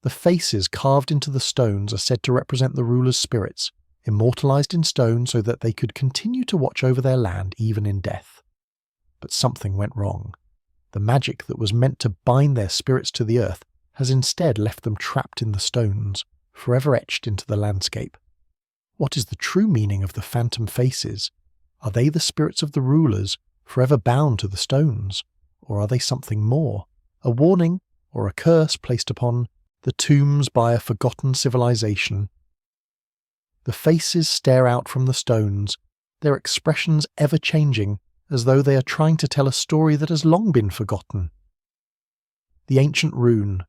The faces carved into the stones are said to represent the rulers' spirits, immortalized in stone so that they could continue to watch over their land even in death. But something went wrong. The magic that was meant to bind their spirits to the earth has instead left them trapped in the stones, forever etched into the landscape. What is the true meaning of the phantom faces? Are they the spirits of the rulers, forever bound to the stones? Or are they something more? A warning or a curse placed upon the tombs by a forgotten civilization? The faces stare out from the stones, their expressions ever changing, as though they are trying to tell a story that has long been forgotten. The ancient rune.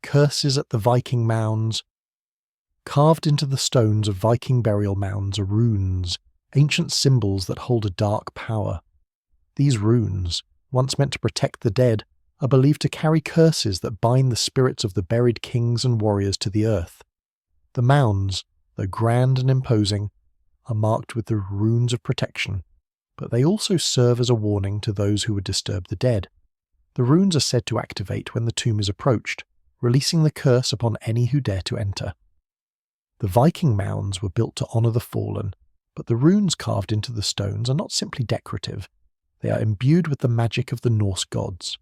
Curses at the Viking mounds. Carved into the stones of Viking burial mounds are runes, ancient symbols that hold a dark power. These runes, once meant to protect the dead, are believed to carry curses that bind the spirits of the buried kings and warriors to the earth. The mounds, though grand and imposing, are marked with the runes of protection, but they also serve as a warning to those who would disturb the dead. The runes are said to activate when the tomb is approached, releasing the curse upon any who dare to enter. The Viking mounds were built to honour the fallen, but the runes carved into the stones are not simply decorative. They are imbued with the magic of the Norse gods.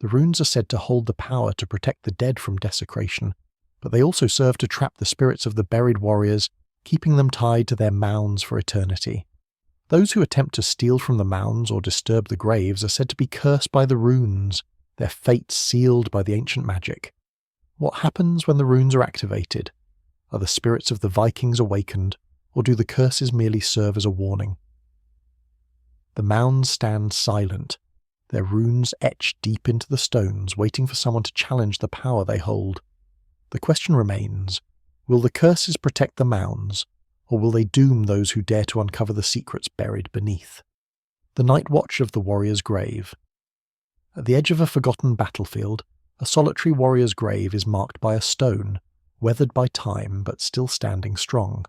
The runes are said to hold the power to protect the dead from desecration, but they also serve to trap the spirits of the buried warriors, keeping them tied to their mounds for eternity. Those who attempt to steal from the mounds or disturb the graves are said to be cursed by the runes, their fates sealed by the ancient magic. What happens when the runes are activated? Are the spirits of the Vikings awakened, or do the curses merely serve as a warning? The mounds stand silent, their runes etched deep into the stones, waiting for someone to challenge the power they hold. The question remains, will the curses protect the mounds, or will they doom those who dare to uncover the secrets buried beneath? The night watch of the warrior's grave. At the edge of a forgotten battlefield, a solitary warrior's grave is marked by a stone, weathered by time but still standing strong.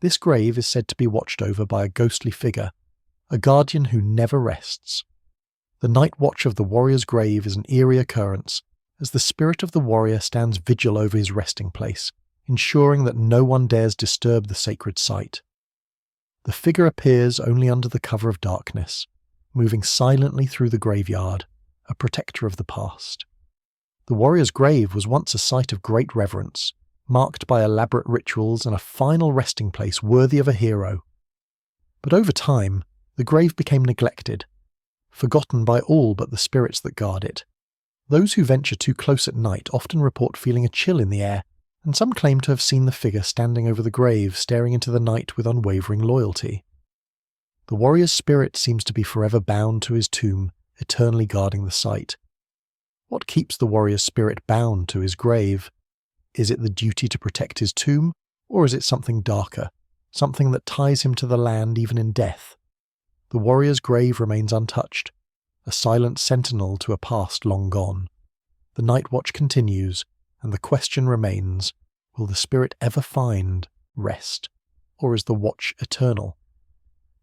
This grave is said to be watched over by a ghostly figure, a guardian who never rests. The night watch of the warrior's grave is an eerie occurrence, as the spirit of the warrior stands vigil over his resting place, ensuring that no one dares disturb the sacred site. The figure appears only under the cover of darkness, moving silently through the graveyard, a protector of the past. The warrior's grave was once a site of great reverence, marked by elaborate rituals and a final resting place worthy of a hero. But over time, the grave became neglected, forgotten by all but the spirits that guard it. Those who venture too close at night often report feeling a chill in the air, and some claim to have seen the figure standing over the grave, staring into the night with unwavering loyalty. The warrior's spirit seems to be forever bound to his tomb, eternally guarding the site. What keeps the warrior's spirit bound to his grave? Is it the duty to protect his tomb, or is it something darker, something that ties him to the land even in death? The warrior's grave remains untouched, a silent sentinel to a past long gone. The night watch continues, and the question remains, will the spirit ever find rest, or is the watch eternal?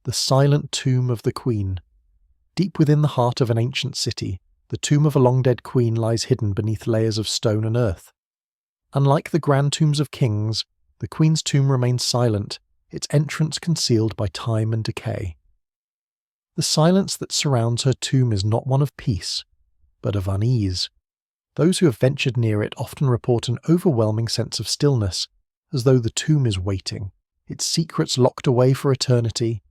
The silent tomb of the queen. Deep within the heart of an ancient city, the tomb of a long-dead queen lies hidden beneath layers of stone and earth. Unlike the grand tombs of kings, the queen's tomb remains silent, its entrance concealed by time and decay. The silence that surrounds her tomb is not one of peace, but of unease. Those who have ventured near it often report an overwhelming sense of stillness, as though the tomb is waiting, its secrets locked away for eternity.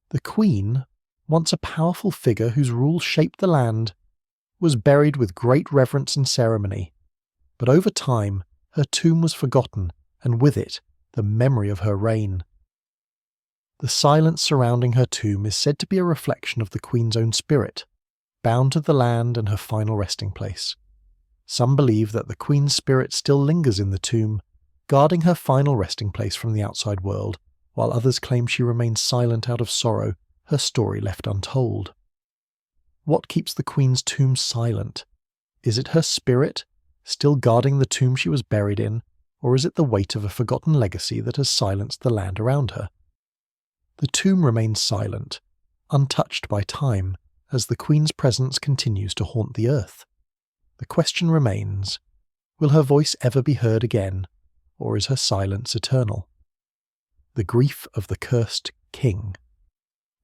The queen, once a powerful figure whose rule shaped the land, was buried with great reverence and ceremony. But over time, her tomb was forgotten, and with it, the memory of her reign. The silence surrounding her tomb is said to be a reflection of the Queen's own spirit, bound to the land and her final resting place. Some believe that the Queen's spirit still lingers in the tomb, guarding her final resting place from the outside world, while others claim she remains silent out of sorrow, her story left untold. What keeps the Queen's tomb silent? Is it her spirit, still guarding the tomb she was buried in, or is it the weight of a forgotten legacy that has silenced the land around her? The tomb remains silent, untouched by time, as the Queen's presence continues to haunt the earth. The question remains, will her voice ever be heard again, or is her silence eternal? The grief of the cursed king.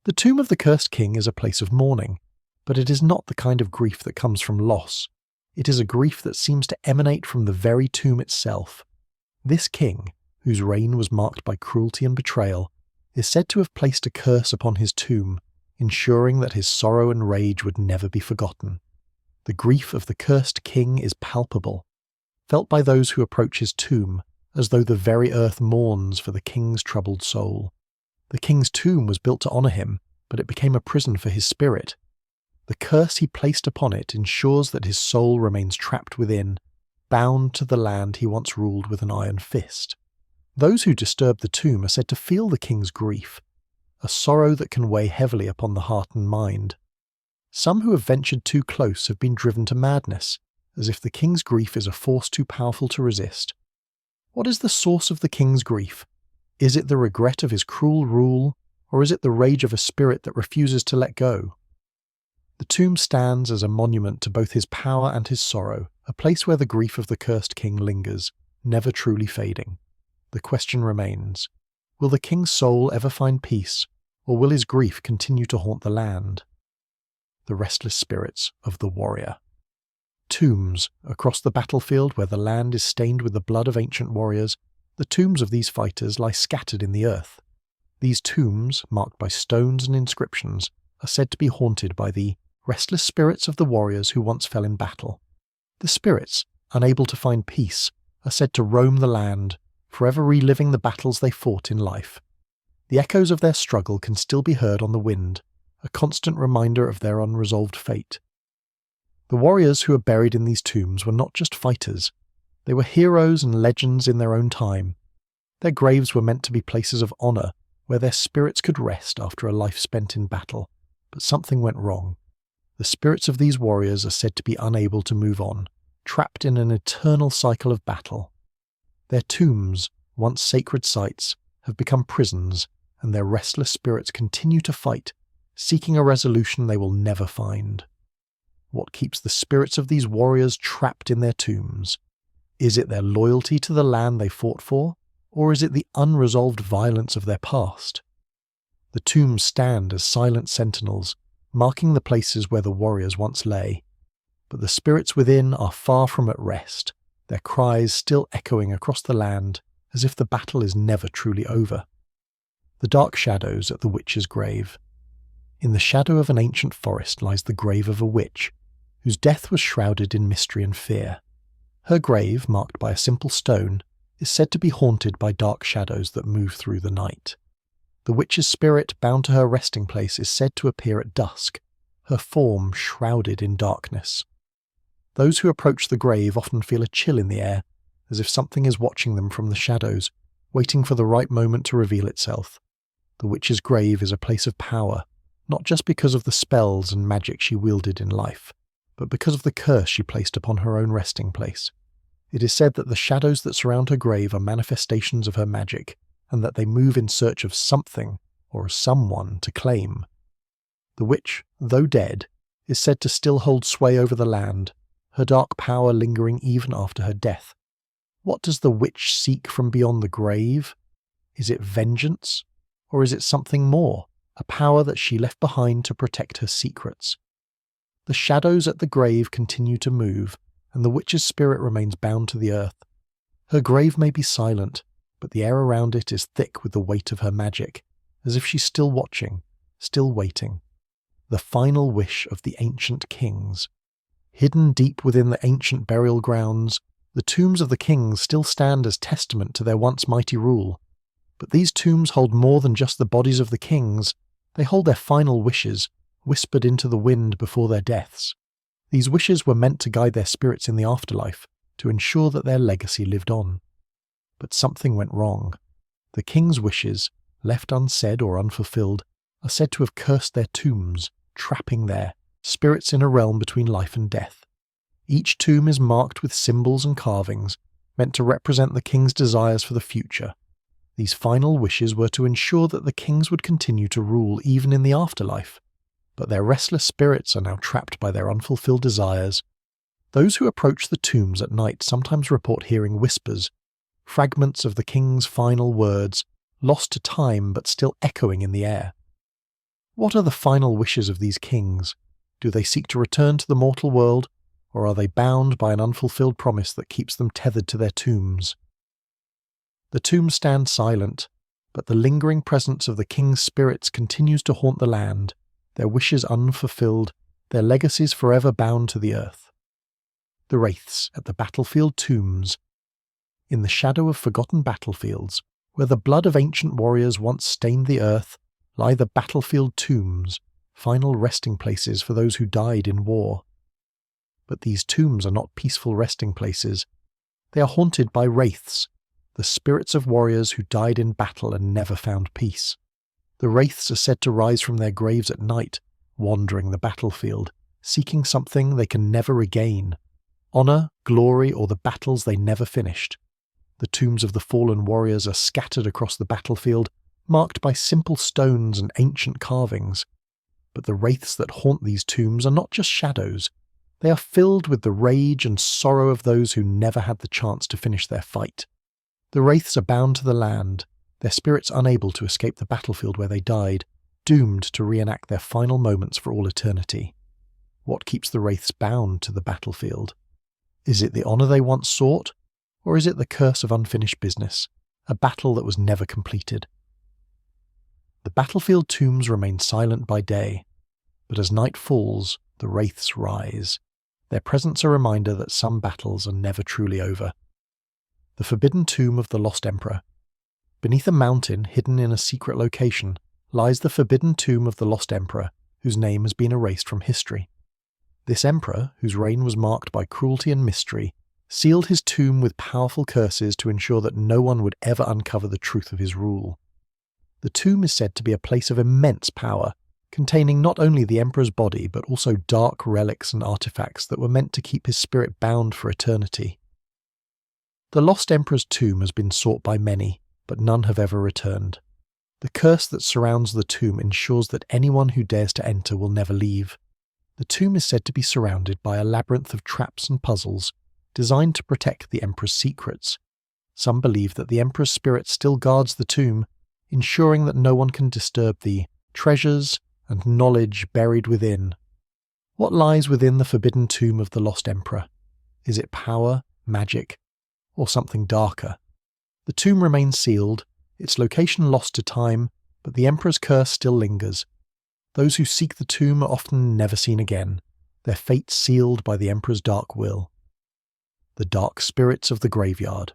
The tomb of the cursed king is a place of mourning, but it is not the kind of grief that comes from loss. It is a grief that seems to emanate from the very tomb itself. This king, whose reign was marked by cruelty and betrayal, is said to have placed a curse upon his tomb, ensuring that his sorrow and rage would never be forgotten. The grief of the cursed king is palpable, felt by those who approach his tomb, as though the very earth mourns for the king's troubled soul. The king's tomb was built to honour him, but it became a prison for his spirit. The curse he placed upon it ensures that his soul remains trapped within, bound to the land he once ruled with an iron fist. Those who disturb the tomb are said to feel the king's grief, a sorrow that can weigh heavily upon the heart and mind. Some who have ventured too close have been driven to madness, as if the king's grief is a force too powerful to resist. What is the source of the king's grief? Is it the regret of his cruel rule, or is it the rage of a spirit that refuses to let go? The tomb stands as a monument to both his power and his sorrow, a place where the grief of the cursed king lingers, never truly fading. The question remains, will the king's soul ever find peace, or will his grief continue to haunt the land? The restless spirits of the warrior. Tombs. Across the battlefield where the land is stained with the blood of ancient warriors, the tombs of these fighters lie scattered in the earth. These tombs, marked by stones and inscriptions, are said to be haunted by the restless spirits of the warriors who once fell in battle. The spirits, unable to find peace, are said to roam the land, forever reliving the battles they fought in life. The echoes of their struggle can still be heard on the wind, a constant reminder of their unresolved fate. The warriors who are buried in these tombs were not just fighters, they were heroes and legends in their own time. Their graves were meant to be places of honour, where their spirits could rest after a life spent in battle, but something went wrong. The spirits of these warriors are said to be unable to move on, trapped in an eternal cycle of battle. Their tombs, once sacred sites, have become prisons, and their restless spirits continue to fight, seeking a resolution they will never find. What keeps the spirits of these warriors trapped in their tombs? Is it their loyalty to the land they fought for, or is it the unresolved violence of their past? The tombs stand as silent sentinels, marking the places where the warriors once lay. But the spirits within are far from at rest, their cries still echoing across the land as if the battle is never truly over. The dark shadows at the witch's grave. In the shadow of an ancient forest lies the grave of a witch, whose death was shrouded in mystery and fear. Her grave, marked by a simple stone, is said to be haunted by dark shadows that move through the night. The witch's spirit, bound to her resting place, is said to appear at dusk, her form shrouded in darkness. Those who approach the grave often feel a chill in the air, as if something is watching them from the shadows, waiting for the right moment to reveal itself. The witch's grave is a place of power, not just because of the spells and magic she wielded in life, but because of the curse she placed upon her own resting place. It is said that the shadows that surround her grave are manifestations of her magic, and that they move in search of something or someone to claim. The witch, though dead, is said to still hold sway over the land, her dark power lingering even after her death. What does the witch seek from beyond the grave? Is it vengeance? Or is it something more, a power that she left behind to protect her secrets? The shadows at the grave continue to move, and the witch's spirit remains bound to the earth. Her grave may be silent, but the air around it is thick with the weight of her magic, as if she's still watching, still waiting. the final wish of the ancient kings. Hidden deep within the ancient burial grounds, the tombs of the kings still stand as testament to their once mighty rule. But these tombs hold more than just the bodies of the kings. They hold their final wishes, whispered into the wind before their deaths. These wishes were meant to guide their spirits in the afterlife, to ensure that their legacy lived on. But something went wrong. The king's wishes, left unsaid or unfulfilled, are said to have cursed their tombs, trapping their spirits in a realm between life and death. Each tomb is marked with symbols and carvings, meant to represent the king's desires for the future. These final wishes were to ensure that the kings would continue to rule even in the afterlife. But their restless spirits are now trapped by their unfulfilled desires. Those who approach the tombs at night sometimes report hearing whispers, fragments of the king's final words, lost to time but still echoing in the air. What are the final wishes of these kings? Do they seek to return to the mortal world, or are they bound by an unfulfilled promise that keeps them tethered to their tombs? The tombs stand silent, but the lingering presence of the king's spirits continues to haunt the land, their wishes unfulfilled, their legacies forever bound to the earth. The wraiths at the battlefield tombs. In the shadow of forgotten battlefields, where the blood of ancient warriors once stained the earth, lie the battlefield tombs, final resting places for those who died in war. But these tombs are not peaceful resting places. They are haunted by wraiths, the spirits of warriors who died in battle and never found peace. The wraiths are said to rise from their graves at night, wandering the battlefield, seeking something they can never regain, honor, glory, or the battles they never finished. The tombs of the fallen warriors are scattered across the battlefield, marked by simple stones and ancient carvings. But the wraiths that haunt these tombs are not just shadows. They are filled with the rage and sorrow of those who never had the chance to finish their fight. The wraiths are bound to the land, their spirits unable to escape the battlefield where they died, doomed to reenact their final moments for all eternity. What keeps the wraiths bound to the battlefield? Is it the honor they once sought, or is it the curse of unfinished business, a battle that was never completed? The battlefield tombs remain silent by day, but as night falls, the wraiths rise, their presence a reminder that some battles are never truly over. The forbidden tomb of the lost emperor. Beneath a mountain hidden in a secret location lies the forbidden tomb of the lost emperor, whose name has been erased from history. This emperor, whose reign was marked by cruelty and mystery, sealed his tomb with powerful curses to ensure that no one would ever uncover the truth of his rule. The tomb is said to be a place of immense power, containing not only the emperor's body but also dark relics and artifacts that were meant to keep his spirit bound for eternity. The lost emperor's tomb has been sought by many, but none have ever returned. The curse that surrounds the tomb ensures that anyone who dares to enter will never leave. The tomb is said to be surrounded by a labyrinth of traps and puzzles, designed to protect the emperor's secrets. Some believe that the emperor's spirit still guards the tomb, ensuring that no one can disturb the treasures and knowledge buried within. What lies within the forbidden tomb of the lost emperor? Is it power, magic, or something darker? The tomb remains sealed, its location lost to time, but the emperor's curse still lingers. Those who seek the tomb are often never seen again, their fate sealed by the emperor's dark will. The dark spirits of the graveyard.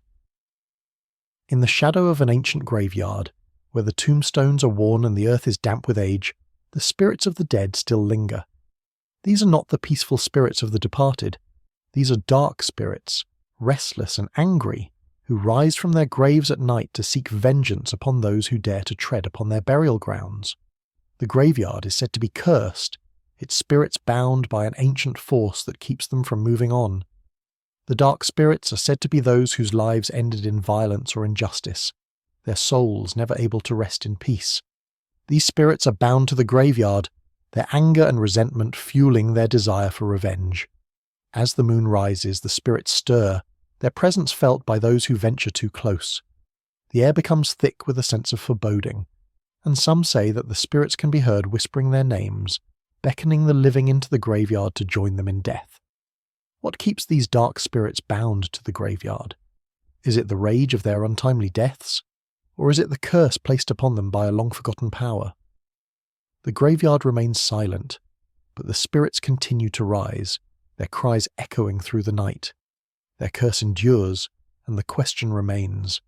In the shadow of an ancient graveyard, where the tombstones are worn and the earth is damp with age, the spirits of the dead still linger. These are not the peaceful spirits of the departed. These are dark spirits, restless and angry, who rise from their graves at night to seek vengeance upon those who dare to tread upon their burial grounds. The graveyard is said to be cursed, its spirits bound by an ancient force that keeps them from moving on. The dark spirits are said to be those whose lives ended in violence or injustice, their souls never able to rest in peace. These spirits are bound to the graveyard, their anger and resentment fueling their desire for revenge. As the moon rises, the spirits stir, their presence felt by those who venture too close. The air becomes thick with a sense of foreboding, and some say that the spirits can be heard whispering their names, beckoning the living into the graveyard to join them in death. What keeps these dark spirits bound to the graveyard? Is it the rage of their untimely deaths? Or is it the curse placed upon them by a long-forgotten power? The graveyard remains silent, but the spirits continue to rise, their cries echoing through the night. Their curse endures, and the question remains: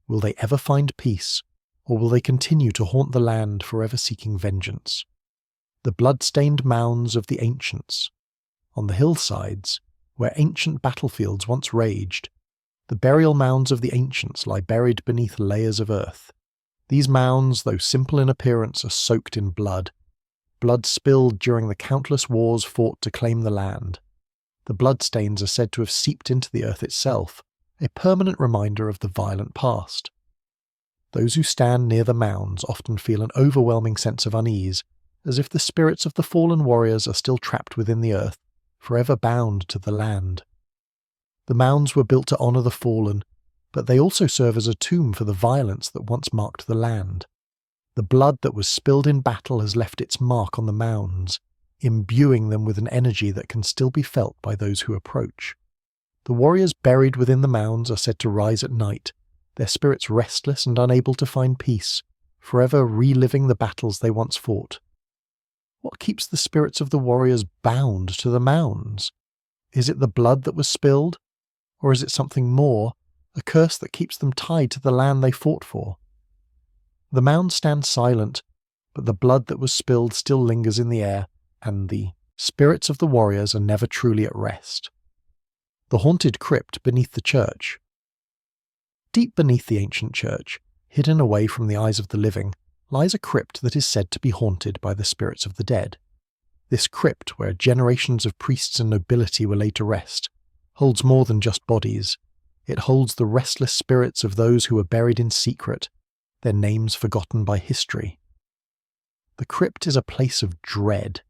will they ever find peace, or will they continue to haunt the land, forever seeking vengeance? The blood-stained mounds of the ancients. On the hillsides, where ancient battlefields once raged, the burial mounds of the ancients lie buried beneath layers of earth. These mounds, though simple in appearance, are soaked in blood spilled during the countless wars fought to claim the land. The bloodstains are said to have seeped into the earth itself, a permanent reminder of the violent past. Those who stand near the mounds often feel an overwhelming sense of unease, as if the spirits of the fallen warriors are still trapped within the earth, forever bound to the land. The mounds were built to honour the fallen, but they also serve as a tomb for the violence that once marked the land. The blood that was spilled in battle has left its mark on the mounds, imbuing them with an energy that can still be felt by those who approach. The warriors buried within the mounds are said to rise at night, their spirits restless and unable to find peace, forever reliving the battles they once fought. What keeps the spirits of the warriors bound to the mounds? Is it the blood that was spilled? Or is it something more, a curse that keeps them tied to the land they fought for? The mounds stand silent, but the blood that was spilled still lingers in the air, and the spirits of the warriors are never truly at rest. The haunted crypt beneath the church. Deep beneath the ancient church, hidden away from the eyes of the living, lies a crypt that is said to be haunted by the spirits of the dead. This crypt, where generations of priests and nobility were laid to rest, holds more than just bodies. It holds the restless spirits of those who were buried in secret, their names forgotten by history. The crypt is a place of dread,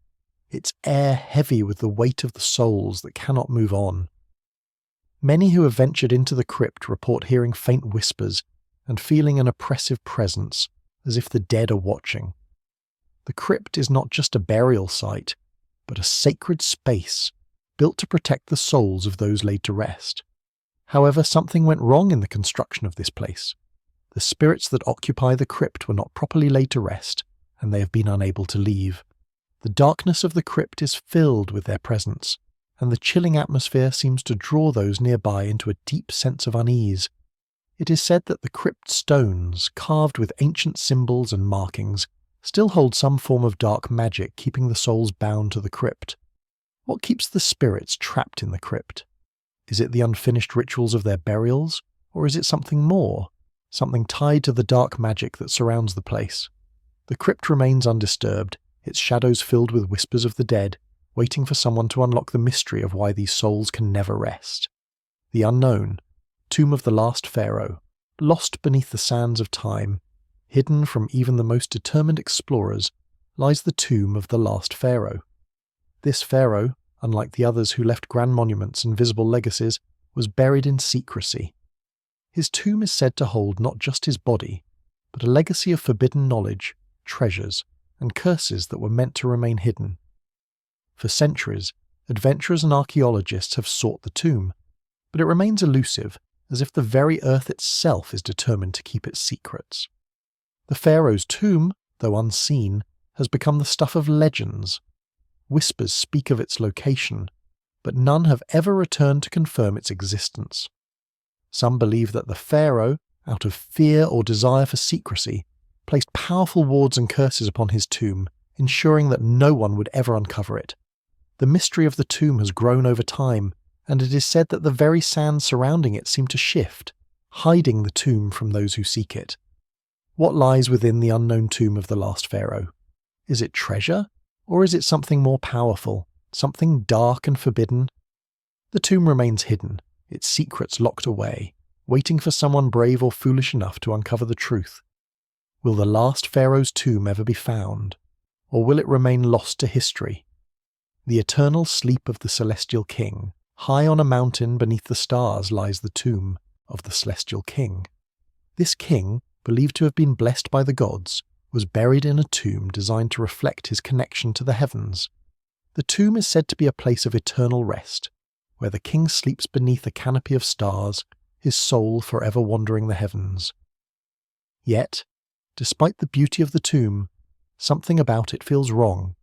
its air heavy with the weight of the souls that cannot move on. Many who have ventured into the crypt report hearing faint whispers and feeling an oppressive presence, as if the dead are watching. The crypt is not just a burial site, but a sacred space built to protect the souls of those laid to rest. However, something went wrong in the construction of this place. The spirits that occupy the crypt were not properly laid to rest, and they have been unable to leave. The darkness of the crypt is filled with their presence, and the chilling atmosphere seems to draw those nearby into a deep sense of unease. It is said that the crypt stones, carved with ancient symbols and markings, still hold some form of dark magic, keeping the souls bound to the crypt. What keeps the spirits trapped in the crypt? Is it the unfinished rituals of their burials, or is it something more, something tied to the dark magic that surrounds the place? The crypt remains undisturbed, its shadows filled with whispers of the dead, waiting for someone to unlock the mystery of why these souls can never rest. The unknown, tomb of the last pharaoh, lost beneath the sands of time, hidden from even the most determined explorers, lies the tomb of the last pharaoh. This pharaoh, unlike the others who left grand monuments and visible legacies, was buried in secrecy. His tomb is said to hold not just his body, but a legacy of forbidden knowledge, treasures, and curses that were meant to remain hidden. For centuries, adventurers and archaeologists have sought the tomb, but it remains elusive, as if the very earth itself is determined to keep its secrets. The pharaoh's tomb, though unseen, has become the stuff of legends. Whispers speak of its location, but none have ever returned to confirm its existence. Some believe that the pharaoh, out of fear or desire for secrecy, placed powerful wards and curses upon his tomb, ensuring that no one would ever uncover it. The mystery of the tomb has grown over time, and it is said that the very sands surrounding it seem to shift, hiding the tomb from those who seek it. What lies within the unknown tomb of the last pharaoh? Is it treasure, or is it something more powerful, something dark and forbidden? The tomb remains hidden, its secrets locked away, waiting for someone brave or foolish enough to uncover the truth. Will the last pharaoh's tomb ever be found, or will it remain lost to history? The eternal sleep of the celestial king. High on a mountain beneath the stars lies the tomb of the celestial king. This king, believed to have been blessed by the gods, was buried in a tomb designed to reflect his connection to the heavens. The tomb is said to be a place of eternal rest, where the king sleeps beneath a canopy of stars, his soul forever wandering the heavens. Yet, despite the beauty of the tomb, Something about it feels wrong,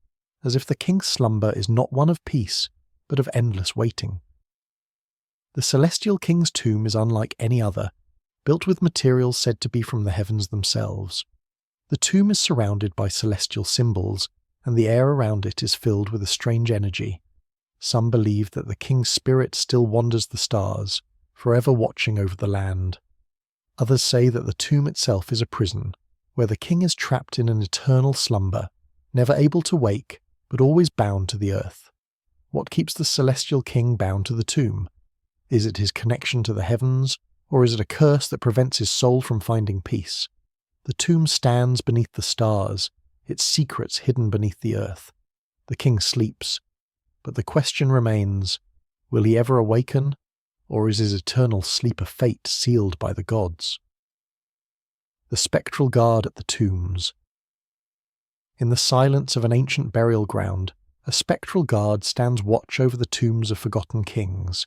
as if the king's slumber is not one of peace, but of endless waiting. The celestial king's tomb is unlike any other, built with materials said to be from the heavens themselves. The tomb is surrounded by celestial symbols, and the air around it is filled with a strange energy. Some believe that the king's spirit still wanders the stars, forever watching over the land. Others say that the tomb itself is a prison, where the king is trapped in an eternal slumber, never able to wake, but always bound to the earth. What keeps the celestial king bound to the tomb? Is it his connection to the heavens, or is it a curse that prevents his soul from finding peace? The tomb stands beneath the stars, its secrets hidden beneath the earth. The king sleeps, but the question remains, will he ever awaken, or is his eternal sleep a fate sealed by the gods? The spectral guard at the tombs. In the silence of an ancient burial ground, a spectral guard stands watch over the tombs of forgotten kings.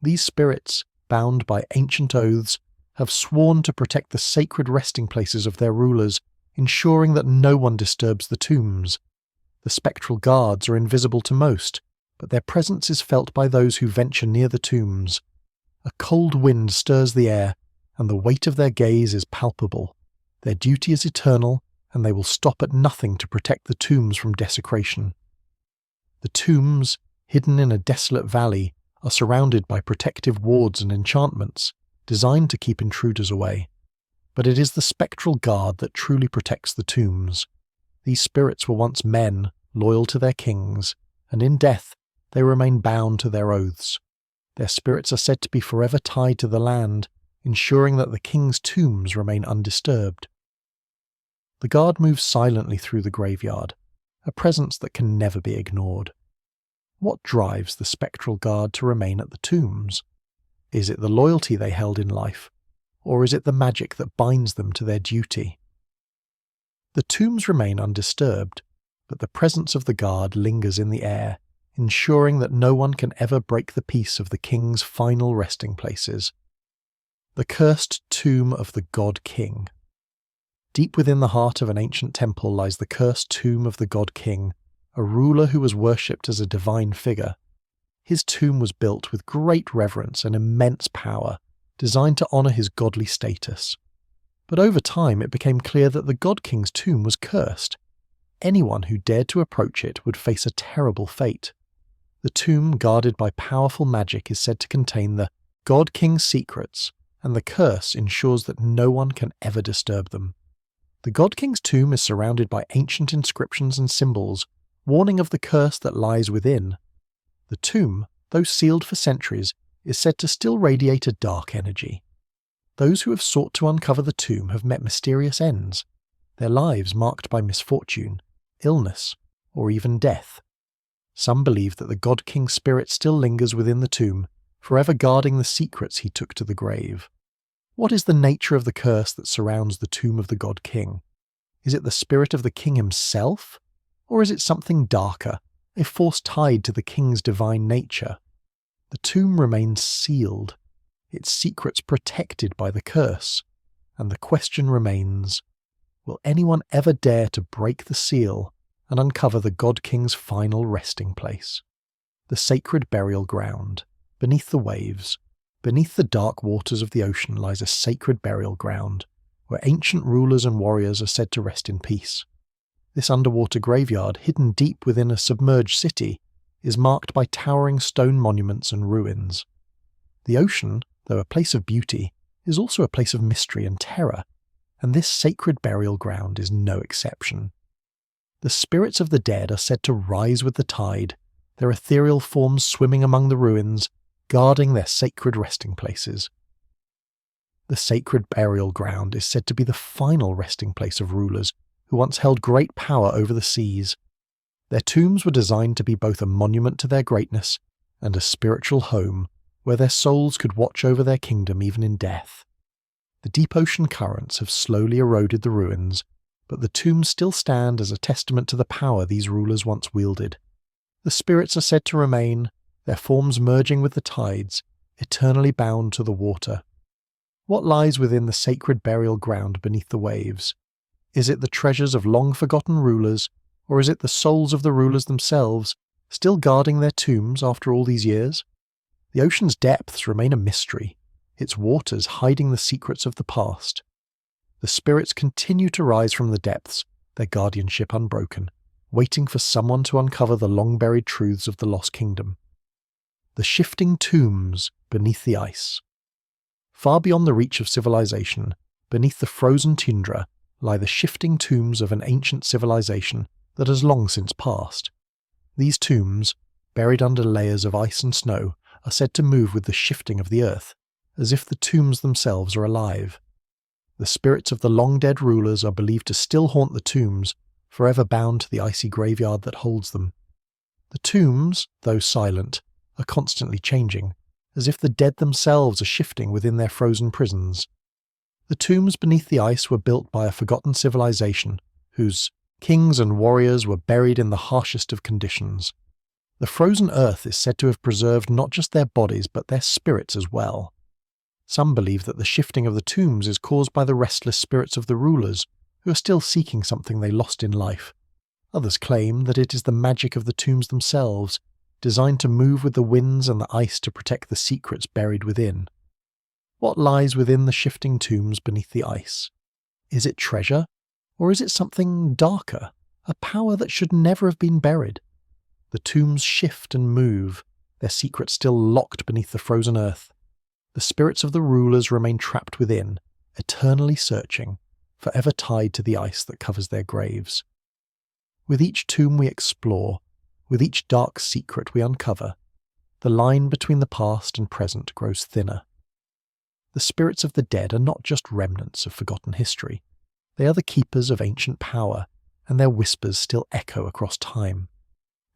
These spirits, bound by ancient oaths, have sworn to protect the sacred resting places of their rulers, ensuring that no one disturbs the tombs. The spectral guards are invisible to most, but their presence is felt by those who venture near the tombs. A cold wind stirs the air, and the weight of their gaze is palpable. Their duty is eternal, and they will stop at nothing to protect the tombs from desecration. The tombs, hidden in a desolate valley, are surrounded by protective wards and enchantments, designed to keep intruders away. But it is the spectral guard that truly protects the tombs. These spirits were once men, loyal to their kings, and in death they remain bound to their oaths. Their spirits are said to be forever tied to the land, ensuring that the king's tombs remain undisturbed. The guard moves silently through the graveyard, a presence that can never be ignored. What drives the spectral guard to remain at the tombs? Is it the loyalty they held in life, or is it the magic that binds them to their duty? The tombs remain undisturbed, but the presence of the guard lingers in the air, ensuring that no one can ever break the peace of the king's final resting places. The cursed tomb of the God King. Deep within the heart of an ancient temple lies the cursed tomb of the God King, a ruler who was worshipped as a divine figure. His tomb was built with great reverence and immense power, designed to honour his godly status. But over time it became clear that the God King's tomb was cursed. Anyone who dared to approach it would face a terrible fate. The tomb, guarded by powerful magic, is said to contain the God King's secrets, and the curse ensures that no one can ever disturb them. The God King's tomb is surrounded by ancient inscriptions and symbols, warning of the curse that lies within. The tomb, though sealed for centuries, is said to still radiate a dark energy. Those who have sought to uncover the tomb have met mysterious ends, their lives marked by misfortune, illness, or even death. Some believe that the God King's spirit still lingers within the tomb, forever guarding the secrets he took to the grave. What is the nature of the curse that surrounds the tomb of the God King? Is it the spirit of the king himself? Or is it something darker, a force tied to the king's divine nature? The tomb remains sealed, its secrets protected by the curse, and the question remains, will anyone ever dare to break the seal and uncover the God King's final resting place? The sacred burial ground. Beneath the waves, beneath the dark waters of the ocean lies a sacred burial ground, where ancient rulers and warriors are said to rest in peace. This underwater graveyard, hidden deep within a submerged city, is marked by towering stone monuments and ruins. The ocean, though a place of beauty, is also a place of mystery and terror, and this sacred burial ground is no exception. The spirits of the dead are said to rise with the tide, their ethereal forms swimming among the ruins, guarding their sacred resting places. The sacred burial ground is said to be the final resting place of rulers who once held great power over the seas. Their tombs were designed to be both a monument to their greatness and a spiritual home where their souls could watch over their kingdom even in death. The deep ocean currents have slowly eroded the ruins, but the tombs still stand as a testament to the power these rulers once wielded. The spirits are said to remain, their forms merging with the tides, eternally bound to the water. What lies within the sacred burial ground beneath the waves? Is it the treasures of long-forgotten rulers, or is it the souls of the rulers themselves, still guarding their tombs after all these years? The ocean's depths remain a mystery, its waters hiding the secrets of the past. The spirits continue to rise from the depths, their guardianship unbroken, waiting for someone to uncover the long-buried truths of the Lost Kingdom. The shifting tombs beneath the ice. Far beyond the reach of civilization, beneath the frozen tundra, lie the shifting tombs of an ancient civilization that has long since passed. These tombs, buried under layers of ice and snow, are said to move with the shifting of the earth, as if the tombs themselves are alive. The spirits of the long-dead rulers are believed to still haunt the tombs, forever bound to the icy graveyard that holds them. The tombs, though silent, are constantly changing, as if the dead themselves are shifting within their frozen prisons. The tombs beneath the ice were built by a forgotten civilization, whose kings and warriors were buried in the harshest of conditions. The frozen earth is said to have preserved not just their bodies but their spirits as well. Some believe that the shifting of the tombs is caused by the restless spirits of the rulers, who are still seeking something they lost in life. Others claim that it is the magic of the tombs themselves, designed to move with the winds and the ice to protect the secrets buried within. What lies within the shifting tombs beneath the ice? Is it treasure? Or is it something darker, a power that should never have been buried? The tombs shift and move, their secrets still locked beneath the frozen earth. The spirits of the rulers remain trapped within, eternally searching, forever tied to the ice that covers their graves. With each tomb we explore, with each dark secret we uncover, the line between the past and present grows thinner. The spirits of the dead are not just remnants of forgotten history. They are the keepers of ancient power, and their whispers still echo across time.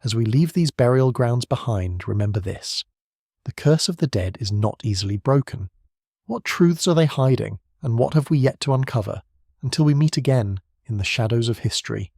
As we leave these burial grounds behind, remember this: the curse of the dead is not easily broken. What truths are they hiding, and what have we yet to uncover, until we meet again in the shadows of history?